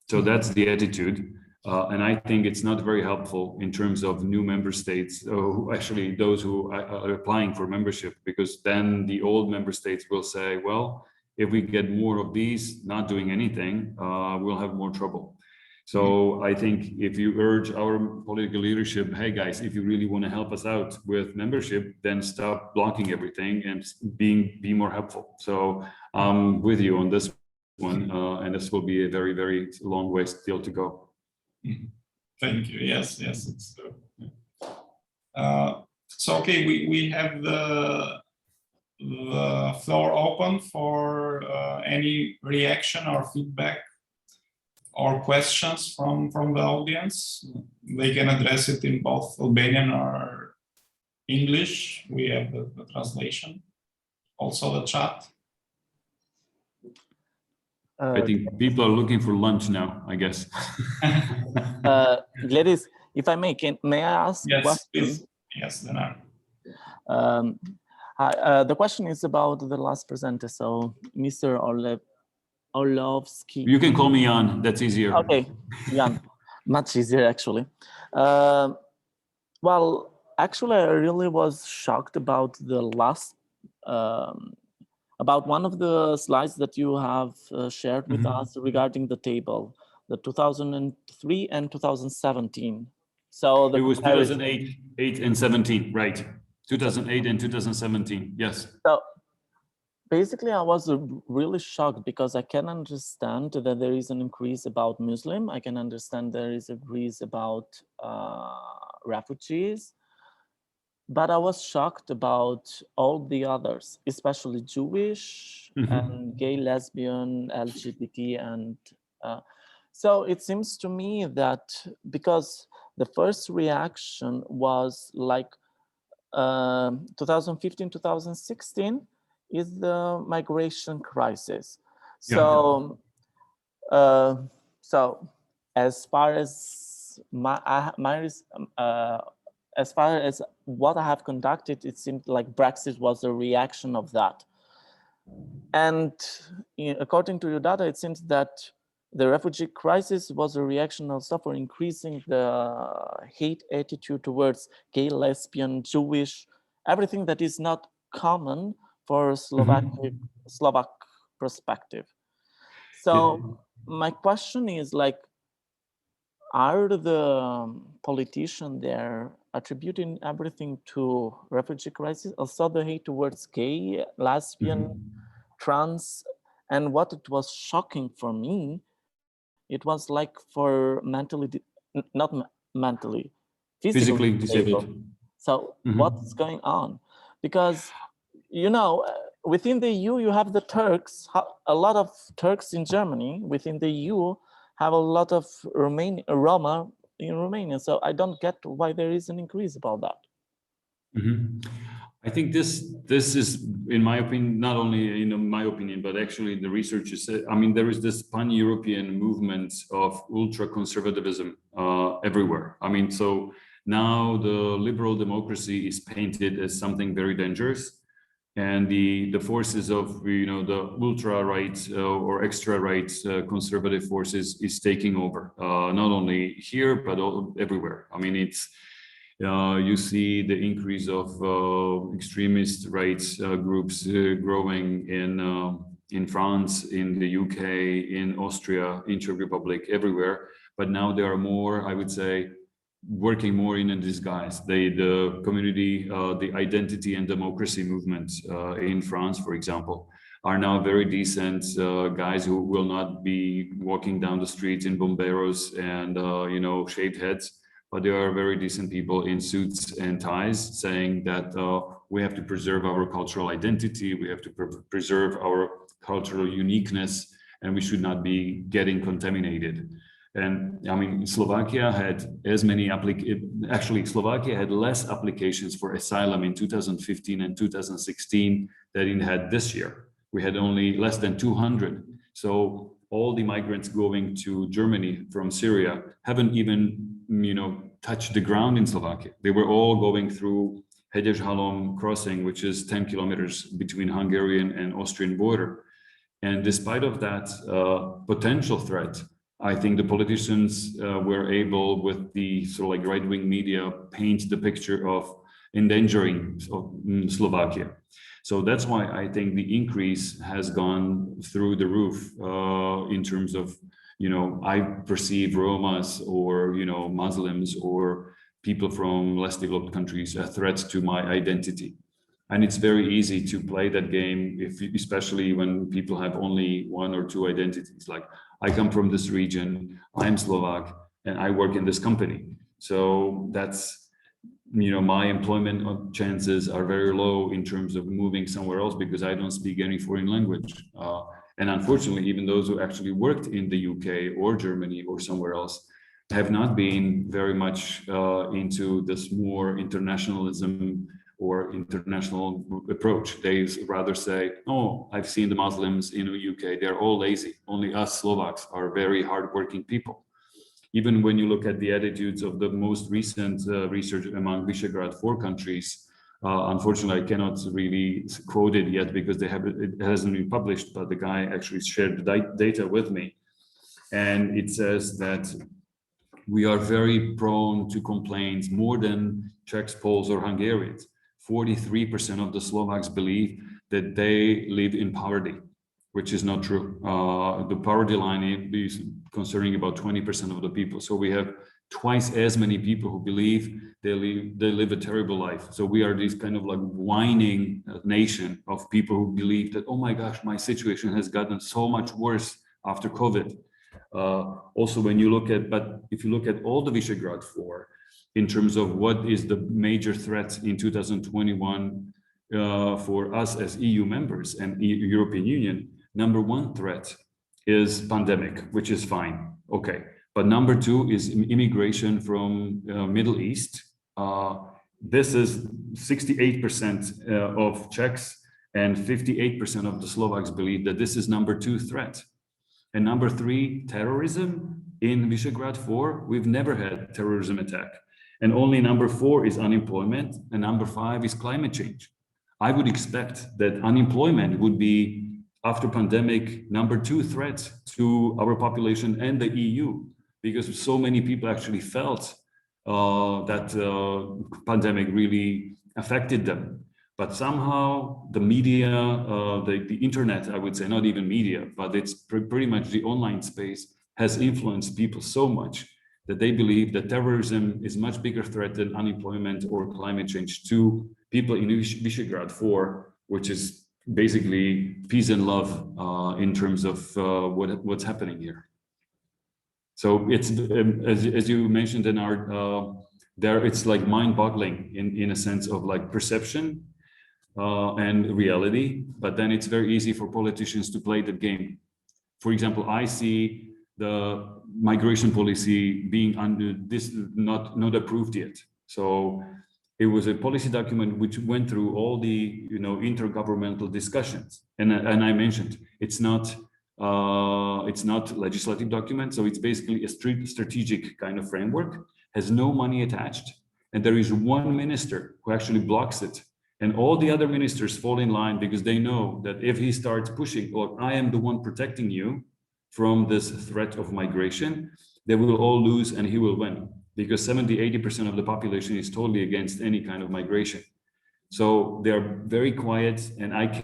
So that's the attitude. And I think it's not very helpful in terms of new member states, actually those who are applying for membership, because then the old member states will say, well, if we get more of these not doing anything, we'll have more trouble. So I think if you urge our political leadership, hey guys, if you really want to help us out with membership, then stop blocking everything and be more helpful. So I'm with you on this one, and this will be a very, very long way still to go.
Thank you. Yes, it's true. So okay, we have the floor open for any reaction or feedback or questions from the audience. They can address it in both Albanian or English. We have the translation. also the chat.
I think people are looking for lunch now, I guess.
Gladys, if I may, may I ask a question?
Please. Yes, Leonard.
The question is about the last presenter, so Mr. Orlovsky.
You can call me Jan, that's easier.
Okay, Jan, much easier actually. Well, actually, I really was shocked about the last, about one of the slides that you have shared with us regarding the table, the 2003 and 2017. So
it was 2008 and 17, right? 2008 and 2017, yes.
So basically, I was really shocked because I can understand that there is an increase about Muslim. I can understand there is an increase about refugees. But I was shocked about all the others, especially Jewish and gay, lesbian, LGBT. And so it seems to me that because the first reaction was like 2015, 2016 is the migration crisis. So, so as far as as far as what I have conducted, it seemed like Brexit was a reaction of that. And according to your data, it seems that the refugee crisis was a reaction also for increasing the hate attitude towards gay, lesbian, Jewish, everything that is not common for Slovak perspective. So my question is like, are the politicians there attributing everything to refugee crisis, also the hate towards gay, lesbian, trans? And what it was shocking for me, it was like for not mentally, physically disabled. So what's going on? Because, you know, within the EU, you have the Turks, a lot of Turks in Germany. Within the EU, have a lot of Roma in Romania. So I don't get why there is an increase about that.
I think this is, in my opinion, not only in my opinion, but actually the researchers said, I mean, there is this pan-European movement of ultra-conservatism everywhere. I mean, so now the liberal democracy is painted as something very dangerous. And the forces of, you know, the ultra-right or extra-right conservative forces is taking over, not only here, but everywhere. I mean, it's, you see the increase of extremist rights groups growing in France, in the UK, in Austria, in Czech Republic, everywhere. But now there are more, I would say, working more in a disguise. The community, the identity and democracy movements in France, for example, are now very decent guys who will not be walking down the streets in bomberos and, you know, shaved heads, but they are very decent people in suits and ties saying that we have to preserve our cultural identity, we have to preserve our cultural uniqueness, and we should not be getting contaminated. And I mean, Slovakia had as many Slovakia had less applications for asylum in 2015 and 2016 than it had this year. We had only less than 200. So all the migrants going to Germany from Syria haven't even, you know, touched the ground in Slovakia. They were all going through Hegyeshalom crossing, which is 10 kilometers between Hungarian and Austrian border. And despite of that potential threat, I think the politicians were able, with the sort of like right-wing media, paint the picture of endangering Slovakia. So that's why I think the increase has gone through the roof in terms of, you know, I perceive Romas or, you know, Muslims or people from less developed countries as threats to my identity. And it's very easy to play that game, especially when people have only one or two identities. Like, I come from this region, I'm Slovak, and I work in this company. So that's, you know, my employment chances are very low in terms of moving somewhere else because I don't speak any foreign language. And unfortunately, even those who actually worked in the UK or Germany or somewhere else have not been very much into this more internationalism or international approach. They rather say, oh, I've seen the Muslims in the UK, they're all lazy. Only us Slovaks are very hardworking people. Even when you look at the attitudes of the most recent research among Visegrad 4 countries, unfortunately, I cannot really quote it yet because it hasn't been published, but the guy actually shared the data with me. And it says that we are very prone to complaints more than Czechs, Poles, or Hungarians. 43% of the Slovaks believe that they live in poverty, which is not true. The poverty line is concerning about 20% of the people. So we have twice as many people who believe they live a terrible life. So we are this kind of like whining nation of people who believe that, oh my gosh, my situation has gotten so much worse after COVID. Also, when you look at, but if you look at all the Visegrad 4, in terms of what is the major threat in 2021 for us as EU members and European Union, number one threat is pandemic, which is fine. Okay. But number two is immigration from Middle East. This is 68% of Czechs and 58% of the Slovaks believe that this is number two threat. And number three, terrorism. In Visegrad 4, we've never had terrorism attack. And only number 4 is unemployment, and number 5 is climate change. I would expect that unemployment would be, after pandemic, number 2 threat to our population and the EU, because so many people actually felt that pandemic really affected them. But somehow the media, the internet, I would say, not even media, but it's pretty much the online space has influenced people so much that they believe that terrorism is much bigger threat than unemployment or climate change to people in Visegrad 4, which is basically peace and love in terms of what's happening here. So it's, as you mentioned in our, it's like mind-boggling in a sense of like perception and reality, but then it's very easy for politicians to play the game. For example, I see the migration policy being under this not approved yet. So it was a policy document which went through all the intergovernmental discussions, and I mentioned it's not legislative document, so it's basically a strategic kind of framework, has no money attached, and there is one minister who actually blocks it, and all the other ministers fall in line because they know that if he starts pushing, or I am the one protecting you from this threat of migration, they will all lose and he will win, because 70–80% of the population is totally against any kind of migration. So they're very quiet, and I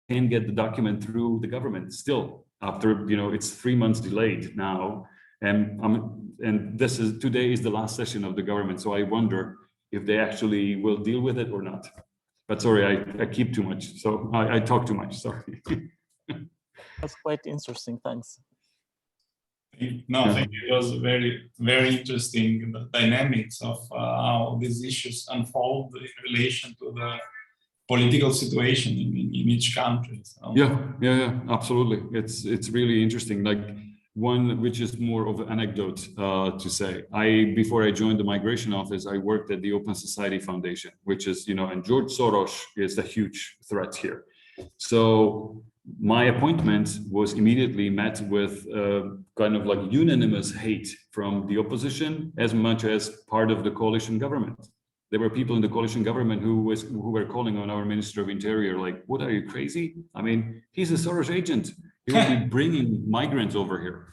can't get the document through the government still after, it's 3 months delayed now. And today is the last session of the government. So I wonder if they actually will deal with it or not. But sorry, I keep too much. So I talk too much, sorry.
That's quite interesting, thanks.
No, I think it was very, very interesting, the dynamics of how these issues unfold in relation to the political situation in each country. So.
Yeah, absolutely. It's really interesting. Like one which is more of an anecdote to say. Before I joined the migration office, I worked at the Open Society Foundation, which is, and George Soros is a huge threat here. So my appointment was immediately met with kind of like unanimous hate from the opposition as much as part of the coalition government. There were people in the coalition government who were calling on our Minister of Interior, like, what, are you crazy? I mean, he's a Soros agent. He will be bringing migrants over here.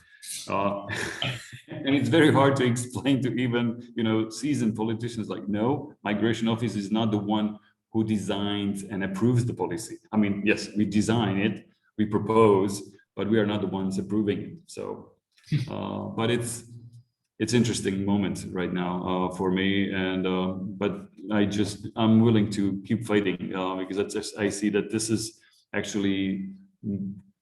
And it's very hard to explain to even, seasoned politicians, like, no, migration office is not the one who designs and approves the policy. I mean, yes, we design it, we propose, but we are not the ones approving it. So, but it's interesting moment right now for me, and but I'm willing to keep fighting because I see that this is actually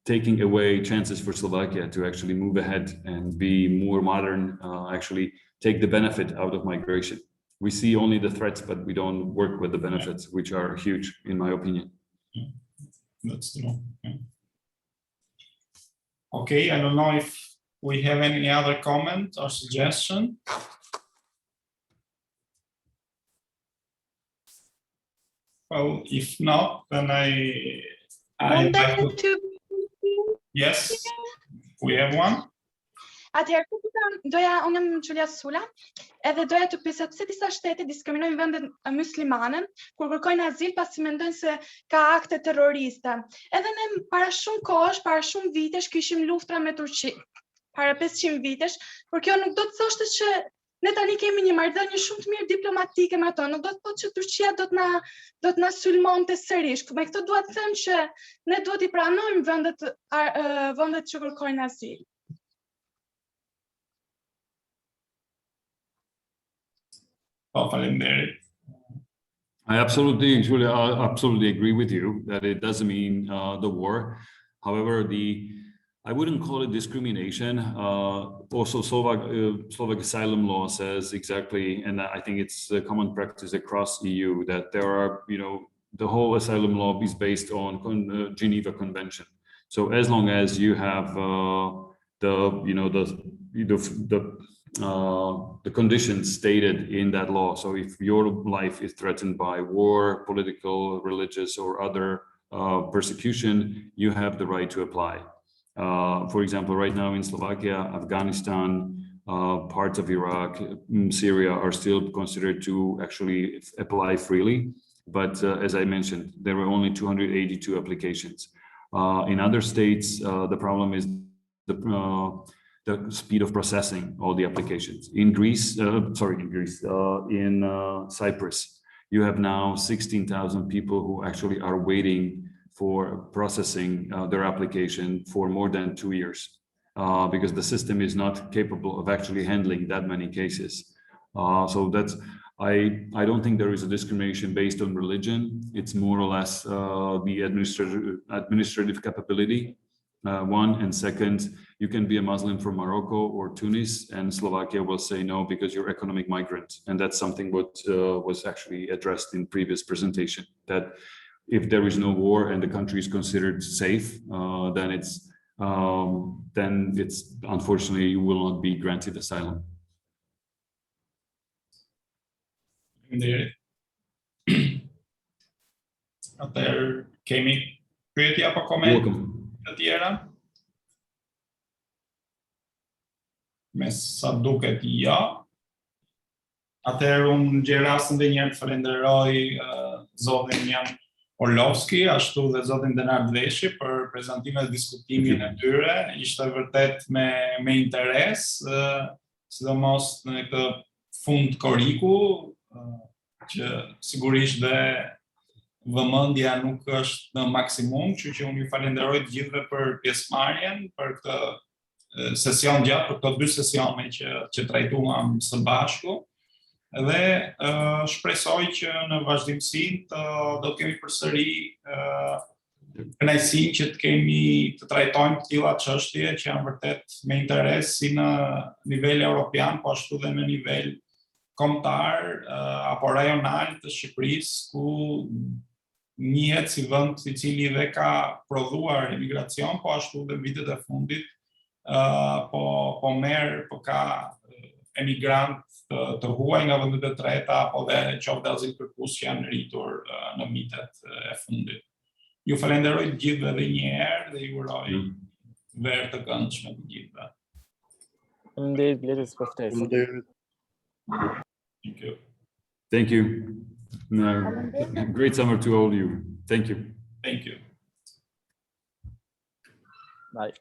taking away chances for Slovakia to actually move ahead and be more modern, actually take the benefit out of migration. We see only the threats, but we don't work with the benefits, which are huge, in my opinion.
That's true. Yeah. Okay, I don't know if we have any other comment or suggestion. Well, if not, then I
Wanted to
yes, we have one.
Atëherë unë jam Giulia Sula, edhe doja të pyesja pse disa shtete diskriminojnë vendet myslimane kur kërkojnë azil pasi mendojnë se ka akte terroriste. Edhe ne para shumë kohësh, para shumë vitesh kishim luftra me Turqi, para 500 vitesh, por kjo nuk do të thoshte që ne tani kemi një marrëdhënie shumë të mirë diplomatike me ato, nuk do të thotë që Turqia do të na sulmonte sërish. Me këtë dua të them që ne duhet I pranojmë vendet që kërkojnë azil.
I absolutely, Julia, I absolutely agree with you that it doesn't mean the war. However, I wouldn't call it discrimination. Also, Slovak asylum law says exactly, and I think it's a common practice across EU that there are, the whole asylum law is based on Geneva Convention. So as long as you have the conditions stated in that law. So if your life is threatened by war, political, religious, or other persecution, you have the right to apply. For example, right now in Slovakia, Afghanistan, parts of Iraq, Syria are still considered to actually apply freely. But as I mentioned, there were only 282 applications. In other states, the problem is the speed of processing all the applications. In Cyprus, you have now 16,000 people who actually are waiting for processing their application for more than 2 years because the system is not capable of actually handling that many cases. So that's, I don't think there is a discrimination based on religion. It's more or less the administrative capability. One, and second, you can be a Muslim from Morocco or Tunis, and Slovakia will say no because you're economic migrant, and that's something what was actually addressed in previous presentation. That if there is no war and the country is considered safe, then it's unfortunately you will not be granted asylum.
Atëherë kemi pyetje apo komente të tjera? Me sa duket ja. Atëherë unë gjej rastin dhe njerë të falenderoj zotin Jan Orlovski, ashtu dhe zotin Denard Veshi për prezantimin dhe diskutimin e tyre. Ishte vërtet me interes, sidomos në këtë fund koriku, që sigurisht dhe vëmendja nuk është në maksimum, kështu që unë ju falenderoj të gjithëve për pjesëmarrjen, për këtë sesion gjatë, për këto 2 sesione që trajtuam së bashku. Dhe shpresoj që në vazhdimsi do të kemi përsëri kënaqësinë që të trajtojmë të tilla çështje që janë vërtet me interes si në nivel evropian, po ashtu dhe në nivel kombëtar apo rajonal të Shqipërisë, ku njihet si vend I cili dhe ka prodhuar emigracion, po ashtu dhe vitet e fundit po ka emigrant të huaj nga vendet e treta apo dhe qoftë azilkërkues që janë rritur në vitet e fundit. Ju falenderoj të gjithëve edhe një herë dhe ju uroj verë të këndshme të gjithëve.
Faleminderit Bleris për ftesën.
Thank you.
Thank you. Great summer to all of you. Thank you.
Thank you.
Bye.